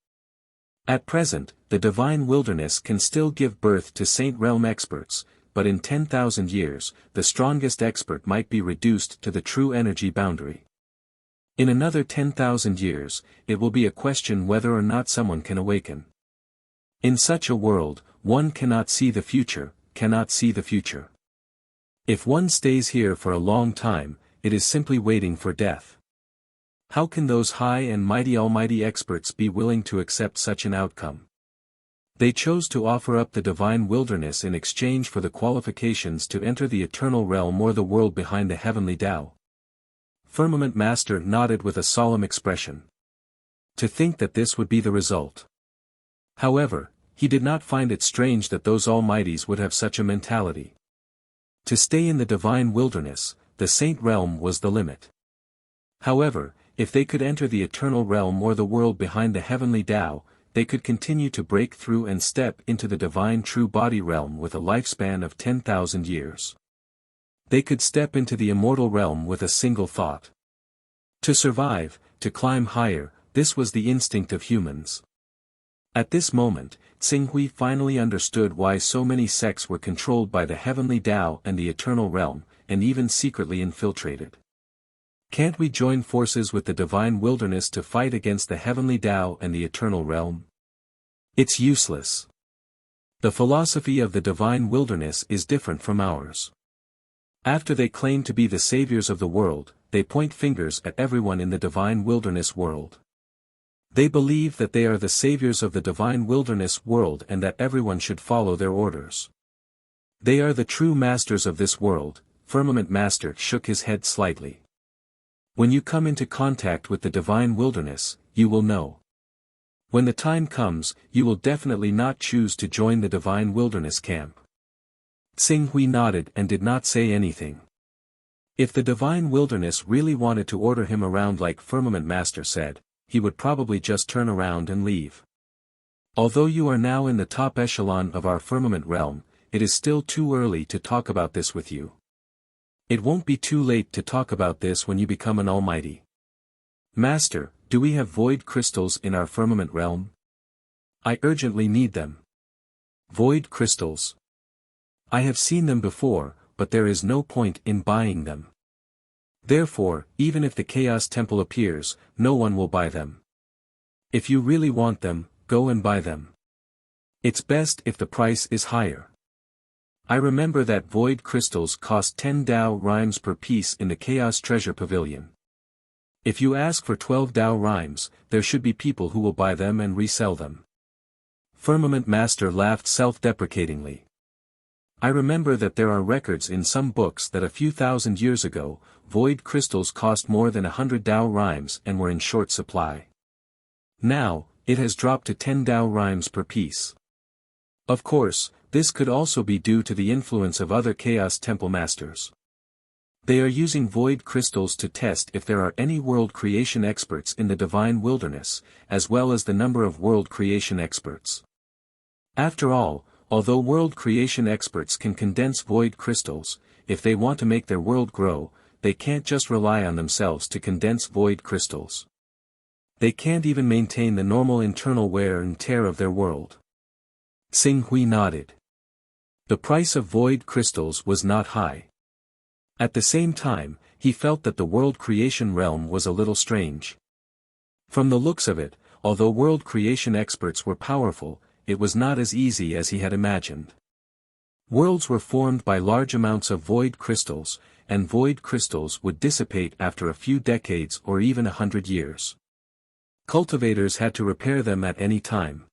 At present, the divine wilderness can still give birth to Saint Realm experts, but in 10,000 years, the strongest expert might be reduced to the true energy boundary. In another 10,000 years, it will be a question whether or not someone can awaken. In such a world, one cannot see the future, cannot see the future. If one stays here for a long time, it is simply waiting for death. How can those high and mighty almighty experts be willing to accept such an outcome? They chose to offer up the divine wilderness in exchange for the qualifications to enter the eternal realm or the world behind the heavenly Tao. Firmament Master nodded with a solemn expression. To think that this would be the result. However, he did not find it strange that those almighties would have such a mentality. To stay in the divine wilderness, the saint realm was the limit. However, if they could enter the eternal realm or the world behind the heavenly Tao, they could continue to break through and step into the divine true body realm with a lifespan of 10,000 years. They could step into the immortal realm with a single thought. To survive, to climb higher, this was the instinct of humans. At this moment, Xing Hui finally understood why so many sects were controlled by the heavenly Tao and the eternal realm, and even secretly infiltrated. Can't we join forces with the divine wilderness to fight against the heavenly Tao and the eternal realm? It's useless. The philosophy of the divine wilderness is different from ours. After they claim to be the saviors of the world, they point fingers at everyone in the divine wilderness world. They believe that they are the saviors of the divine wilderness world and that everyone should follow their orders. They are the true masters of this world. Firmament Master shook his head slightly. When you come into contact with the divine wilderness, you will know. When the time comes, you will definitely not choose to join the divine wilderness camp. Tsing Hui nodded and did not say anything. If the divine wilderness really wanted to order him around like Firmament Master said, he would probably just turn around and leave. Although you are now in the top echelon of our firmament realm, it is still too early to talk about this with you. It won't be too late to talk about this when you become an almighty. Master, do we have void crystals in our firmament realm? I urgently need them. Void crystals. I have seen them before, but there is no point in buying them. Therefore, even if the Chaos Temple appears, no one will buy them. If you really want them, go and buy them. It's best if the price is higher. I remember that void crystals cost 10 Dao rhymes per piece in the Chaos Treasure Pavilion. If you ask for 12 Dao rhymes, there should be people who will buy them and resell them. Firmament Master laughed self-deprecatingly. I remember that there are records in some books that a few thousand years ago, void crystals cost more than 100 Dao rhymes and were in short supply. Now, it has dropped to 10 Dao rhymes per piece. Of course, this could also be due to the influence of other Chaos Temple Masters. They are using void crystals to test if there are any world creation experts in the divine wilderness, as well as the number of world creation experts. After all, although world creation experts can condense void crystals, if they want to make their world grow, they can't just rely on themselves to condense void crystals. They can't even maintain the normal internal wear and tear of their world. Tsing Hui nodded. The price of void crystals was not high. At the same time, he felt that the world creation realm was a little strange. From the looks of it, although world creation experts were powerful, it was not as easy as he had imagined. Worlds were formed by large amounts of void crystals, and void crystals would dissipate after a few decades or even 100 years. Cultivators had to repair them at any time.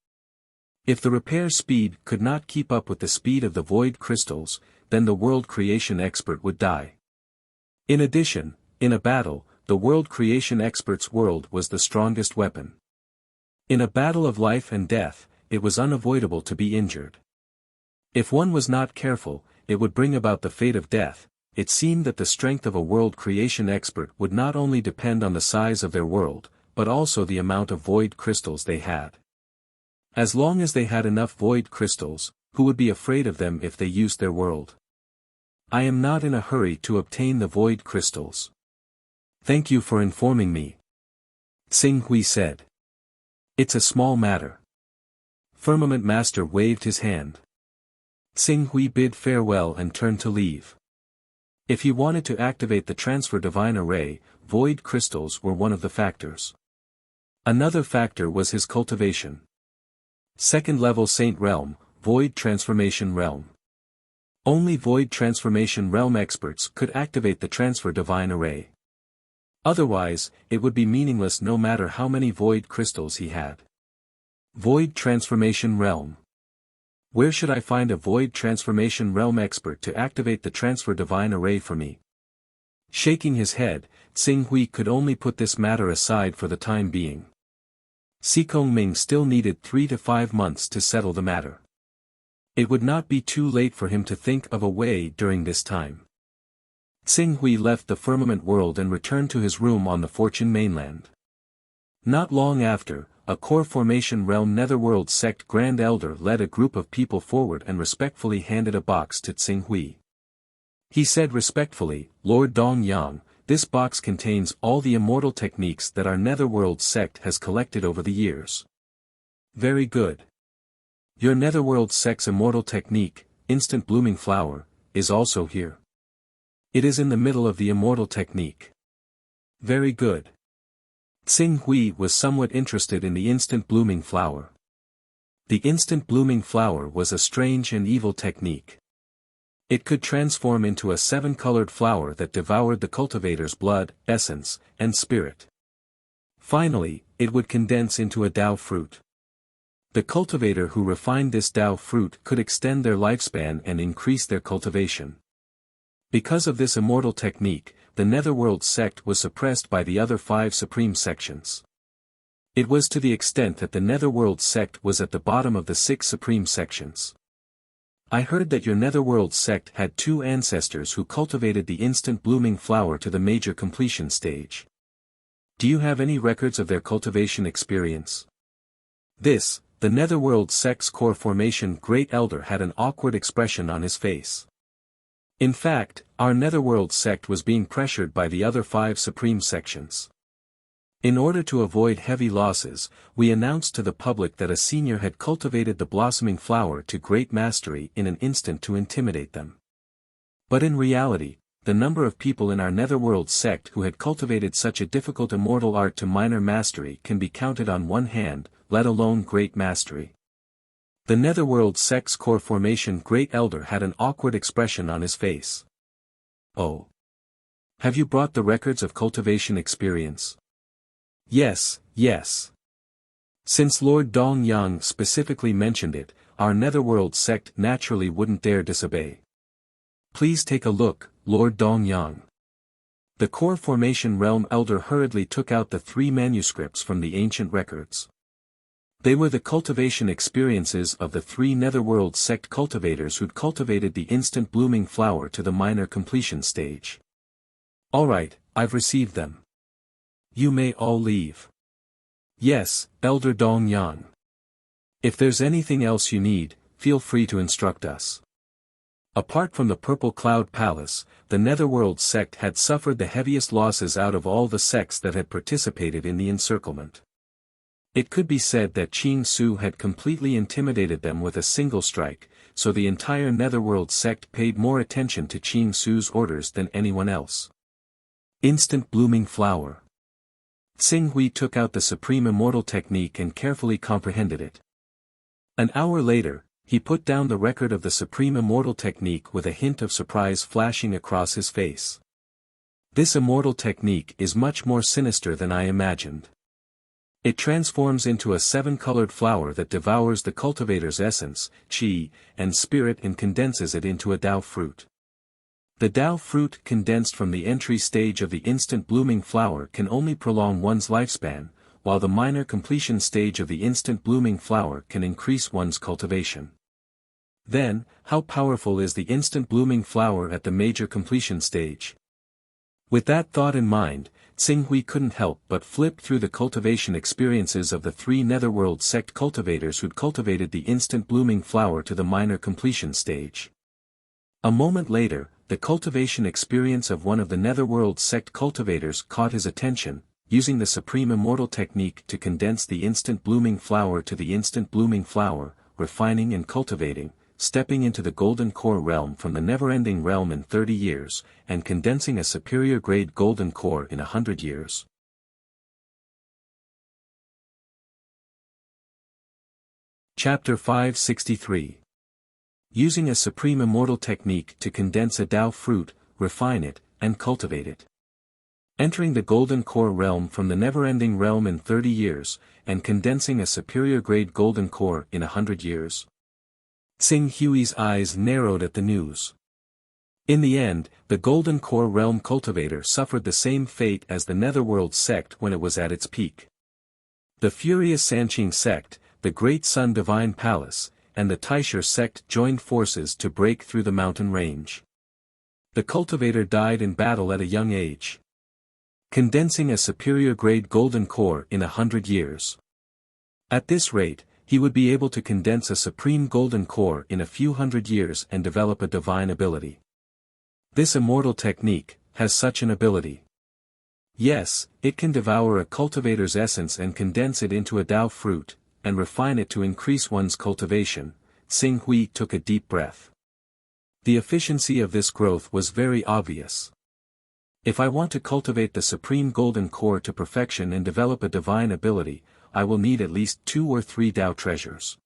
If the repair speed could not keep up with the speed of the void crystals, then the world creation expert would die. In addition, in a battle, the world creation expert's world was the strongest weapon. In a battle of life and death, it was unavoidable to be injured. If one was not careful, it would bring about the fate of death. It seemed that the strength of a world creation expert would not only depend on the size of their world, but also the amount of void crystals they had. As long as they had enough void crystals, who would be afraid of them if they used their world? I am not in a hurry to obtain the void crystals. Thank you for informing me. Tsing Hui said. It's a small matter. Firmament Master waved his hand. Tsing Hui bid farewell and turned to leave. If he wanted to activate the transfer divine array, void crystals were one of the factors. Another factor was his cultivation. Second level Saint Realm, Void Transformation Realm. Only Void Transformation Realm experts could activate the transfer divine array. Otherwise, it would be meaningless no matter how many void crystals he had. Void Transformation Realm. Where should I find a Void Transformation Realm expert to activate the transfer divine array for me? Shaking his head, Tsing Hui could only put this matter aside for the time being. Sikong Ming still needed 3 to 5 months to settle the matter. It would not be too late for him to think of a way during this time. Tsing Hui left the firmament world and returned to his room on the Fortune mainland. Not long after, a core formation realm netherworld sect grand elder led a group of people forward and respectfully handed a box to Tsing Hui. He said respectfully, Lord Dong Yang, this box contains all the immortal techniques that our netherworld sect has collected over the years. Very good. Your netherworld sect's immortal technique, instant blooming flower, is also here. It is in the middle of the immortal technique. Very good. Tsing Hui was somewhat interested in the instant blooming flower. The instant blooming flower was a strange and evil technique. It could transform into a 7-colored flower that devoured the cultivator's blood, essence, and spirit. Finally, it would condense into a Tao fruit. The cultivator who refined this Tao fruit could extend their lifespan and increase their cultivation. Because of this immortal technique, the Netherworld sect was suppressed by the other 5 supreme sections. It was to the extent that the Netherworld sect was at the bottom of the 6 supreme sections. I heard that your Netherworld sect had 2 ancestors who cultivated the instant blooming flower to the major completion stage. Do you have any records of their cultivation experience? The Netherworld sect's core formation Great Elder had an awkward expression on his face. In fact, our Netherworld sect was being pressured by the other 5 supreme sections. In order to avoid heavy losses, we announced to the public that a senior had cultivated the blossoming flower to great mastery in an instant to intimidate them. But in reality, the number of people in our Netherworld sect who had cultivated such a difficult immortal art to minor mastery can be counted on one hand, let alone great mastery. The Netherworld sect's core formation Great Elder had an awkward expression on his face. Oh. Have you brought the records of cultivation experience? Yes. Since Lord Dongyang specifically mentioned it, our Netherworld sect naturally wouldn't dare disobey. Please take a look, Lord Dongyang. The core formation realm elder hurriedly took out the 3 manuscripts from the ancient records. They were the cultivation experiences of the 3 Netherworld sect cultivators who'd cultivated the instant blooming flower to the minor completion stage. Alright, I've received them. You may all leave. Yes, Elder Dongyang. If there's anything else you need, feel free to instruct us. Apart from the Purple Cloud Palace, the Netherworld sect had suffered the heaviest losses out of all the sects that had participated in the encirclement. It could be said that Qing Su had completely intimidated them with a single strike, so the entire Netherworld sect paid more attention to Qing Su's orders than anyone else. Instant blooming flower. Xing Hui took out the supreme immortal technique and carefully comprehended it. An hour later, he put down the record of the supreme immortal technique with a hint of surprise flashing across his face. This immortal technique is much more sinister than I imagined. It transforms into a 7-colored flower that devours the cultivator's essence, qi, and spirit and condenses it into a Tao fruit. The Tao fruit condensed from the entry stage of the instant blooming flower can only prolong one's lifespan, while the minor completion stage of the instant blooming flower can increase one's cultivation. Then, how powerful is the instant blooming flower at the major completion stage? With that thought in mind, Xing Hui couldn't help but flip through the cultivation experiences of the 3 Netherworld sect cultivators who'd cultivated the instant blooming flower to the minor completion stage. A moment later, the cultivation experience of one of the Netherworld sect cultivators caught his attention, using the supreme immortal technique to condense the instant blooming flower to the instant blooming flower, refining and cultivating, stepping into the golden core realm from the never-ending realm in 30 years, and condensing a superior grade golden core in 100 years. Chapter 563. Using a supreme immortal technique to condense a Tao fruit, refine it, and cultivate it. Entering the golden core realm from the never-ending realm in 30 years, and condensing a superior grade golden core in 100 years. Xing Hui's eyes narrowed at the news. In the end, the golden core realm cultivator suffered the same fate as the Netherworld sect when it was at its peak. The furious Sanqing sect, the Great Sun Divine Palace, and the Taisher sect joined forces to break through the mountain range. The cultivator died in battle at a young age, condensing a superior grade golden core in 100 years. At this rate, he would be able to condense a supreme golden core in a few hundred years and develop a divine ability. This immortal technique has such an ability. Yes, it can devour a cultivator's essence and condense it into a Tao fruit, and refine it to increase one's cultivation. Xing Hui took a deep breath. The efficiency of this growth was very obvious. If I want to cultivate the supreme golden core to perfection and develop a divine ability, I will need at least 2 or 3 Tao treasures.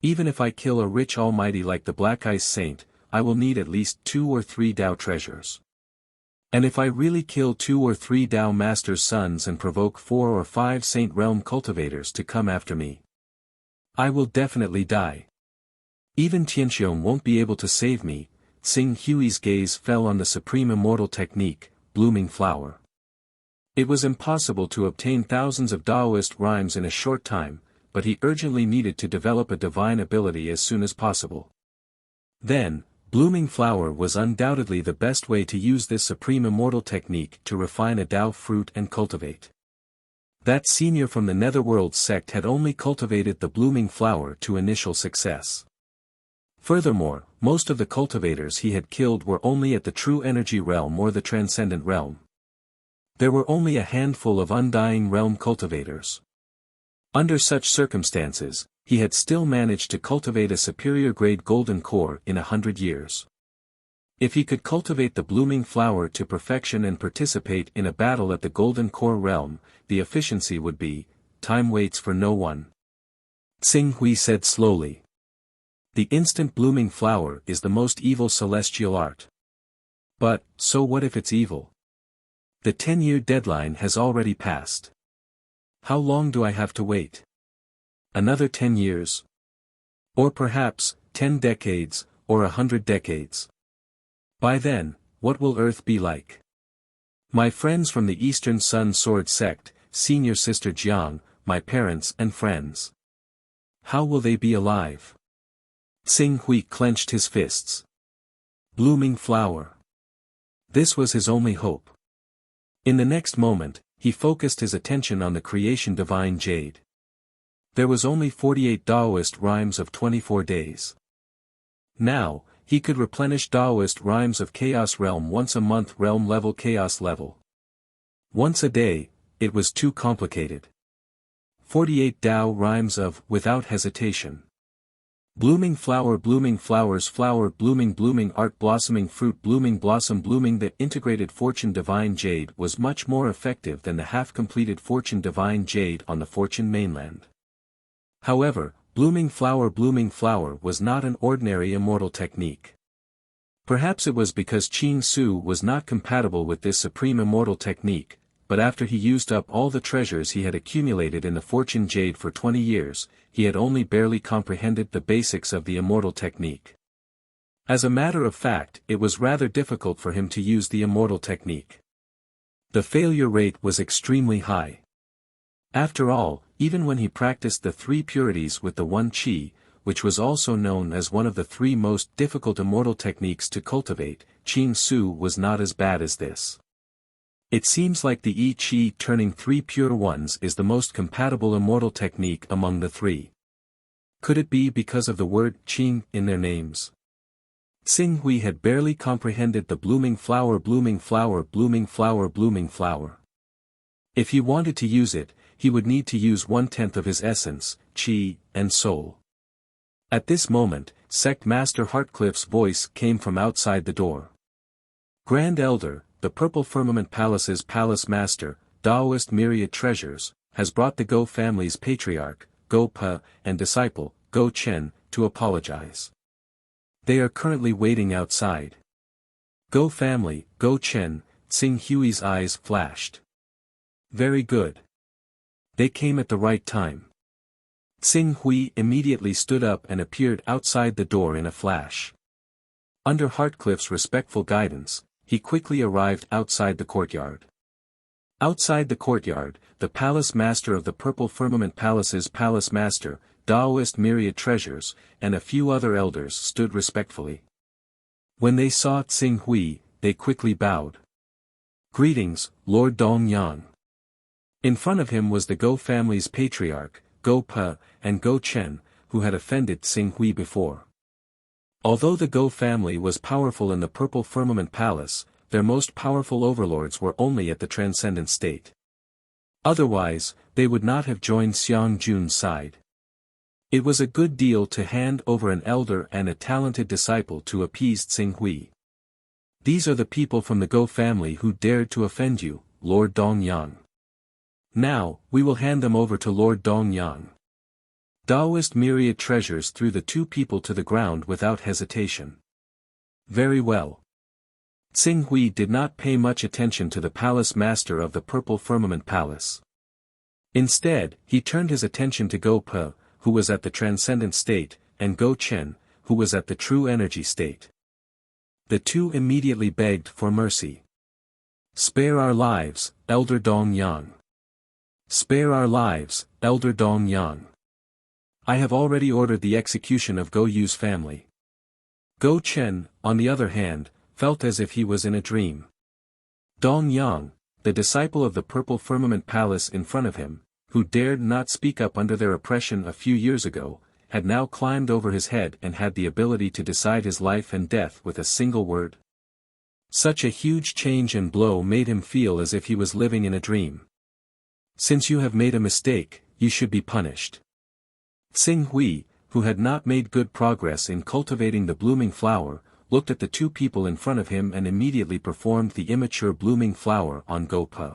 Even if I kill a rich almighty like the Black Ice Saint, I will need at least 2 or 3 Tao treasures. And if I really kill 2 or 3 Tao Master's sons and provoke 4 or 5 Saint Realm cultivators to come after me, I will definitely die. Even Tianxiong won't be able to save me. Xing Hui's gaze fell on the supreme immortal technique, blooming flower. It was impossible to obtain thousands of Taoist rhymes in a short time, but he urgently needed to develop a divine ability as soon as possible. Then, blooming flower was undoubtedly the best way to use this supreme immortal technique to refine a Tao fruit and cultivate. That senior from the Netherworld sect had only cultivated the blooming flower to initial success. Furthermore, most of the cultivators he had killed were only at the true energy realm or the transcendent realm. There were only a handful of undying realm cultivators. Under such circumstances, he had still managed to cultivate a superior grade golden core in 100 years. If he could cultivate the blooming flower to perfection and participate in a battle at the golden core realm, the efficiency would be, time waits for no one. Xing Hui said slowly. The instant blooming flower is the most evil celestial art. But, so what if it's evil? The 10-year deadline has already passed. How long do I have to wait? Another 10 years? Or perhaps, 10 decades, or 100 decades? By then, what will Earth be like? My friends from the Eastern Sun Sword sect, senior sister Jiang, my parents and friends. How will they be alive? Xing Hui clenched his fists. Blooming flower. This was his only hope. In the next moment, he focused his attention on the creation divine jade. There was only 48 Taoist rhymes of 24 days. Now, he could replenish Taoist rhymes of chaos realm once a month realm level chaos level. Once a day, it was too complicated. 48 Tao rhymes of without hesitation. Blooming flower blooming flowers flower blooming blooming art blossoming fruit blooming blossom blooming. The integrated fortune divine jade was much more effective than the half-completed fortune divine jade on the fortune mainland. However, blooming flower was not an ordinary immortal technique. Perhaps it was because Qing Su was not compatible with this supreme immortal technique, but after he used up all the treasures he had accumulated in the fortune jade for 20 years, he had only barely comprehended the basics of the immortal technique. As a matter of fact, it was rather difficult for him to use the immortal technique. The failure rate was extremely high. After all, even when he practiced the 3 purities with the 1 qi, which was also known as one of the 3 most difficult immortal techniques to cultivate, Qing Su was not as bad as this. It seems like the I Chi turning 3 pure ones is the most compatible immortal technique among the 3. Could it be because of the word Qing in their names? Xing Hui had barely comprehended the blooming flower blooming flower blooming flower blooming flower. If he wanted to use it, he would need to use 1/10 of his essence, qi, and soul. At this moment, Sect Master Heartcliffe's voice came from outside the door. Grand Elder, the Purple Firmament Palace's Palace Master, Taoist Myriad Treasures, has brought the Go family's patriarch, Go Pa, and disciple, Go Chen, to apologize. They are currently waiting outside. Go family, Go Chen, Xing Hui's eyes flashed. Very good. They came at the right time. Xing Hui immediately stood up and appeared outside the door in a flash. Under Heartcliffe's respectful guidance, he quickly arrived outside the courtyard. Outside the courtyard, the Palace Master of the Purple Firmament Palace's Palace Master, Taoist Myriad Treasures, and a few other elders stood respectfully. When they saw Xing Hui, they quickly bowed. Greetings, Lord Dongyang. In front of him was the Go family's patriarch, Go Pa, and Go Chen, who had offended Xing Hui before. Although the Go family was powerful in the Purple Firmament Palace, their most powerful overlords were only at the Transcendent State. Otherwise, they would not have joined Xiang Jun's side. It was a good deal to hand over an elder and a talented disciple to appease Xing Hui. These are the people from the Go family who dared to offend you, Lord Dongyang. Now, we will hand them over to Lord Dongyang. Taoist Myriad Treasures threw the 2 people to the ground without hesitation. Very well. Xing Hui did not pay much attention to the palace master of the Purple Firmament Palace. Instead, he turned his attention to Go Pe, who was at the transcendent state, and Go Chen, who was at the true energy state. The two immediately begged for mercy. "Spare our lives, Elder Dong Yang. Spare our lives, Elder Dong Yang. I have already ordered the execution of Go Yu's family." Go Chen, on the other hand, felt as if he was in a dream. Dong Yang, the disciple of the Purple Firmament Palace in front of him, who dared not speak up under their oppression a few years ago, had now climbed over his head and had the ability to decide his life and death with a single word. Such a huge change and blow made him feel as if he was living in a dream. "Since you have made a mistake, you should be punished." Xing Hui, who had not made good progress in cultivating the blooming flower, looked at the two people in front of him and immediately performed the immature blooming flower on Go Pe.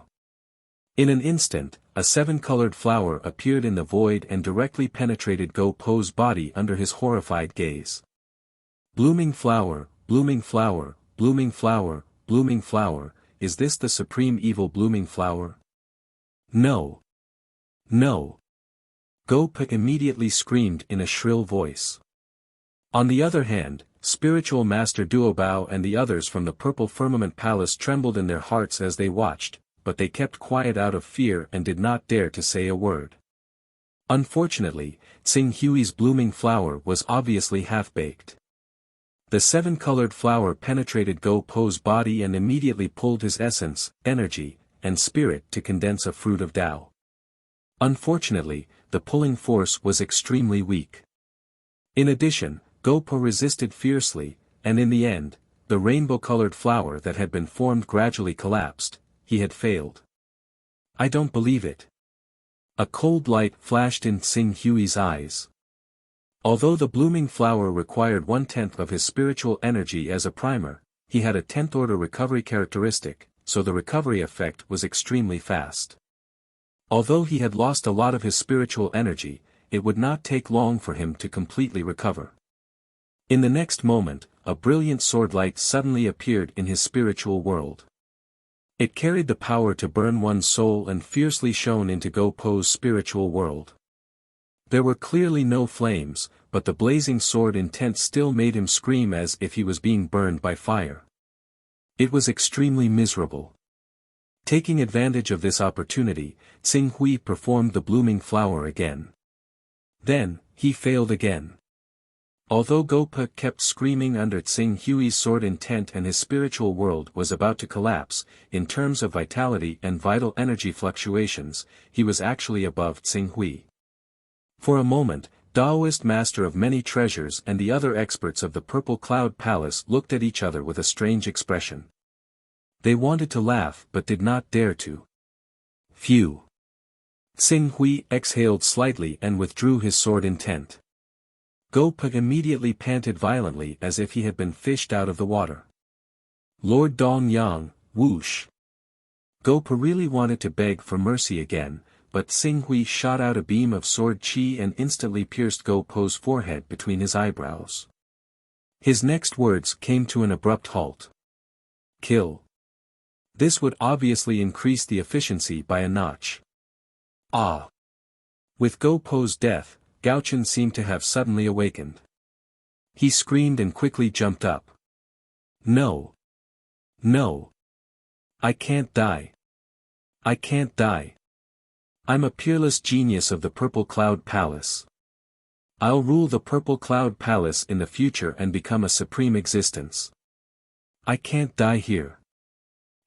In an instant, a seven-colored flower appeared in the void and directly penetrated Go Pe's body under his horrified gaze. Blooming flower, blooming flower, blooming flower, blooming flower, is this the supreme evil blooming flower? No. No. Go Pe immediately screamed in a shrill voice. On the other hand, Spiritual Master Duobao and the others from the Purple Firmament Palace trembled in their hearts as they watched, but they kept quiet out of fear and did not dare to say a word. Unfortunately, Xing Hui's blooming flower was obviously half-baked. The seven-colored flower penetrated Go Pe's body and immediately pulled his essence, energy, and spirit to condense a fruit of Tao. Unfortunately, the pulling force was extremely weak. In addition, Go Pe resisted fiercely, and in the end, the rainbow-colored flower that had been formed gradually collapsed. He had failed. "I don't believe it." A cold light flashed in Xing Hui's eyes. Although the blooming flower required 1/10 of his spiritual energy as a primer, he had a 10th-order recovery characteristic, so the recovery effect was extremely fast. Although he had lost a lot of his spiritual energy, it would not take long for him to completely recover. In the next moment, a brilliant sword light suddenly appeared in his spiritual world. It carried the power to burn one's soul and fiercely shone into Go Pe's spiritual world. There were clearly no flames, but the blazing sword intent still made him scream as if he was being burned by fire. It was extremely miserable. Taking advantage of this opportunity, Xing Hui performed the blooming flower again. Then, he failed again. Although Go Pe kept screaming under Xing Hui's sword intent and his spiritual world was about to collapse, in terms of vitality and vital energy fluctuations, he was actually above Xing Hui. For a moment, Taoist Master of Many Treasures and the other experts of the Purple Cloud Palace looked at each other with a strange expression. They wanted to laugh but did not dare to. Phew. Xing Hui exhaled slightly and withdrew his sword intent. Go Pe immediately panted violently as if he had been fished out of the water. Lord Dong Yang, whoosh. Go Pe really wanted to beg for mercy again, but Xing Hui shot out a beam of sword qi and instantly pierced Go Pe's forehead between his eyebrows. His next words came to an abrupt halt. Kill. This would obviously increase the efficiency by a notch. Ah! With Go Pe's death, Gao Chen seemed to have suddenly awakened. He screamed and quickly jumped up. No! No! I can't die! I can't die! I'm a peerless genius of the Purple Cloud Palace. I'll rule the Purple Cloud Palace in the future and become a supreme existence. I can't die here.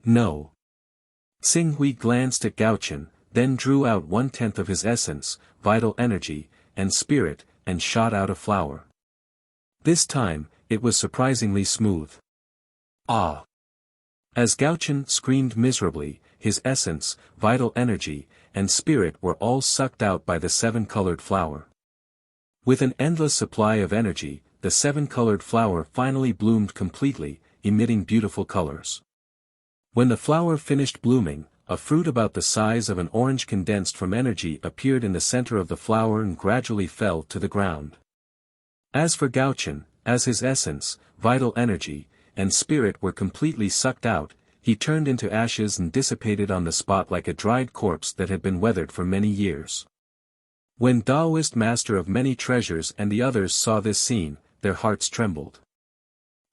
No. Xing Hui glanced at Gao Chen, then drew out 1/10 of his essence, vital energy, and spirit, and shot out a flower. This time, it was surprisingly smooth. Ah! As Gao Chen screamed miserably, his essence, vital energy, and spirit were all sucked out by the seven-colored flower. With an endless supply of energy, the seven-colored flower finally bloomed completely, emitting beautiful colors. When the flower finished blooming, a fruit about the size of an orange condensed from energy appeared in the center of the flower and gradually fell to the ground. As for Gao Chen, as his essence, vital energy, and spirit were completely sucked out, he turned into ashes and dissipated on the spot like a dried corpse that had been weathered for many years. When Taoist Master of Many Treasures and the others saw this scene, their hearts trembled.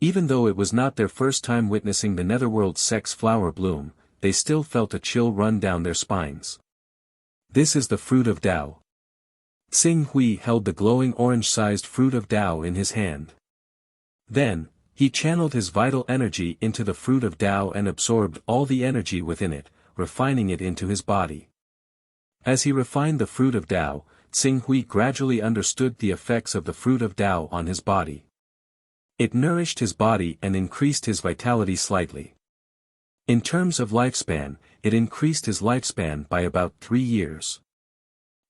Even though it was not their first time witnessing the netherworld sex flower bloom, they still felt a chill run down their spines. This is the fruit of Tao. Xing Hui held the glowing orange-sized fruit of Tao in his hand. Then, he channeled his vital energy into the fruit of Tao and absorbed all the energy within it, refining it into his body. As he refined the fruit of Tao, Xing Hui gradually understood the effects of the fruit of Tao on his body. It nourished his body and increased his vitality slightly. In terms of lifespan, it increased his lifespan by about 3 years.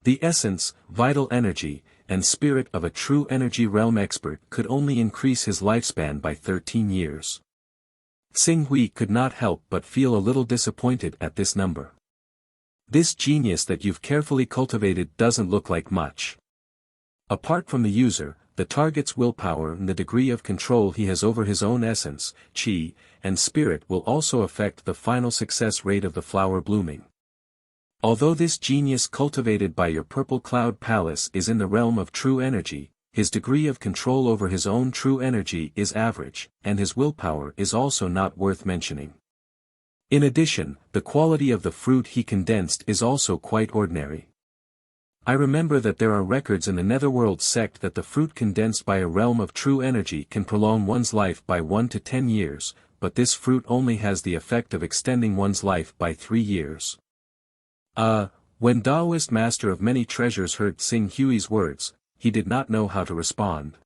The essence, vital energy, and spirit of a true energy realm expert could only increase his lifespan by 13 years. Xing Hui could not help but feel a little disappointed at this number. This genius that you've carefully cultivated doesn't look like much. Apart from the user, the target's willpower and the degree of control he has over his own essence, qi, and spirit will also affect the final success rate of the flower blooming. Although this genius cultivated by your Purple Cloud Palace is in the realm of true energy, his degree of control over his own true energy is average, and his willpower is also not worth mentioning. In addition, the quality of the fruit he condensed is also quite ordinary. I remember that there are records in the Netherworld sect that the fruit condensed by a realm of true energy can prolong one's life by 1 to 10 years, but this fruit only has the effect of extending one's life by 3 years. When Taoist Master of Many Treasures heard Xing Hui's words, he did not know how to respond.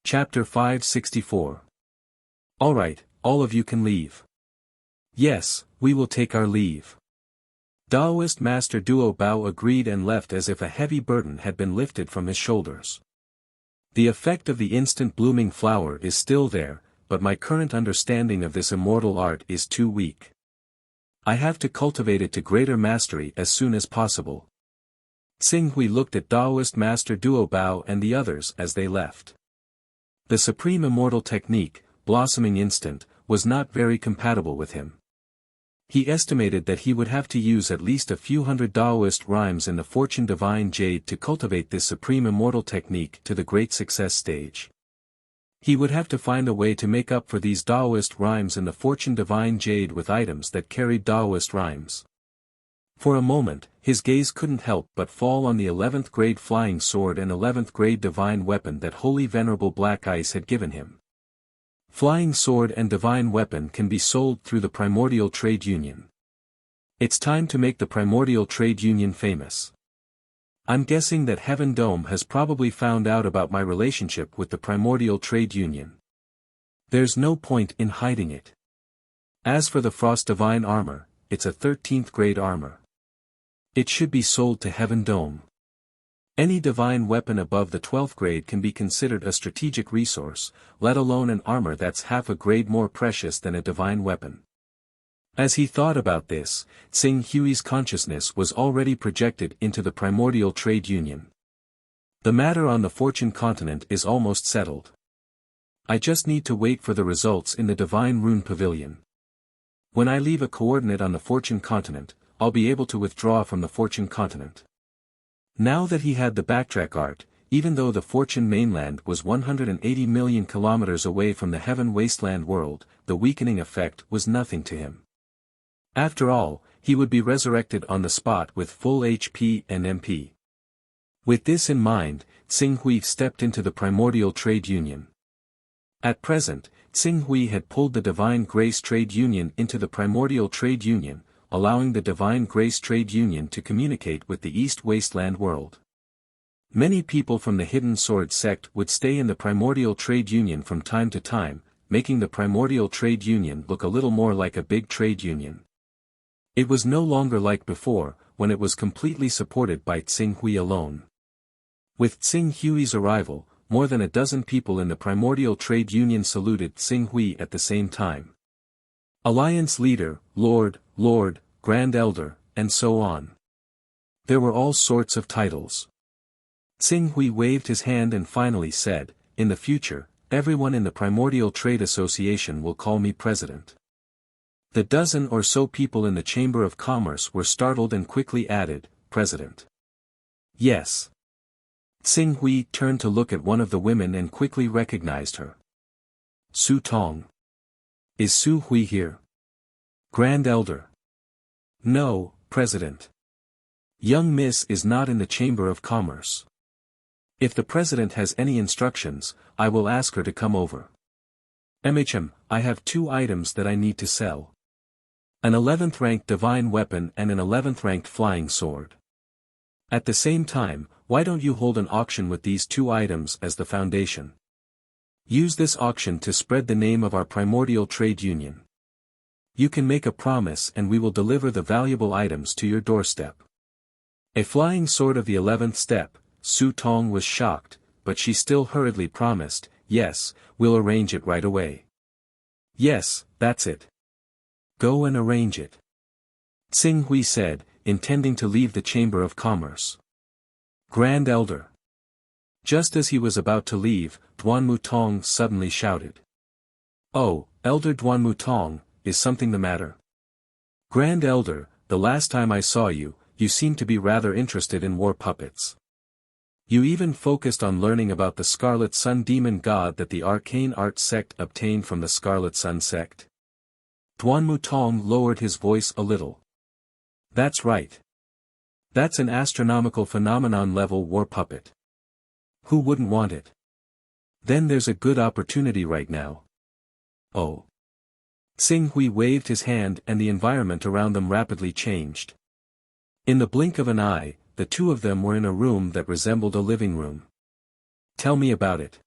Chapter 564. Alright, all of you can leave. Yes, we will take our leave. Taoist Master Duo Bao agreed and left as if a heavy burden had been lifted from his shoulders. The effect of the instant blooming flower is still there, but my current understanding of this immortal art is too weak. I have to cultivate it to greater mastery as soon as possible. Xing Hui looked at Taoist Master Duo Bao and the others as they left. The supreme immortal technique, Blossoming Instant, was not very compatible with him. He estimated that he would have to use at least a few hundred Taoist rhymes in the Fortune Divine Jade to cultivate this supreme immortal technique to the great success stage. He would have to find a way to make up for these Taoist rhymes in the Fortune Divine Jade with items that carried Taoist rhymes. For a moment, his gaze couldn't help but fall on the 11th grade flying sword and 11th grade divine weapon that Holy Venerable Black Ice had given him. Flying sword and divine weapon can be sold through the Primordial Trade Union. It's time to make the Primordial Trade Union famous. I'm guessing that Heaven Dome has probably found out about my relationship with the Primordial Trade Union. There's no point in hiding it. As for the Frost Divine Armor, it's a 13th grade armor. It should be sold to Heaven Dome. Any divine weapon above the 12th grade can be considered a strategic resource, let alone an armor that's half a grade more precious than a divine weapon. As he thought about this, Xing Hui's consciousness was already projected into the Primordial Trade Union. The matter on the Fortune continent is almost settled. I just need to wait for the results in the Divine Rune Pavilion. When I leave a coordinate on the Fortune continent, I'll be able to withdraw from the Fortune continent. Now that he had the backtrack art, even though the Fortune mainland was 180 million kilometers away from the Heaven Wasteland world, the weakening effect was nothing to him. After all, he would be resurrected on the spot with full HP and MP. With this in mind, Xing Hui stepped into the Primordial Trade Union. At present, Xing Hui had pulled the Divine Grace Trade Union into the Primordial Trade Union, allowing the Divine Grace Trade Union to communicate with the East Wasteland world. Many people from the Hidden Sword sect would stay in the Primordial Trade Union from time to time, making the Primordial Trade Union look a little more like a big trade union. It was no longer like before, when it was completely supported by Xing Hui alone. With Xing Hui's arrival, more than a dozen people in the Primordial Trade Union saluted Xing Hui at the same time. Alliance Leader, Lord, Grand Elder, and so on. There were all sorts of titles. Tsing Hui waved his hand and finally said, "In the future, everyone in the Primordial Trade Association will call me president." The dozen or so people in the Chamber of Commerce were startled and quickly added, "President." "Yes." Tsing Hui turned to look at one of the women and quickly recognized her. "Su Tong. Is Su Hui here?" "Grand Elder." "No, President. Young Miss is not in the Chamber of Commerce. If the President has any instructions, I will ask her to come over. I have 2 items that I need to sell. An 11th ranked divine weapon and an 11th ranked flying sword. At the same time, why don't you hold an auction with these 2 items as the foundation? Use this auction to spread the name of our primordial trade union. You can make a promise and we will deliver the valuable items to your doorstep." A flying sword of the 11th step. Su Tong was shocked, but she still hurriedly promised, "Yes, we'll arrange it right away." "Yes, that's it. Go and arrange it," Tsing Hui said, intending to leave the Chamber of Commerce. "Grand Elder." Just as he was about to leave, Duan Mutong suddenly shouted. "Oh, Elder Duan Mutong, is something the matter?" "Grand Elder, the last time I saw you, you seemed to be rather interested in war puppets. You even focused on learning about the Scarlet Sun Demon God that the Arcane Art Sect obtained from the Scarlet Sun Sect." Duan Mutong lowered his voice a little. "That's right. That's an astronomical phenomenon level war puppet. Who wouldn't want it? Then there's a good opportunity right now." "Oh." Tsing Hui waved his hand and the environment around them rapidly changed. In the blink of an eye, the 2 of them were in a room that resembled a living room. "Tell me about it."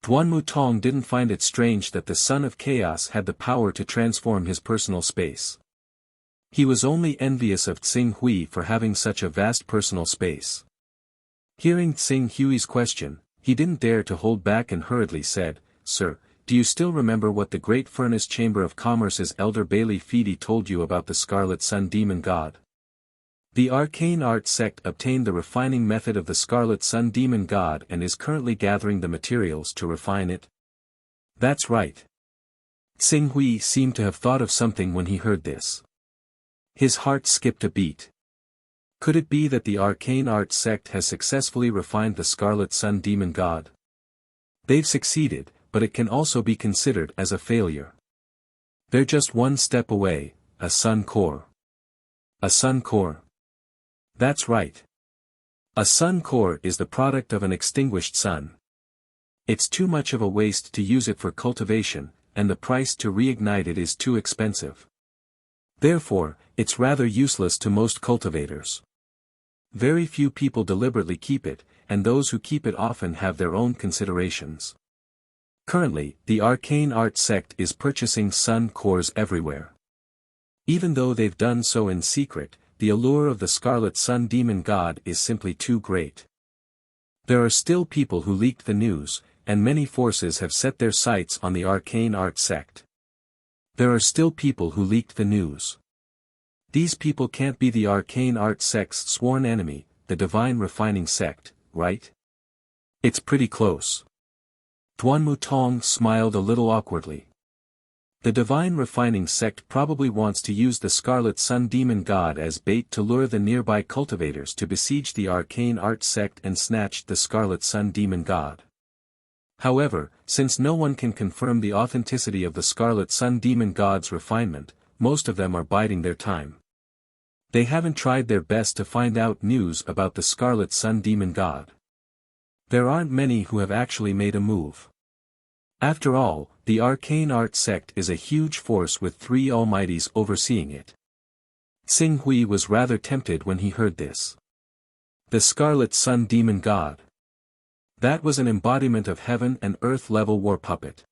Duan Mutong didn't find it strange that the Son of Chaos had the power to transform his personal space. He was only envious of Tsing Hui for having such a vast personal space. Hearing Tsing Hui's question, he didn't dare to hold back and hurriedly said, "Sir, do you still remember what the Great Furnace Chamber of Commerce's Elder Bailey Feedy told you about the Scarlet Sun Demon God? The Arcane Art Sect obtained the refining method of the Scarlet Sun Demon God and is currently gathering the materials to refine it?" "That's right." Tsing Hui seemed to have thought of something when he heard this. His heart skipped a beat. Could it be that the Arcane Art Sect has successfully refined the Scarlet Sun Demon God? They've succeeded, but it can also be considered as a failure. They're just one step away, a sun core. A sun core? That's right. A sun core is the product of an extinguished sun. It's too much of a waste to use it for cultivation, and the price to reignite it is too expensive. Therefore, it's rather useless to most cultivators. Very few people deliberately keep it, and those who keep it often have their own considerations. Currently, the Arcane Art Sect is purchasing sun cores everywhere. Even though they've done so in secret, the allure of the Scarlet Sun Demon God is simply too great. There are still people who leaked the news, and many forces have set their sights on the Arcane Art Sect. There are still people who leaked the news. These people can't be the Arcane Art Sect's sworn enemy, the Divine Refining Sect, right? It's pretty close. Duan Mutong smiled a little awkwardly. The Divine Refining Sect probably wants to use the Scarlet Sun Demon God as bait to lure the nearby cultivators to besiege the Arcane Art Sect and snatch the Scarlet Sun Demon God. However, since no one can confirm the authenticity of the Scarlet Sun Demon God's refinement, most of them are biding their time. They haven't tried their best to find out news about the Scarlet Sun Demon God. There aren't many who have actually made a move. After all, the Arcane Art Sect is a huge force with 3 Almighties overseeing it. Tsing Hui was rather tempted when he heard this. The Scarlet Sun Demon God. That was an embodiment of heaven and earth level war puppet.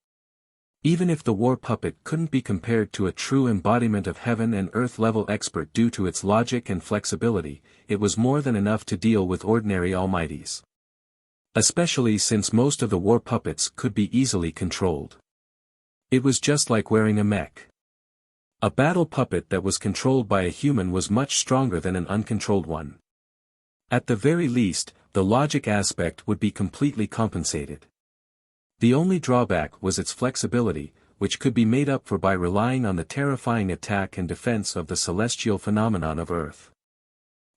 Even if the war puppet couldn't be compared to a true embodiment of heaven and earth level expert due to its logic and flexibility, it was more than enough to deal with ordinary Almighties. Especially since most of the war puppets could be easily controlled. It was just like wearing a mech. A battle puppet that was controlled by a human was much stronger than an uncontrolled one. At the very least, the logic aspect would be completely compensated. The only drawback was its flexibility, which could be made up for by relying on the terrifying attack and defense of the celestial phenomenon of Earth.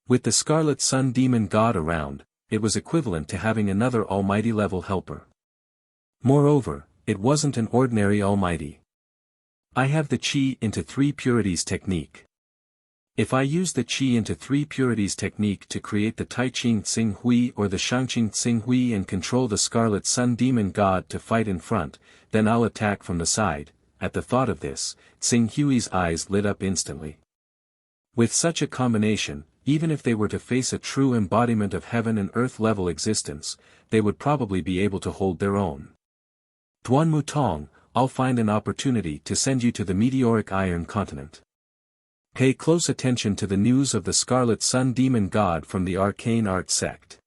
With the Scarlet Sun Demon God around, it was equivalent to having another almighty-level helper. Moreover, it wasn't an ordinary almighty. I have the Qi into 3 purities technique. If I use the Qi into 3 purities technique to create the Taiqing Tsing Hui or the Shangqing Tsing Hui and control the Scarlet Sun Demon God to fight in front, then I'll attack from the side. At the thought of this, Tsing Hui's eyes lit up instantly. With such a combination, even if they were to face a true embodiment of heaven and earth level existence, they would probably be able to hold their own. Duan Mutong, I'll find an opportunity to send you to the meteoric Iron Continent. Pay close attention to the news of the Scarlet Sun Demon God from the Arcane Art sect.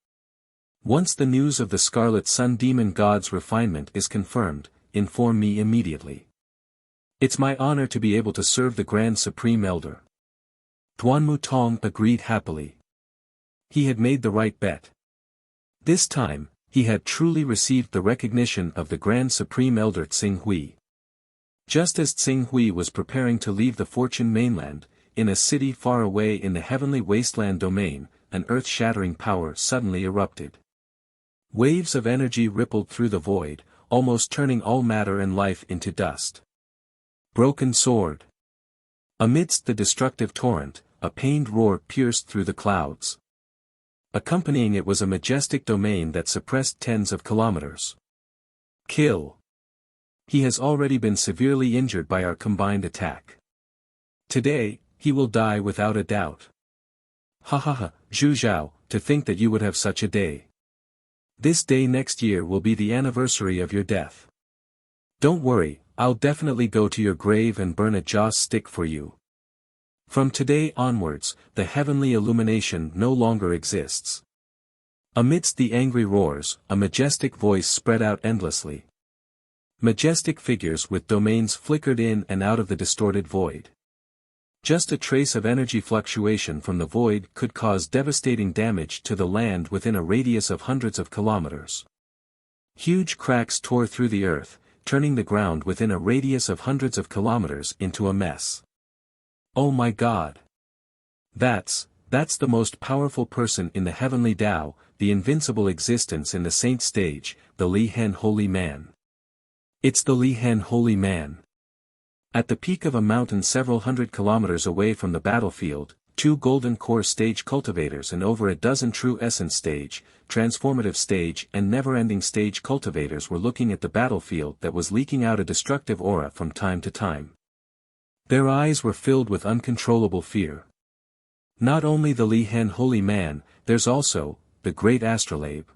Once the news of the Scarlet Sun Demon God's refinement is confirmed, inform me immediately. It's my honor to be able to serve the Grand Supreme Elder. Duan Mutong agreed happily. He had made the right bet. This time, he had truly received the recognition of the Grand Supreme Elder Tsing Hui. Just as Tsing Hui was preparing to leave the Fortune mainland, in a city far away in the heavenly wasteland domain, an earth-shattering power suddenly erupted. Waves of energy rippled through the void, almost turning all matter and life into dust. Broken sword. Amidst the destructive torrent, a pained roar pierced through the clouds. Accompanying it was a majestic domain that suppressed tens of kilometers. Kill. He has already been severely injured by our combined attack. Today, he will die without a doubt. Ha ha ha, Zhu Zhao, to think that you would have such a day. This day next year will be the anniversary of your death. Don't worry, I'll definitely go to your grave and burn a joss stick for you. From today onwards, the heavenly illumination no longer exists. Amidst the angry roars, a majestic voice spread out endlessly. Majestic figures with domains flickered in and out of the distorted void. Just a trace of energy fluctuation from the void could cause devastating damage to the land within a radius of hundreds of kilometers. Huge cracks tore through the earth, turning the ground within a radius of hundreds of kilometers into a mess. Oh my God! That's the most powerful person in the heavenly Tao, the invincible existence in the saint stage, the Li Hen Holy Man. It's the Li Hen Holy Man. At the peak of a mountain several hundred kilometers away from the battlefield, 2 golden core stage cultivators and over a dozen true essence stage, transformative stage and never-ending stage cultivators were looking at the battlefield that was leaking out a destructive aura from time to time. Their eyes were filled with uncontrollable fear. Not only the Li Hen Holy Man, there's also, the Great Astrolabe.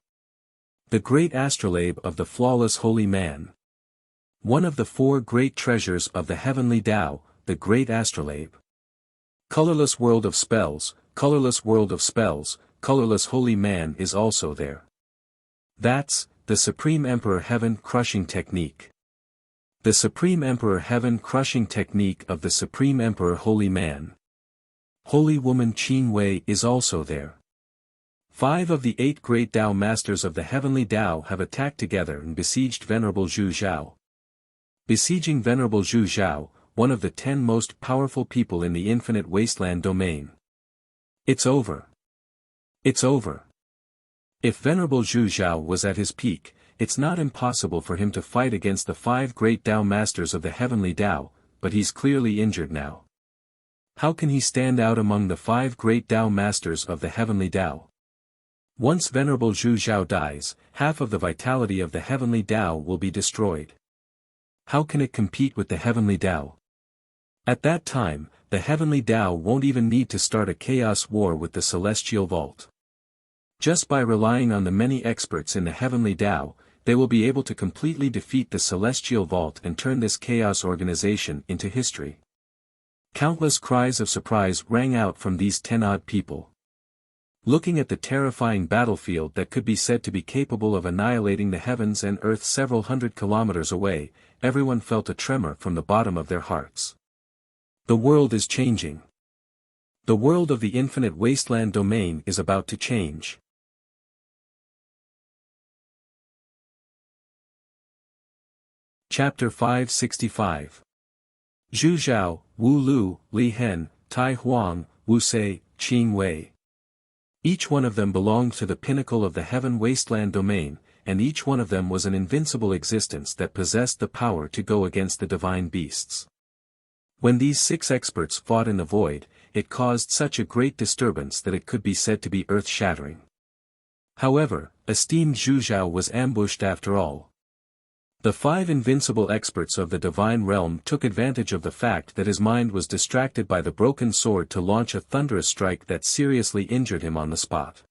The Great Astrolabe of the Flawless Holy Man. One of the 4 great treasures of the heavenly Tao, the Great Astrolabe. Colorless world of spells, colorless world of spells, colorless holy man is also there. That's, the Supreme Emperor Heaven Crushing Technique. The Supreme Emperor Heaven Crushing Technique of the Supreme Emperor Holy Man. Holy Woman Qin Wei is also there. 5 of the 8 great Tao Masters of the Heavenly Tao have attacked together and besieged Venerable Zhu Zhao. Besieging Venerable Zhu Zhao, one of the 10 most powerful people in the infinite wasteland domain. It's over. It's over. If Venerable Zhu Zhao was at his peak, it's not impossible for him to fight against the 5 great Tao Masters of the Heavenly Tao, but he's clearly injured now. How can he stand out among the 5 great Tao Masters of the Heavenly Tao? Once Venerable Zhu Zhao dies, half of the vitality of the Heavenly Tao will be destroyed. How can it compete with the Heavenly Tao? At that time, the Heavenly Tao won't even need to start a chaos war with the Celestial Vault. Just by relying on the many experts in the Heavenly Tao, they will be able to completely defeat the Celestial Vault and turn this chaos organization into history. Countless cries of surprise rang out from these 10-odd people. Looking at the terrifying battlefield that could be said to be capable of annihilating the heavens and earth several hundred kilometers away, everyone felt a tremor from the bottom of their hearts. The world is changing. The world of the infinite wasteland domain is about to change. Chapter 565. Zhu Zhao, Wu Lu, Li Hen, Tai Huang, Wu Sei, Qing Wei. Each one of them belonged to the pinnacle of the heaven wasteland domain, and each one of them was an invincible existence that possessed the power to go against the divine beasts. When these 6 experts fought in the void, it caused such a great disturbance that it could be said to be earth-shattering. However, esteemed Zhu Zhao was ambushed after all. The 5 invincible experts of the divine realm took advantage of the fact that his mind was distracted by the broken sword to launch a thunderous strike that seriously injured him on the spot.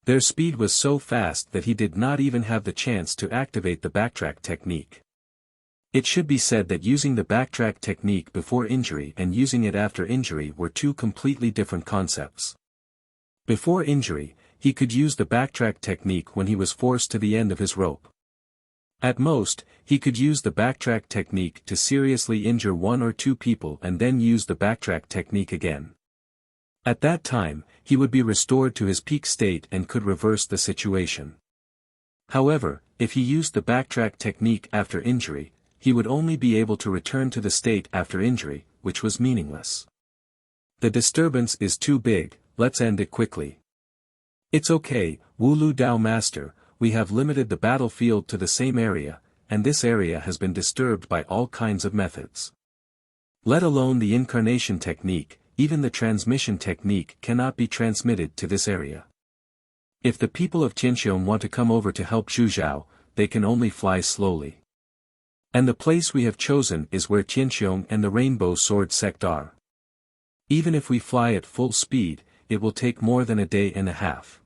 Their speed was so fast that he did not even have the chance to activate the backtrack technique. It should be said that using the backtrack technique before injury and using it after injury were 2 completely different concepts. Before injury, he could use the backtrack technique when he was forced to the end of his rope. At most, he could use the backtrack technique to seriously injure 1 or 2 people and then use the backtrack technique again. At that time, he would be restored to his peak state and could reverse the situation. However, if he used the backtrack technique after injury, he would only be able to return to the state after injury, which was meaningless. The disturbance is too big, let's end it quickly. It's okay, Wu Lu Dao Master, we have limited the battlefield to the same area, and this area has been disturbed by all kinds of methods. Let alone the incarnation technique, even the transmission technique cannot be transmitted to this area. If the people of Tianxiong want to come over to help Zhu Zhao, they can only fly slowly. And the place we have chosen is where Tianxiong and the Rainbow Sword sect are. Even if we fly at full speed, it will take more than a day and a half.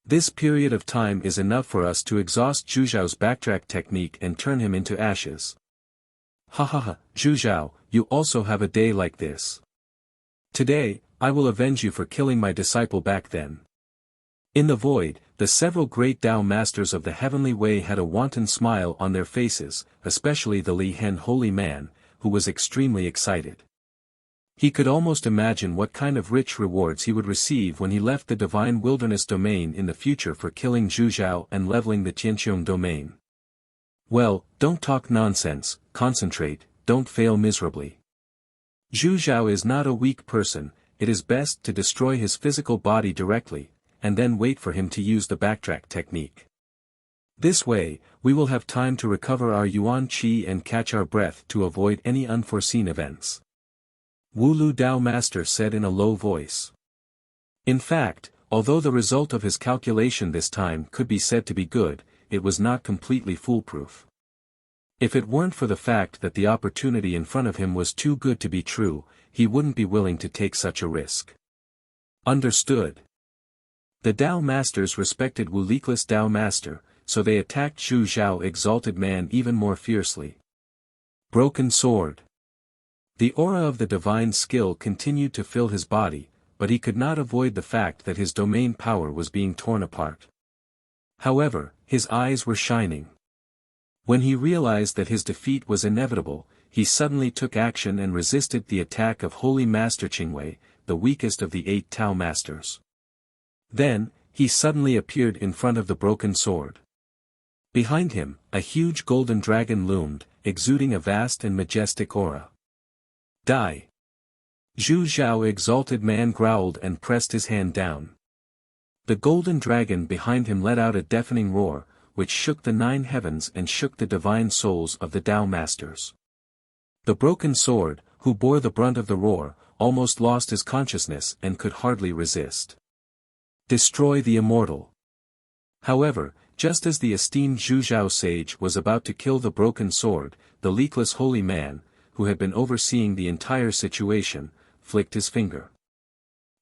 This period of time is enough for us to exhaust Zhu Zhao's backtrack technique and turn him into ashes. Ha ha ha, Zhu Zhao, you also have a day like this. Today, I will avenge you for killing my disciple back then. In the void, the several great Tao masters of the heavenly way had a wanton smile on their faces, especially the Li Hen holy man, who was extremely excited. He could almost imagine what kind of rich rewards he would receive when he left the divine wilderness domain in the future for killing Zhu Zhao and leveling the Tianxiong domain. Well, don't talk nonsense, concentrate, don't fail miserably. Zhu Zhao is not a weak person, it is best to destroy his physical body directly, and then wait for him to use the backtrack technique. This way, we will have time to recover our Yuan Qi and catch our breath to avoid any unforeseen events. Wu Lu Dao Master said in a low voice. In fact, although the result of his calculation this time could be said to be good, it was not completely foolproof. If it weren't for the fact that the opportunity in front of him was too good to be true, he wouldn't be willing to take such a risk. Understood. The Dao Masters respected Wu Likless Dao Master, so they attacked Zhu Zhao exalted man even more fiercely. Broken sword. The aura of the divine skill continued to fill his body, but he could not avoid the fact that his domain power was being torn apart. However, his eyes were shining. When he realized that his defeat was inevitable, he suddenly took action and resisted the attack of Holy Master Qingwei, the weakest of the 8 Tao Masters. Then, he suddenly appeared in front of the broken sword. Behind him, a huge golden dragon loomed, exuding a vast and majestic aura. Die! Zhu Zhao exalted man growled and pressed his hand down. The golden dragon behind him let out a deafening roar, which shook the 9 heavens and shook the divine souls of the Tao Masters. The broken sword, who bore the brunt of the roar, almost lost his consciousness and could hardly resist. Destroy the immortal. However, just as the esteemed Zhu Zhao sage was about to kill the broken sword, the leakless holy man, who had been overseeing the entire situation, flicked his finger.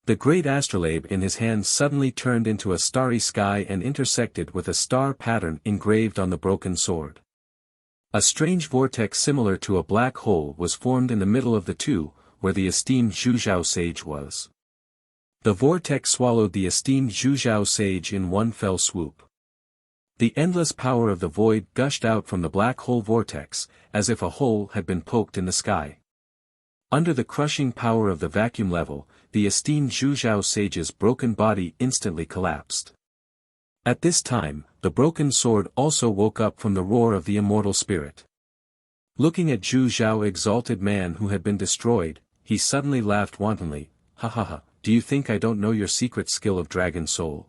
The great astrolabe in his hand suddenly turned into a starry sky and intersected with a star pattern engraved on the broken sword. A strange vortex similar to a black hole was formed in the middle of the two, where the esteemed Zhu Zhao sage was. The vortex swallowed the esteemed Zhu Zhao sage in one fell swoop. The endless power of the void gushed out from the black hole vortex, as if a hole had been poked in the sky. Under the crushing power of the vacuum level, the esteemed Zhu Zhao sage's broken body instantly collapsed. At this time, the broken sword also woke up from the roar of the immortal spirit. Looking at Zhu Zhao, exalted man who had been destroyed, he suddenly laughed wantonly. Ha ha ha, do you think I don't know your secret skill of dragon soul?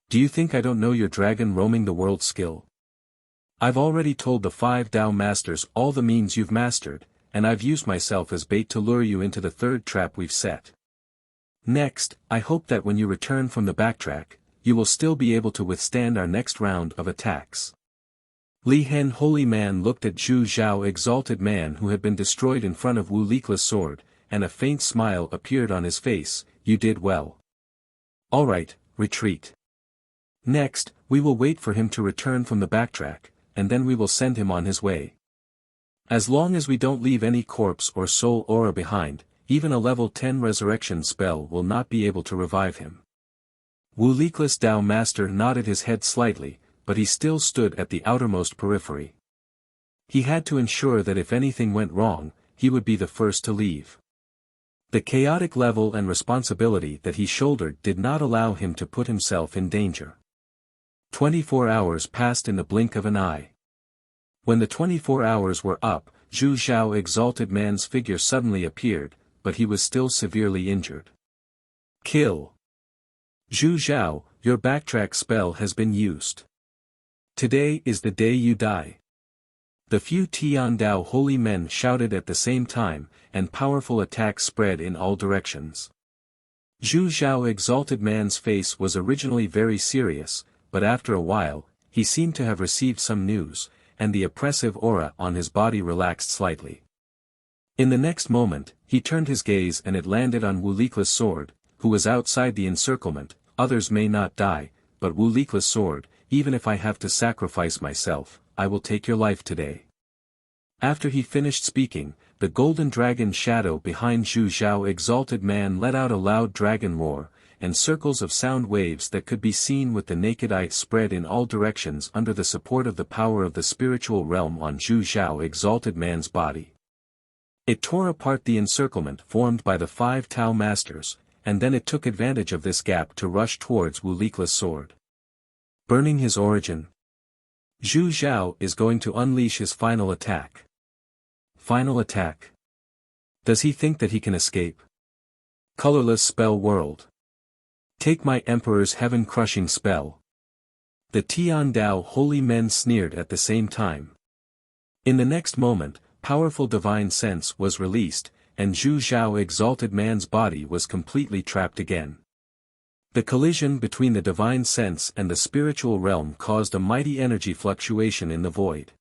Do you think I don't know your dragon roaming the world skill? I've already told the 5 Tao masters all the means you've mastered, and I've used myself as bait to lure you into the third trap we've set. Next, I hope that when you return from the backtrack, you will still be able to withstand our next round of attacks. Li Hen, holy man, looked at Zhu Zhao, exalted man who had been destroyed in front of Wu Likla's sword, and a faint smile appeared on his face. You did well. Alright, retreat. Next, we will wait for him to return from the backtrack, and then we will send him on his way. As long as we don't leave any corpse or soul aura behind, even a level 10 resurrection spell will not be able to revive him. Wu Likla's Tao master nodded his head slightly, but he still stood at the outermost periphery. He had to ensure that if anything went wrong, he would be the first to leave. The chaotic level and responsibility that he shouldered did not allow him to put himself in danger. 24 hours passed in the blink of an eye. When the 24 hours were up, Zhu Zhao, exalted man's figure suddenly appeared, but he was still severely injured. Kill. Zhu Zhao, your backtrack spell has been used. Today is the day you die. The few Tian Dao holy men shouted at the same time, and powerful attacks spread in all directions. Zhu Zhao, exalted man's face was originally very serious, but after a while, he seemed to have received some news, and the oppressive aura on his body relaxed slightly. In the next moment, he turned his gaze and it landed on Wu Likla's sword, who was outside the encirclement. Others may not die, but Wu Likla's sword, even if I have to sacrifice myself, I will take your life today. After he finished speaking, the golden dragon shadow behind Zhu Zhao, exalted man, let out a loud dragon roar, and circles of sound waves that could be seen with the naked eye spread in all directions under the support of the power of the spiritual realm on Zhu Zhao, exalted man's body. It tore apart the encirclement formed by the 5 Tao masters, and then it took advantage of this gap to rush towards Wu Likla's sword. Burning his origin. Zhu Zhao is going to unleash his final attack. Final attack. Does he think that he can escape? Colorless spell world. Take my emperor's heaven-crushing spell. The Tian Dao holy men sneered at the same time. In the next moment, powerful divine sense was released, and Zhu Zhao, exalted man's body was completely trapped again. The collision between the divine sense and the spiritual realm caused a mighty energy fluctuation in the void.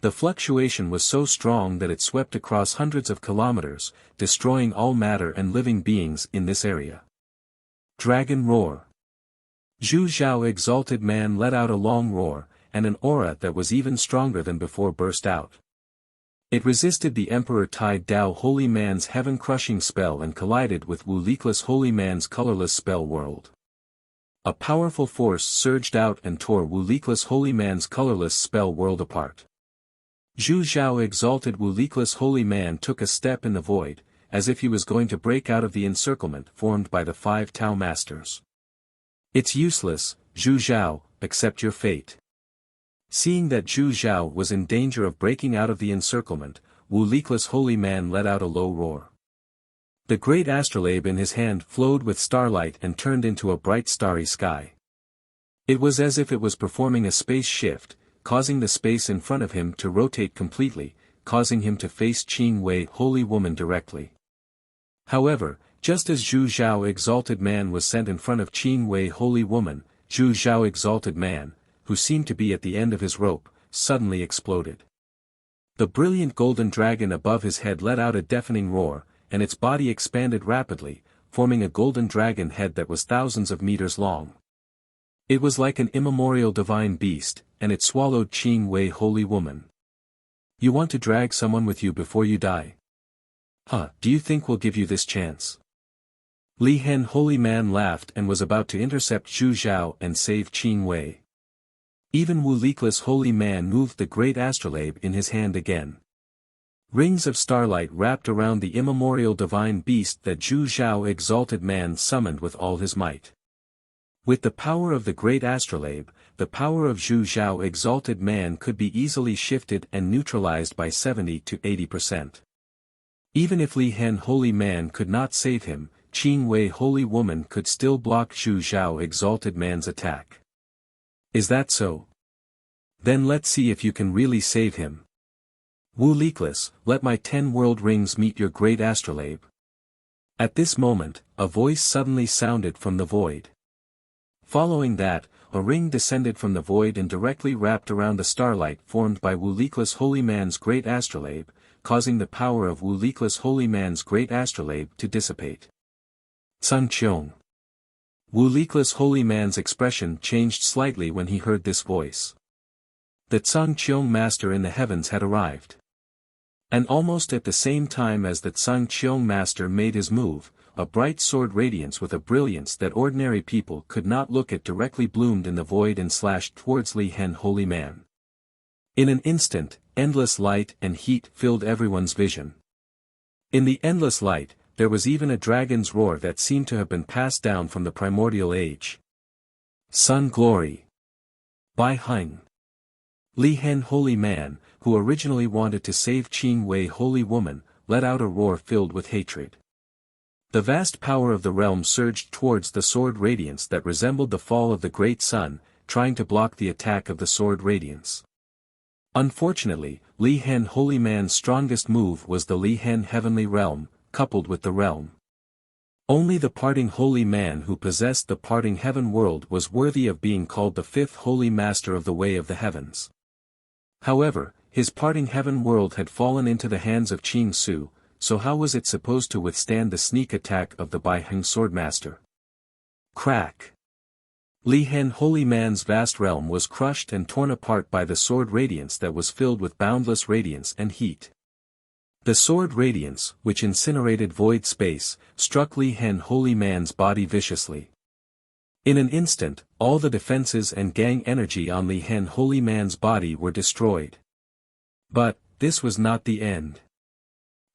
The fluctuation was so strong that it swept across hundreds of kilometers, destroying all matter and living beings in this area. Dragon roar. Zhu Zhao, exalted man, let out a long roar, and an aura that was even stronger than before burst out. It resisted the Emperor Tide Dao holy man's heaven-crushing spell and collided with Wu Likla's holy man's colorless spell world. A powerful force surged out and tore Wu Likla's holy man's colorless spell world apart. Zhu Zhao, exalted Wu Likla's holy man, took a step in the void, as if he was going to break out of the encirclement formed by the 5 Tao masters. It's useless, Zhu Zhao, accept your fate. Seeing that Zhu Zhao was in danger of breaking out of the encirclement, Wu Likla's holy man let out a low roar. The great astrolabe in his hand flowed with starlight and turned into a bright starry sky. It was as if it was performing a space shift, causing the space in front of him to rotate completely, causing him to face Qing Wei holy woman directly. However, just as Zhu Zhao, exalted man, was sent in front of Qing Wei holy woman, Zhu Zhao, exalted man, who seemed to be at the end of his rope, suddenly exploded. The brilliant golden dragon above his head let out a deafening roar, and its body expanded rapidly, forming a golden dragon head that was thousands of meters long. It was like an immemorial divine beast, and it swallowed Qing Wei holy woman. You want to drag someone with you before you die? Huh, do you think we'll give you this chance? Li Hen holy man laughed and was about to intercept Zhu Zhao and save Qing Wei. Even Wu Likla's holy man moved the great astrolabe in his hand again. Rings of starlight wrapped around the immemorial divine beast that Zhu Zhao, exalted man, summoned with all his might. With the power of the great astrolabe, the power of Zhu Zhao exalted man could be easily shifted and neutralized by 70 to 80%. Even if Li Hen holy man could not save him, Qing Wei holy woman could still block Zhu Zhao exalted man's attack. Is that so? Then let's see if you can really save him. Wu Leakless, let my 10 world rings meet your great astrolabe. At this moment, a voice suddenly sounded from the void. Following that, a ring descended from the void and directly wrapped around the starlight formed by Wu Leakless holy man's great astrolabe, causing the power of Wu Leakless holy man's great astrolabe to dissipate. Sun Qiong. Wu Leakless holy man's expression changed slightly when he heard this voice. The Tsang Qiong master in the heavens had arrived. And almost at the same time as the Tsang Qiong master made his move, a bright sword radiance with a brilliance that ordinary people could not look at directly bloomed in the void and slashed towards Li Hen holy man. In an instant, endless light and heat filled everyone's vision. In the endless light, there was even a dragon's roar that seemed to have been passed down from the primordial age. Sun Glory. Bai Heng. Li Hen holy man, who originally wanted to save Qing Wei holy woman, let out a roar filled with hatred. The vast power of the realm surged towards the sword radiance that resembled the fall of the great sun, trying to block the attack of the sword radiance. Unfortunately, Li Hen holy man's strongest move was the Li Hen heavenly realm, coupled with the realm. Only the parting holy man who possessed the parting heaven world was worthy of being called the fifth holy master of the way of the heavens. However, his parting heaven world had fallen into the hands of Qing Su, so how was it supposed to withstand the sneak attack of the Bai Heng swordmaster? Crack! Li Hen holy man's vast realm was crushed and torn apart by the sword radiance that was filled with boundless radiance and heat. The sword radiance, which incinerated void space, struck Li Hen holy man's body viciously. In an instant, all the defenses and gang energy on Li Hen holy man's body were destroyed. But, this was not the end.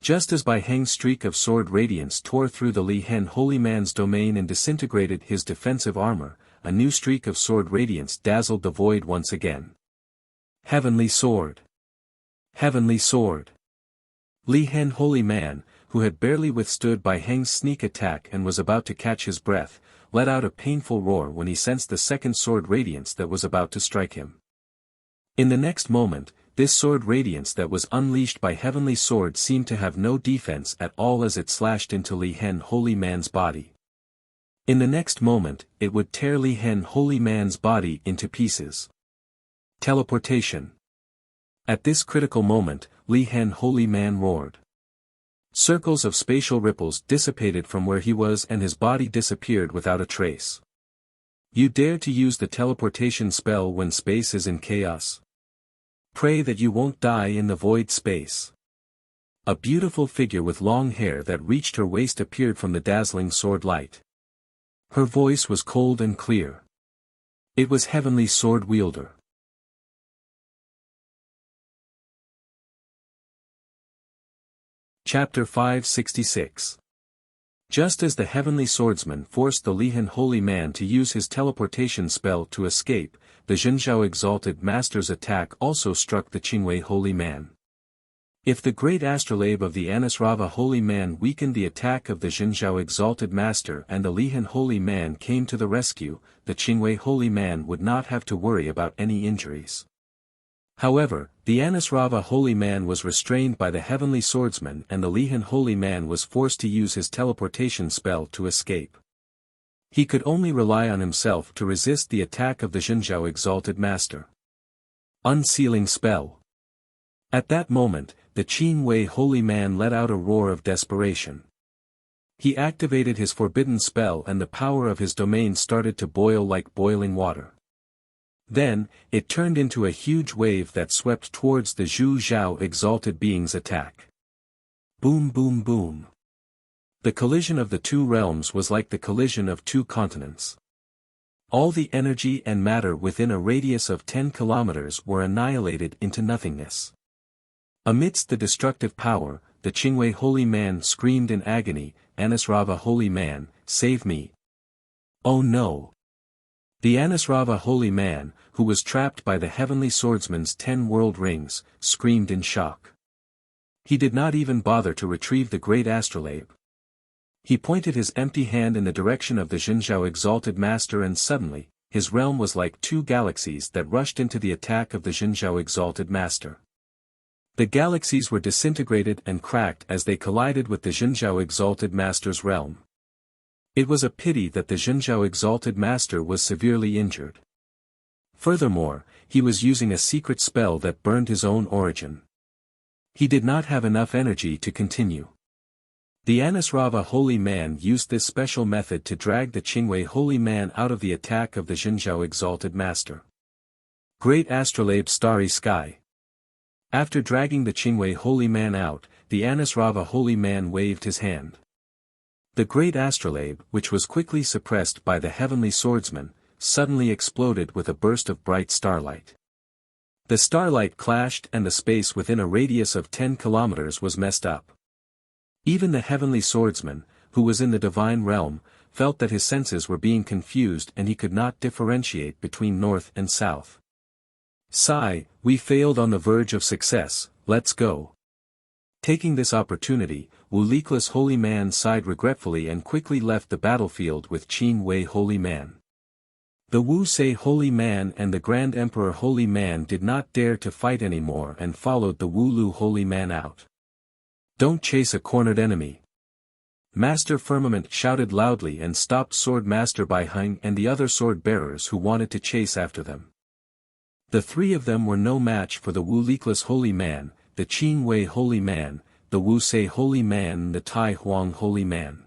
Just as Bai Heng's streak of sword radiance tore through the Li Hen holy man's domain and disintegrated his defensive armor, a new streak of sword radiance dazzled the void once again. Heavenly Sword! Heavenly Sword! Li Hen holy man, who had barely withstood Bai Heng's sneak attack and was about to catch his breath, let out a painful roar when he sensed the second sword radiance that was about to strike him. In the next moment, this sword radiance that was unleashed by heavenly sword seemed to have no defense at all as it slashed into Li Hen holy man's body. In the next moment, it would tear Li Hen holy man's body into pieces. Teleportation. At this critical moment, Li Hen holy man roared. Circles of spatial ripples dissipated from where he was and his body disappeared without a trace. You dare to use the teleportation spell when space is in chaos? Pray that you won't die in the void space. A beautiful figure with long hair that reached her waist appeared from the dazzling sword light. Her voice was cold and clear. It was Heavenly Sword Wielder. Chapter 566. Just as the heavenly swordsman forced the Li Hen holy man to use his teleportation spell to escape, the Zhenjiao exalted master's attack also struck the Qingwei holy man. If the great astrolabe of the Anisrava holy man weakened the attack of the Zhenjiao exalted master and the Li Hen holy man came to the rescue, the Qingwei holy man would not have to worry about any injuries. However, the Anisrava holy man was restrained by the heavenly swordsman and the Li Hen holy man was forced to use his teleportation spell to escape. He could only rely on himself to resist the attack of the Zhenjiao exalted master. Unsealing spell. At that moment, the Qing Wei holy man let out a roar of desperation. He activated his forbidden spell and the power of his domain started to boil like boiling water. Then, it turned into a huge wave that swept towards the Zhu Zhao exalted being's attack. Boom boom boom. The collision of the two realms was like the collision of two continents. All the energy and matter within a radius of 10 kilometers were annihilated into nothingness. Amidst the destructive power, the Qingwei holy man screamed in agony, Anisrava holy man, save me. Oh no! The Anisrava holy man, who was trapped by the heavenly swordsman's 10 world rings, screamed in shock. He did not even bother to retrieve the great astrolabe. He pointed his empty hand in the direction of the Zhenjiao exalted master, and suddenly, his realm was like 2 galaxies that rushed into the attack of the Zhenjiao exalted master. The galaxies were disintegrated and cracked as they collided with the Zhenjiao exalted master's realm. It was a pity that the Zhenjiao exalted master was severely injured. Furthermore, he was using a secret spell that burned his own origin. He did not have enough energy to continue. The Anisrava holy man used this special method to drag the Qingwei holy man out of the attack of the Zhenjiao exalted master. Great astrolabe starry sky. After dragging the Qingwei holy man out, the Anisrava holy man waved his hand. The great astrolabe, which was quickly suppressed by the heavenly swordsman, suddenly exploded with a burst of bright starlight. The starlight clashed and the space within a radius of 10 kilometers was messed up. Even the heavenly swordsman, who was in the divine realm, felt that his senses were being confused and he could not differentiate between north and south. Sigh, we failed on the verge of success, let's go. Taking this opportunity, Wu Likla's holy man sighed regretfully and quickly left the battlefield with Qin Wei holy man. The Wu Se holy man and the Grand Emperor holy man did not dare to fight anymore and followed the Wu Lu holy man out. Don't chase a cornered enemy. Master Firmament shouted loudly and stopped Sword Master Bai Heng and the other sword bearers who wanted to chase after them. The 3 of them were no match for the Wu Likla's holy man, the Qin Wei holy man, the Wu Se holy man and the Tai Huang holy man.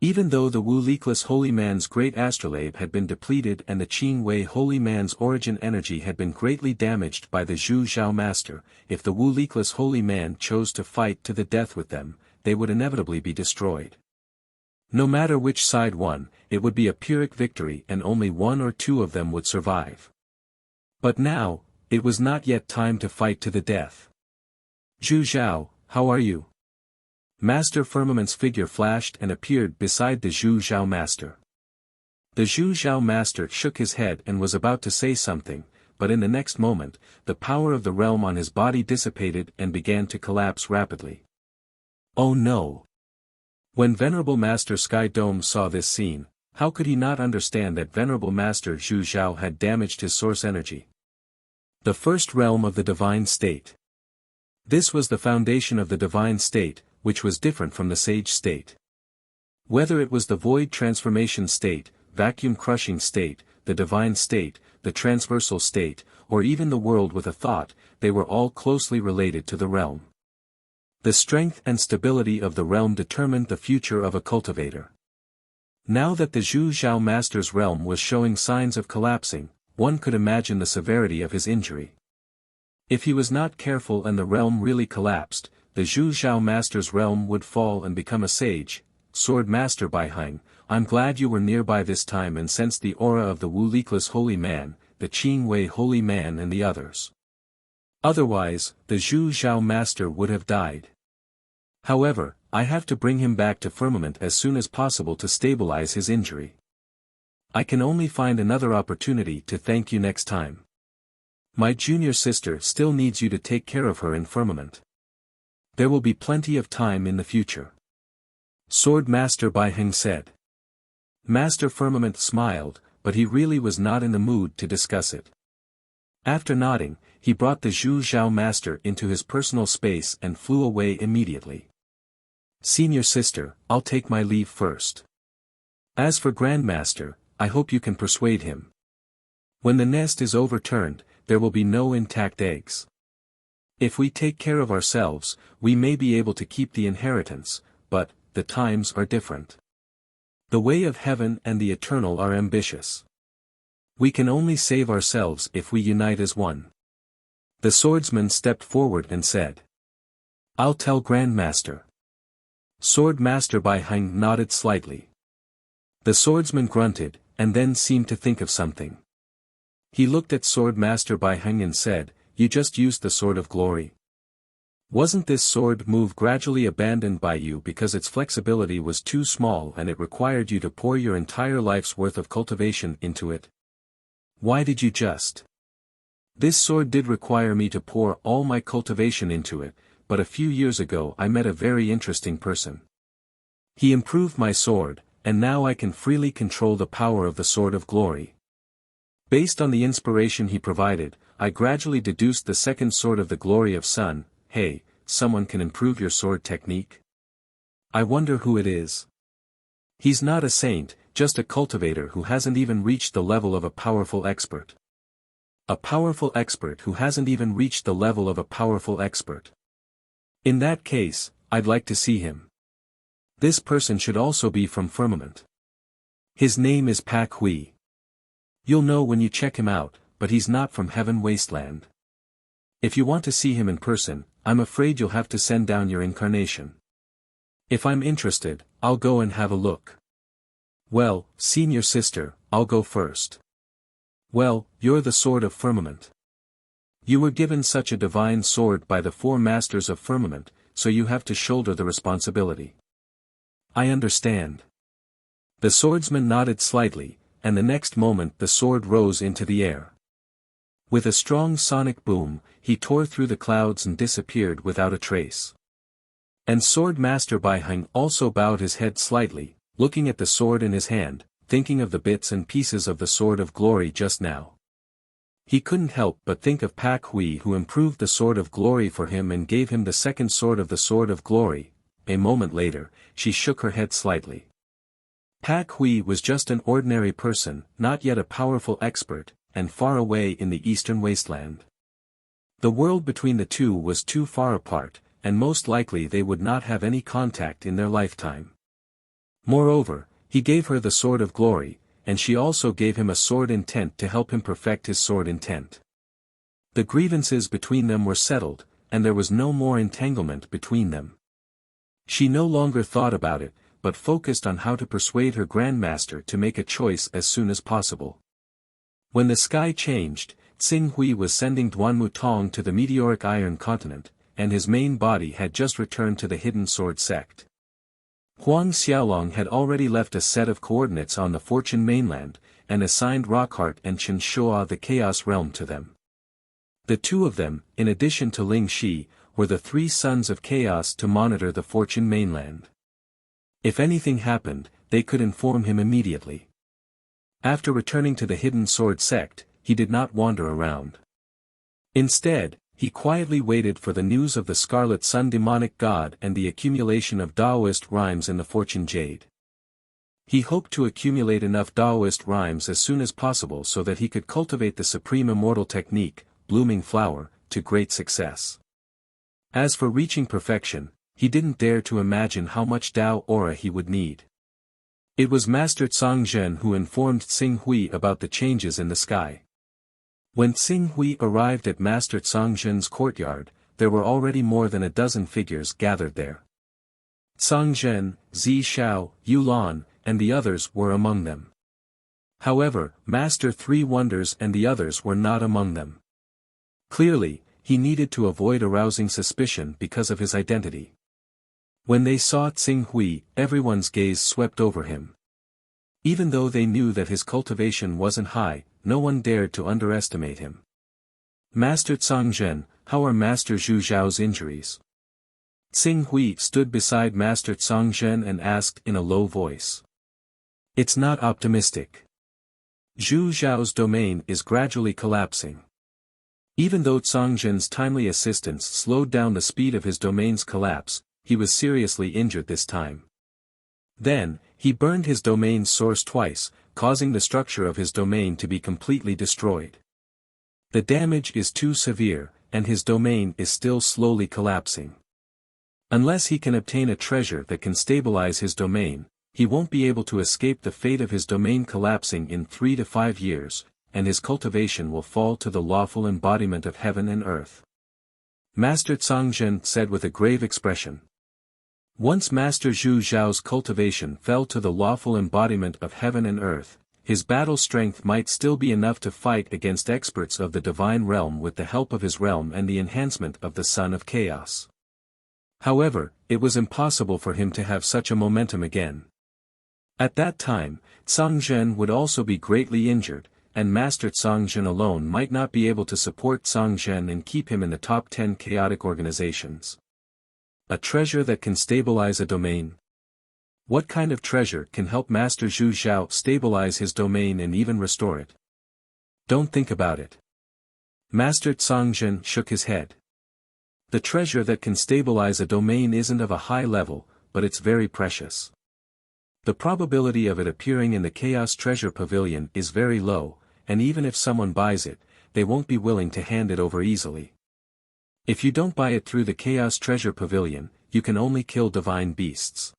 Even though the Wu Likla's holy man's great astrolabe had been depleted and the Qin Wei holy man's origin energy had been greatly damaged by the Zhu Zhao master, if the Wu Likla's holy man chose to fight to the death with them, they would inevitably be destroyed. No matter which side won, it would be a Pyrrhic victory and only 1 or 2 of them would survive. But now, it was not yet time to fight to the death. Zhu Zhao, how are you? Master Firmament's figure flashed and appeared beside the Zhu Zhao master. The Zhu Zhao master shook his head and was about to say something, but in the next moment, the power of the realm on his body dissipated and began to collapse rapidly. Oh no! When Venerable Master Sky Dome saw this scene, how could he not understand that Venerable Master Zhu Zhao had damaged his source energy? The first realm of the divine state. This was the foundation of the divine state, which was different from the sage state. Whether it was the void transformation state, vacuum crushing state, the divine state, the transversal state, or even the world with a thought, they were all closely related to the realm. The strength and stability of the realm determined the future of a cultivator. Now that the Zhu Zhao master's realm was showing signs of collapsing, one could imagine the severity of his injury. If he was not careful and the realm really collapsed, the Zhu Zhao master's realm would fall and become a sage. Sword Master Bai Heng, I'm glad you were nearby this time and sensed the aura of the Wu Likla's holy man, the Qin Wei holy man and the others. Otherwise, the Zhu Zhao master would have died. However, I have to bring him back to firmament as soon as possible to stabilize his injury. I can only find another opportunity to thank you next time. My junior sister still needs you to take care of her in firmament. There will be plenty of time in the future. Sword Master Bai Heng said. Master Firmament smiled, but he really was not in the mood to discuss it. After nodding, he brought the Zhu Zhao master into his personal space and flew away immediately. Senior sister, I'll take my leave first. As for Grandmaster, I hope you can persuade him. When the nest is overturned, there will be no intact eggs. If we take care of ourselves, we may be able to keep the inheritance, but, the times are different. The way of heaven and the eternal are ambitious. We can only save ourselves if we unite as one. The swordsman stepped forward and said. I'll tell Grandmaster. Sword Master Bai Heng nodded slightly. The swordsman grunted, and then seemed to think of something. He looked at Sword Master Bai Heng and said, You just used the Sword of Glory. Wasn't this sword move gradually abandoned by you because its flexibility was too small and it required you to pour your entire life's worth of cultivation into it? Why did you just? This sword did require me to pour all my cultivation into it, but a few years ago I met a very interesting person. He improved my sword, and now I can freely control the power of the Sword of Glory. Based on the inspiration he provided, I gradually deduced the second Sword of the Glory of Sun. Hey, someone can improve your sword technique? I wonder who it is. He's not a saint, just a cultivator who hasn't even reached the level of a powerful expert. A powerful expert who hasn't even reached the level of a powerful expert. In that case, I'd like to see him. This person should also be from Firmament. His name is Pak Hui. You'll know when you check him out, but he's not from Heaven Wasteland. If you want to see him in person, I'm afraid you'll have to send down your incarnation. If I'm interested, I'll go and have a look. Well, senior sister, I'll go first. Well, you're the Sword of Firmament. You were given such a divine sword by the four masters of Firmament, so you have to shoulder the responsibility. I understand. The swordsman nodded slightly, and the next moment the sword rose into the air. With a strong sonic boom, he tore through the clouds and disappeared without a trace. And Sword Master Baiheng also bowed his head slightly, looking at the sword in his hand, thinking of the bits and pieces of the Sword of Glory just now. He couldn't help but think of Pak Hui, who improved the Sword of Glory for him and gave him the second sword of the Sword of Glory. A moment later, she shook her head slightly. Pak Hui was just an ordinary person, not yet a powerful expert, and far away in the eastern wasteland. The world between the two was too far apart, and most likely they would not have any contact in their lifetime. Moreover, he gave her the Sword of Glory, and she also gave him a sword intent to help him perfect his sword intent. The grievances between them were settled, and there was no more entanglement between them. She no longer thought about it, but focused on how to persuade her grandmaster to make a choice as soon as possible. When the sky changed, Tsing Hui was sending Duan Mutong to the meteoric Iron Continent, and his main body had just returned to the Hidden Sword sect. Huang Xiaolong had already left a set of coordinates on the Fortune mainland, and assigned Rockheart and Chen Shua the Chaos Realm to them. The two of them, in addition to Ling Shi, were the three sons of Chaos to monitor the Fortune mainland. If anything happened, they could inform him immediately. After returning to the Hidden Sword sect, he did not wander around. Instead, he quietly waited for the news of the Scarlet Sun demonic god and the accumulation of Taoist rhymes in the Fortune Jade. He hoped to accumulate enough Taoist rhymes as soon as possible so that he could cultivate the supreme immortal technique, Blooming Flower, to great success. As for reaching perfection, he didn't dare to imagine how much Tao aura he would need. It was Master Tsang Zhen who informed Tsing Hui about the changes in the sky. When Tsing Hui arrived at Master Tsang Zhen's courtyard, there were already more than a dozen figures gathered there. Tsang Zhen, Zi Xiao, Yu Lan, and the others were among them. However, Master Three Wonders and the others were not among them. Clearly, he needed to avoid arousing suspicion because of his identity. When they saw Tsing Hui, everyone's gaze swept over him. Even though they knew that his cultivation wasn't high, no one dared to underestimate him. Master Tsang Zhen, how are Master Zhu Zhao's injuries? Tsing Hui stood beside Master Tsang Zhen and asked in a low voice. It's not optimistic. Zhu Zhao's domain is gradually collapsing. Even though Tsang Zhen's timely assistance slowed down the speed of his domain's collapse, he was seriously injured this time. Then, he burned his domain's source twice, causing the structure of his domain to be completely destroyed. The damage is too severe, and his domain is still slowly collapsing. Unless he can obtain a treasure that can stabilize his domain, he won't be able to escape the fate of his domain collapsing in 3 to 5 years, and his cultivation will fall to the lawful embodiment of heaven and earth. Master Tsang Zhen said with a grave expression. Once Master Zhu Zhao's cultivation fell to the lawful embodiment of heaven and earth, his battle strength might still be enough to fight against experts of the divine realm with the help of his realm and the enhancement of the Son of Chaos. However, it was impossible for him to have such a momentum again. At that time, Tsang Zhen would also be greatly injured, and Master Zhang alone might not be able to support Zhang and keep him in the top 10 chaotic organizations. A treasure that can stabilize a domain. What kind of treasure can help Master Zhu Xiao stabilize his domain and even restore it? Don't think about it. Master Zhang shook his head. The treasure that can stabilize a domain isn't of a high level, but it's very precious. The probability of it appearing in the Chaos Treasure Pavilion is very low, and even if someone buys it, they won't be willing to hand it over easily. If you don't buy it through the Chaos Treasure Pavilion, you can only kill divine beasts.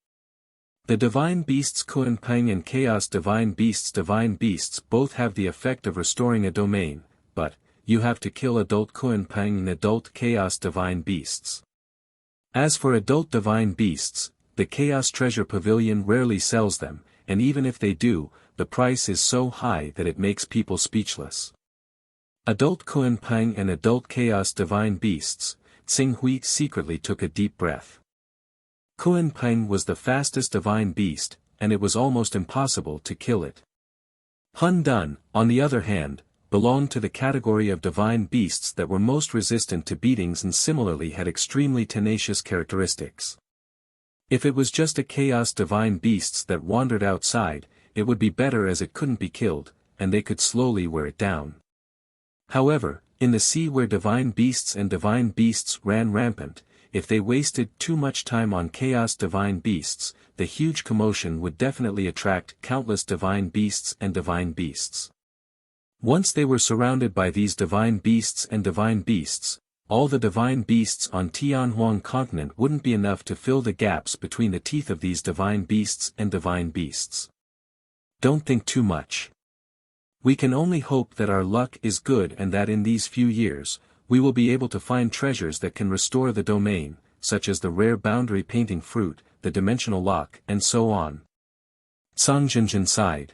The divine beasts Kun Peng and Chaos divine beasts both have the effect of restoring a domain, but you have to kill adult Kun Peng and adult Chaos divine beasts. As for adult divine beasts, the Chaos Treasure Pavilion rarely sells them, and even if they do, the price is so high that it makes people speechless. Adult Kun Peng and adult Chaos divine beasts, Xing Hui secretly took a deep breath. Kun Peng was the fastest divine beast, and it was almost impossible to kill it. Hun Dun, on the other hand, belonged to the category of divine beasts that were most resistant to beatings and similarly had extremely tenacious characteristics. If it was just a Chaos divine beasts that wandered outside, it would be better as it couldn't be killed, and they could slowly wear it down. However, in the sea where divine beasts ran rampant, if they wasted too much time on Chaos divine beasts, the huge commotion would definitely attract countless divine beasts. Once they were surrounded by these divine beasts, all the divine beasts on Tianhuang continent wouldn't be enough to fill the gaps between the teeth of these divine beasts. Don't think too much. We can only hope that our luck is good and that in these few years, we will be able to find treasures that can restore the domain, such as the rare boundary painting fruit, the dimensional lock, and so on. Zhang Zhenjin sighed.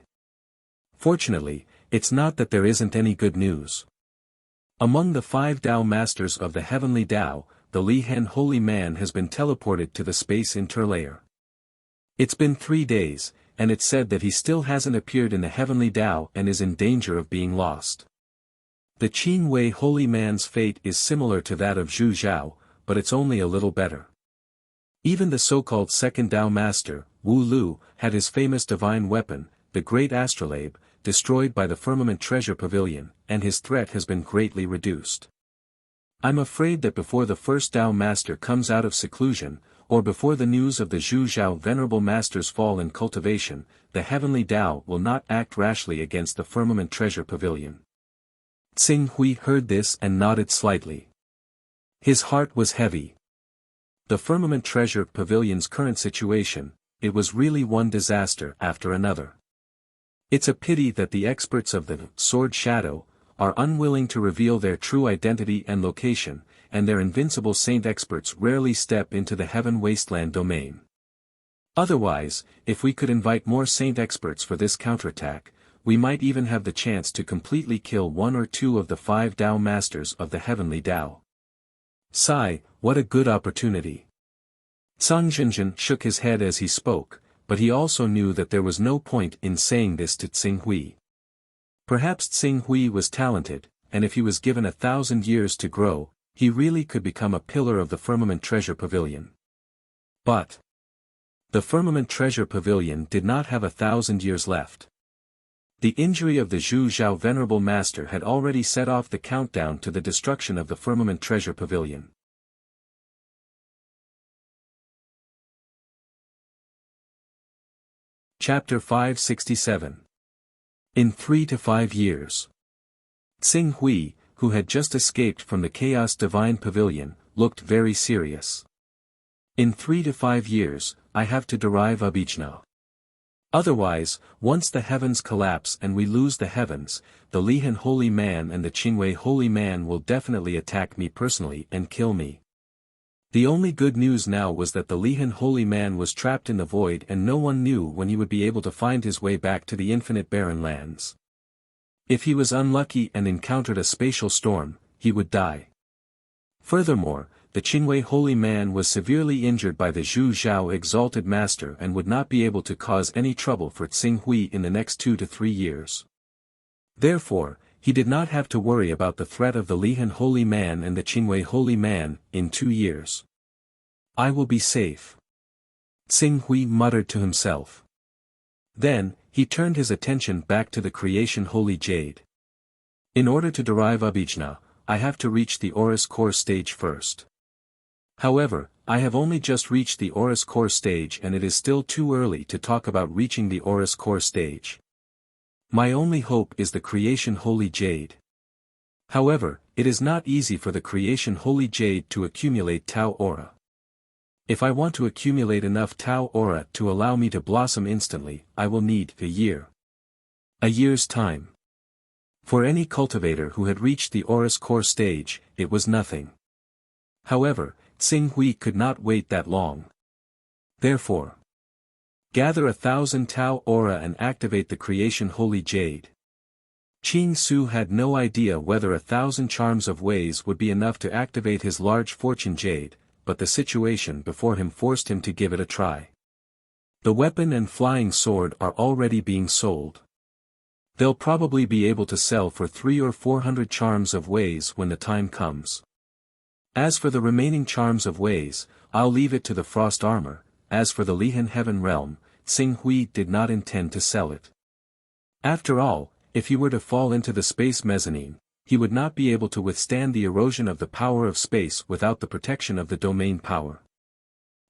Fortunately, it's not that there isn't any good news. Among the 5 Tao Masters of the Heavenly Tao, the Lihen Holy Man has been teleported to the space interlayer. It's been 3 days, and it's said that he still hasn't appeared in the Heavenly Tao and is in danger of being lost. The Qin Wei Holy Man's fate is similar to that of Zhu Xiao, but it's only a little better. Even the so-called Second Tao Master, Wu Lu, had his famous divine weapon, the Great Astrolabe, destroyed by the Firmament Treasure Pavilion, and his threat has been greatly reduced. I'm afraid that before the first Tao Master comes out of seclusion, or before the news of the Zhu Xiao Venerable Master's fall in cultivation, the Heavenly Tao will not act rashly against the Firmament Treasure Pavilion. Xing Hui heard this and nodded slightly. His heart was heavy. The Firmament Treasure Pavilion's current situation, it was really one disaster after another. It's a pity that the experts of the Sword Shadow are unwilling to reveal their true identity and location, and their invincible saint experts rarely step into the Heaven Wasteland domain. Otherwise, if we could invite more saint experts for this counterattack, we might even have the chance to completely kill 1 or 2 of the 5 Tao Masters of the Heavenly Tao. Sigh, what a good opportunity. Zhang Zhenjin shook his head as he spoke, but he also knew that there was no point in saying this to Xing Hui. Perhaps Xing Hui was talented, and if he was given 1,000 years to grow, he really could become a pillar of the Firmament Treasure Pavilion. But the Firmament Treasure Pavilion did not have 1,000 years left. The injury of the Zhu Xiao Venerable Master had already set off the countdown to the destruction of the Firmament Treasure Pavilion. Chapter 567. In 3 to 5 years. Xing Hui, who had just escaped from the Chaos Divine Pavilion, looked very serious. In 3 to 5 years, I have to derive Abhijna. Otherwise, once the heavens collapse and we lose the heavens, the Lihen Holy Man and the Qingwei Holy Man will definitely attack me personally and kill me. The only good news now was that the Lihen Holy Man was trapped in the void and no one knew when he would be able to find his way back to the infinite barren lands. If he was unlucky and encountered a spatial storm, he would die. Furthermore, the Qingwei Holy Man was severely injured by the Zhu Xiao Exalted Master and would not be able to cause any trouble for Xing Hui in the next 2 to 3 years. Therefore, he did not have to worry about the threat of the Lihan holy man and the Qingwei holy man in 2 years. I will be safe, Tsing Hui muttered to himself. Then, he turned his attention back to the creation holy jade. In order to derive Abhijna, I have to reach the Auras core stage first. However, I have only just reached the Auras core stage and it is still too early to talk about reaching the Auras core stage. My only hope is the creation holy jade. However, it is not easy for the creation holy jade to accumulate Tao aura. If I want to accumulate enough Tao aura to allow me to blossom instantly, I will need a year. A year's time. For any cultivator who had reached the Auras core stage, it was nothing. However, Tsing Hui could not wait that long. Therefore, gather 1,000 Tao aura and activate the creation holy jade. Qing Su had no idea whether 1,000 charms of ways would be enough to activate his large fortune jade, but the situation before him forced him to give it a try. The weapon and flying sword are already being sold. They'll probably be able to sell for 300 or 400 charms of ways when the time comes. As for the remaining charms of ways, I'll leave it to the frost armor. As for the Lihan Heaven Realm, Tsing Hui did not intend to sell it. After all, if he were to fall into the space mezzanine, he would not be able to withstand the erosion of the power of space without the protection of the domain power.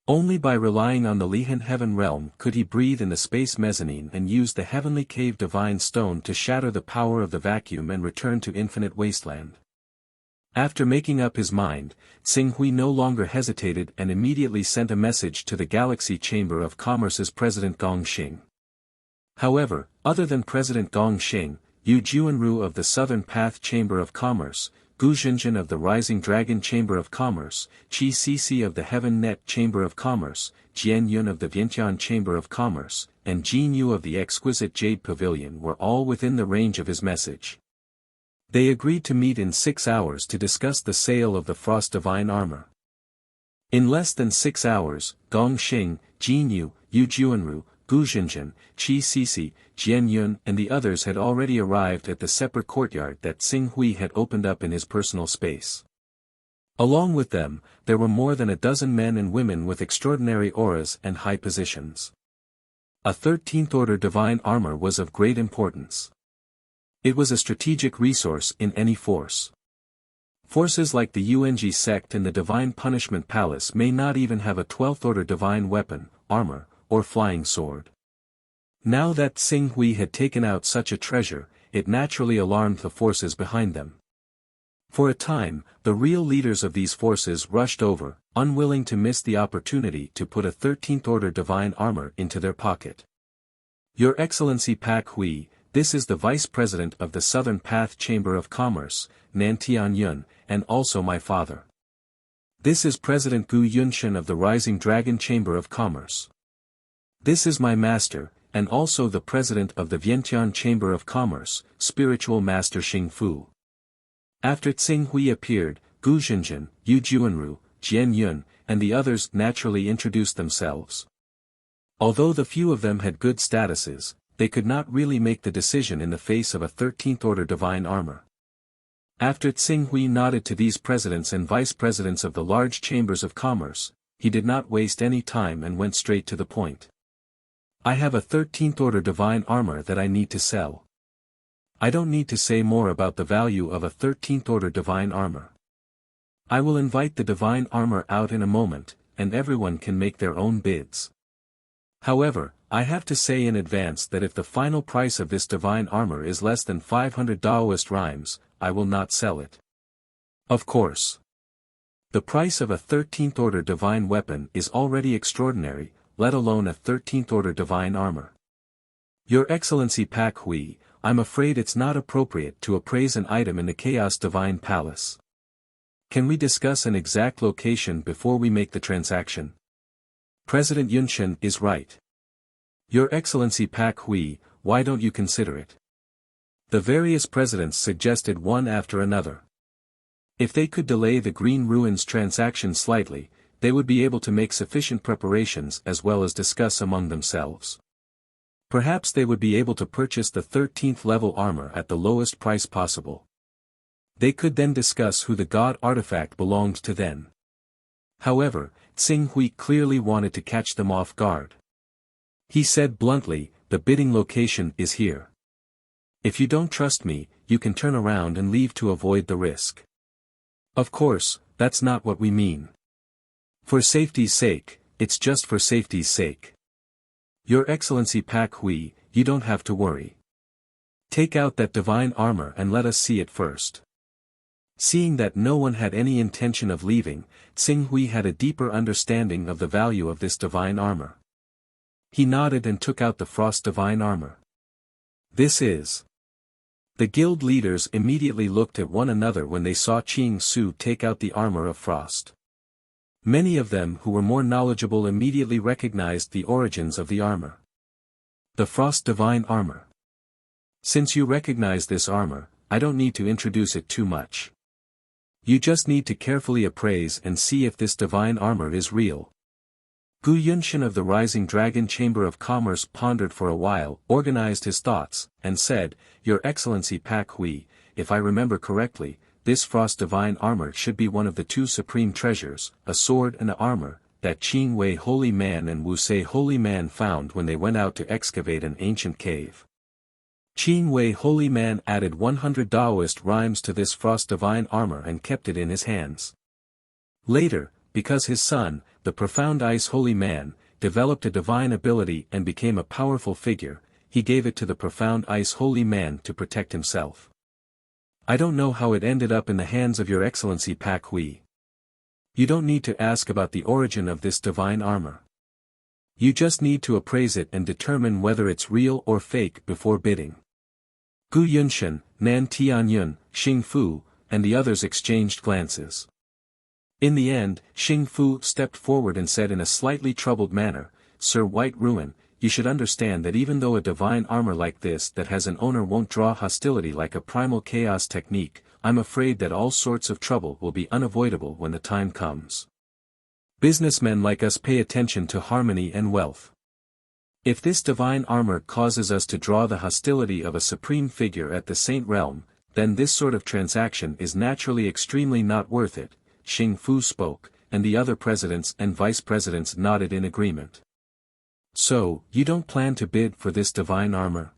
Only by relying on the Lihan Heaven Realm could he breathe in the space mezzanine and use the Heavenly Cave Divine Stone to shatter the power of the vacuum and return to infinite wasteland. After making up his mind, Tsing Hui no longer hesitated and immediately sent a message to the Galaxy Chamber of Commerce's President Gong Xing. However, other than President Gong Xing, Yu Juanru of the Southern Path Chamber of Commerce, Gu Zhenjin of the Rising Dragon Chamber of Commerce, Qi Sisi of the Heaven Net Chamber of Commerce, Jian Yun of the Vientiane Chamber of Commerce, and Jin Yu of the Exquisite Jade Pavilion were all within the range of his message. They agreed to meet in 6 hours to discuss the sale of the Frost Divine Armor. In less than 6 hours, Gong Xing, Jin Yu, Yu Juanru, Gu Zhenjin, Qi Sisi, Jian Yun and the others had already arrived at the separate courtyard that Tsing Hui had opened up in his personal space. Along with them, there were more than a dozen men and women with extraordinary auras and high positions. A 13th order divine armor was of great importance. It was a strategic resource in any force. Forces like the UNG sect and the Divine Punishment Palace may not even have a 12th order divine weapon, armor, or flying sword. Now that Tsing Hui had taken out such a treasure, it naturally alarmed the forces behind them. For a time, the real leaders of these forces rushed over, unwilling to miss the opportunity to put a 13th order divine armor into their pocket. Your Excellency Pak Hui, this is the Vice President of the Southern Path Chamber of Commerce, Nan Tianyun, and also my father. This is President Gu Yunshan of the Rising Dragon Chamber of Commerce. This is my master, and also the President of the Vientiane Chamber of Commerce, Spiritual Master Xing Fu. After Tsing Hui appeared, Gu Zhenjin, Yu Juanru, Jian Yun, and the others naturally introduced themselves. Although the few of them had good statuses, they could not really make the decision in the face of a 13th order divine armor. After Tsing Hui nodded to these presidents and vice presidents of the large chambers of commerce, he did not waste any time and went straight to the point. I have a 13th order divine armor that I need to sell. I don't need to say more about the value of a 13th order divine armor. I will invite the divine armor out in a moment, and everyone can make their own bids. However, I have to say in advance that if the final price of this divine armor is less than 500 Daoist rhymes, I will not sell it. Of course. The price of a 13th order divine weapon is already extraordinary, let alone a 13th order divine armor. Your Excellency Pak Hui, I'm afraid it's not appropriate to appraise an item in the Chaos Divine Palace. Can we discuss an exact location before we make the transaction? President Yunshan is right. Your Excellency Pak Hui, why don't you consider it? The various presidents suggested one after another. If they could delay the Green Ruins transaction slightly, they would be able to make sufficient preparations as well as discuss among themselves. Perhaps they would be able to purchase the 13th level armor at the lowest price possible. They could then discuss who the god artifact belonged to then. However, Tsing Hui clearly wanted to catch them off guard. He said bluntly, "The bidding location is here. If you don't trust me, you can turn around and leave to avoid the risk." Of course, that's not what we mean. For safety's sake, it's just for safety's sake. Your Excellency Pak Hui, you don't have to worry. Take out that divine armor and let us see it first. Seeing that no one had any intention of leaving, Tsing Hui had a deeper understanding of the value of this divine armor. He nodded and took out the frost divine armor. This is. The guild leaders immediately looked at one another when they saw Ching Su take out the armor of frost. Many of them who were more knowledgeable immediately recognized the origins of the armor. The frost divine armor. Since you recognize this armor, I don't need to introduce it too much. You just need to carefully appraise and see if this divine armor is real. Gu Yunshan of the Rising Dragon Chamber of Commerce pondered for a while, organized his thoughts, and said, "Your Excellency Pak Hui, if I remember correctly, this frost divine armor should be one of the two supreme treasures, a sword and an armor, that Qing Wei Holy Man and Wu Se Holy Man found when they went out to excavate an ancient cave." Qing Wei Holy Man added 100 Taoist rhymes to this frost divine armor and kept it in his hands. Later, because his son, the Profound Ice Holy Man, developed a divine ability and became a powerful figure, he gave it to the Profound Ice Holy Man to protect himself. I don't know how it ended up in the hands of Your Excellency Pak Hui. You don't need to ask about the origin of this divine armor. You just need to appraise it and determine whether it's real or fake before bidding. Gu Yunshan, Nan Tianyun, Xing Fu, and the others exchanged glances. In the end, Xing Fu stepped forward and said in a slightly troubled manner, "Sir White Ruin, you should understand that even though a divine armor like this that has an owner won't draw hostility like a primal chaos technique, I'm afraid that all sorts of trouble will be unavoidable when the time comes. Businessmen like us pay attention to harmony and wealth. If this divine armor causes us to draw the hostility of a supreme figure at the Saint Realm, then this sort of transaction is naturally extremely not worth it." Xing Fu spoke, and the other presidents and vice presidents nodded in agreement. "So, you don't plan to bid for this divine armor?"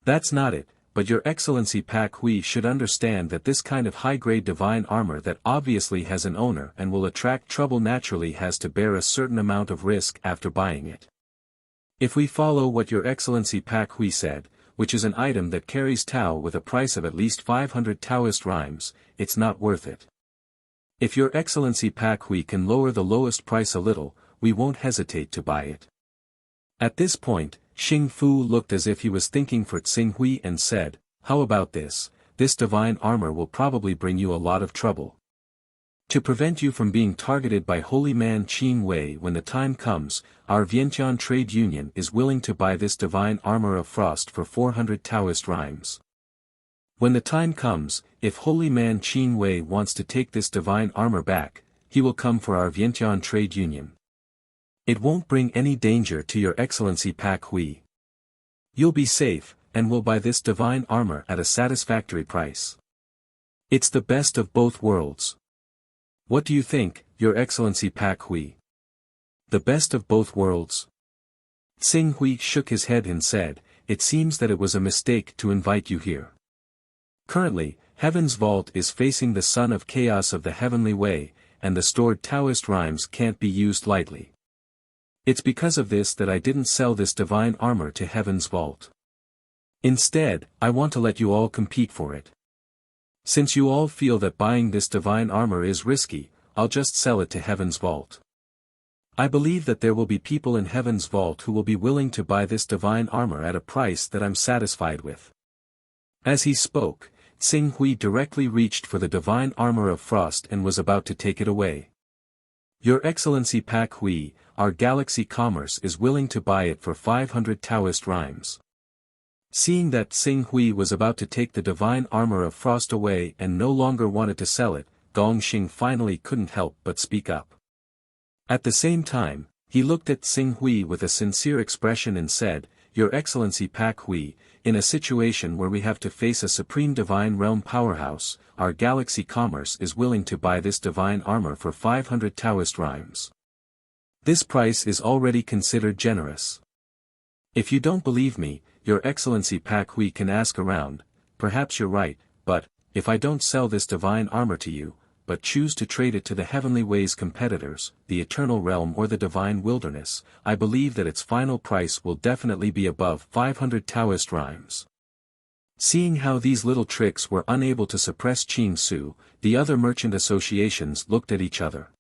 "That's not it, but Your Excellency Pak Hui should understand that this kind of high-grade divine armor that obviously has an owner and will attract trouble naturally has to bear a certain amount of risk after buying it. If we follow what Your Excellency Pak Hui said, which is an item that carries Tao with a price of at least 500 Taoist rhymes, it's not worth it. If Your Excellency Pak Hui can lower the lowest price a little, we won't hesitate to buy it." At this point, Xing Fu looked as if he was thinking for Tsing Hui and said, "How about this? This divine armor will probably bring you a lot of trouble. To prevent you from being targeted by Holy Man Qing Wei when the time comes, our Vientiane Trade Union is willing to buy this divine armor of frost for 400 Taoist rhymes. When the time comes, if Holy Man Qing Wei wants to take this divine armor back, he will come for our Vientiane Trade Union. It won't bring any danger to Your Excellency Pak Hui. You'll be safe, and will buy this divine armor at a satisfactory price. It's the best of both worlds. What do you think, Your Excellency Pak Hui? The best of both worlds?" Tsing Hui shook his head and said, "It seems that it was a mistake to invite you here. Currently, Heaven's Vault is facing the Son of Chaos of the Heavenly Way, and the stored Taoist rhymes can't be used lightly. It's because of this that I didn't sell this divine armor to Heaven's Vault. Instead, I want to let you all compete for it. Since you all feel that buying this divine armor is risky, I'll just sell it to Heaven's Vault. I believe that there will be people in Heaven's Vault who will be willing to buy this divine armor at a price that I'm satisfied with." As he spoke, Tsing Hui directly reached for the divine armor of frost and was about to take it away. "Your Excellency Pak Hui, our Galaxy Commerce is willing to buy it for 500 Taoist rhymes." Seeing that Tsing Hui was about to take the divine armor of frost away and no longer wanted to sell it, Gong Xing finally couldn't help but speak up. At the same time, he looked at Tsing Hui with a sincere expression and said, Your Excellency Pak Hui, in a situation where we have to face a supreme divine realm powerhouse, our galaxy commerce is willing to buy this divine armor for 500 Taoist rhymes. This price is already considered generous. If you don't believe me, Your Excellency Pak Hui can ask around. Perhaps you're right, but, if I don't sell this divine armor to you, but choose to trade it to the Heavenly Ways competitors, the Eternal Realm or the Divine Wilderness, I believe that its final price will definitely be above 500 Taoist rhymes. Seeing how these little tricks were unable to suppress Qing Su, the other merchant associations looked at each other.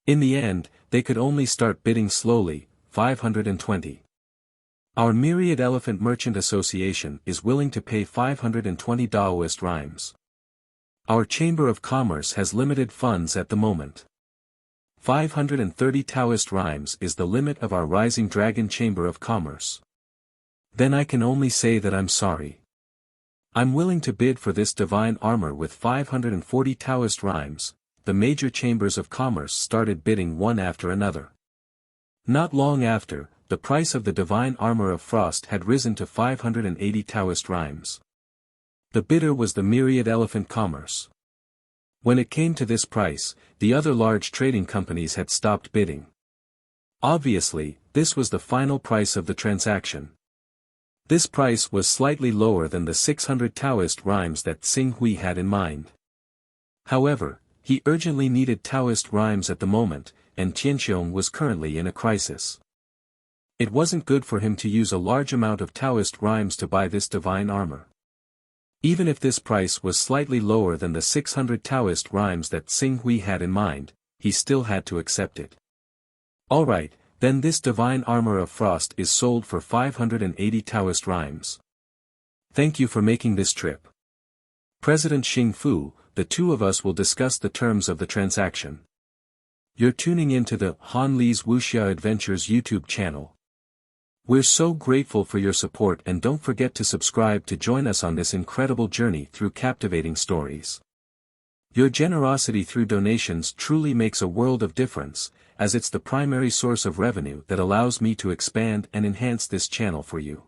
In the end, they could only start bidding slowly, 520. Our Myriad Elephant Merchant Association is willing to pay 520 Taoist rhymes. Our Chamber of Commerce has limited funds at the moment. 530 Taoist rhymes is the limit of our Rising Dragon Chamber of Commerce. Then I can only say that I'm sorry. I'm willing to bid for this divine armor with 540 Taoist rhymes. The major chambers of commerce started bidding one after another. Not long after, the price of the divine armor of frost had risen to 580 Taoist rhymes. The bidder was the Myriad Elephant Commerce. When it came to this price, the other large trading companies had stopped bidding. Obviously, this was the final price of the transaction. This price was slightly lower than the 600 Taoist rhymes that Xing Hui had in mind. However, he urgently needed Taoist rhymes at the moment, and Tianqiong was currently in a crisis. It wasn't good for him to use a large amount of Taoist rhymes to buy this divine armor. Even if this price was slightly lower than the 600 Taoist rhymes that Xing Hui had in mind, he still had to accept it. Alright, then this divine armor of frost is sold for 580 Taoist rhymes. Thank you for making this trip. President Xing Fu, the two of us will discuss the terms of the transaction. You're tuning into the Han Li's Wuxia Adventures YouTube channel. We're so grateful for your support, and don't forget to subscribe to join us on this incredible journey through captivating stories. Your generosity through donations truly makes a world of difference, as it's the primary source of revenue that allows me to expand and enhance this channel for you.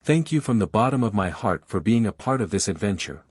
Thank you from the bottom of my heart for being a part of this adventure.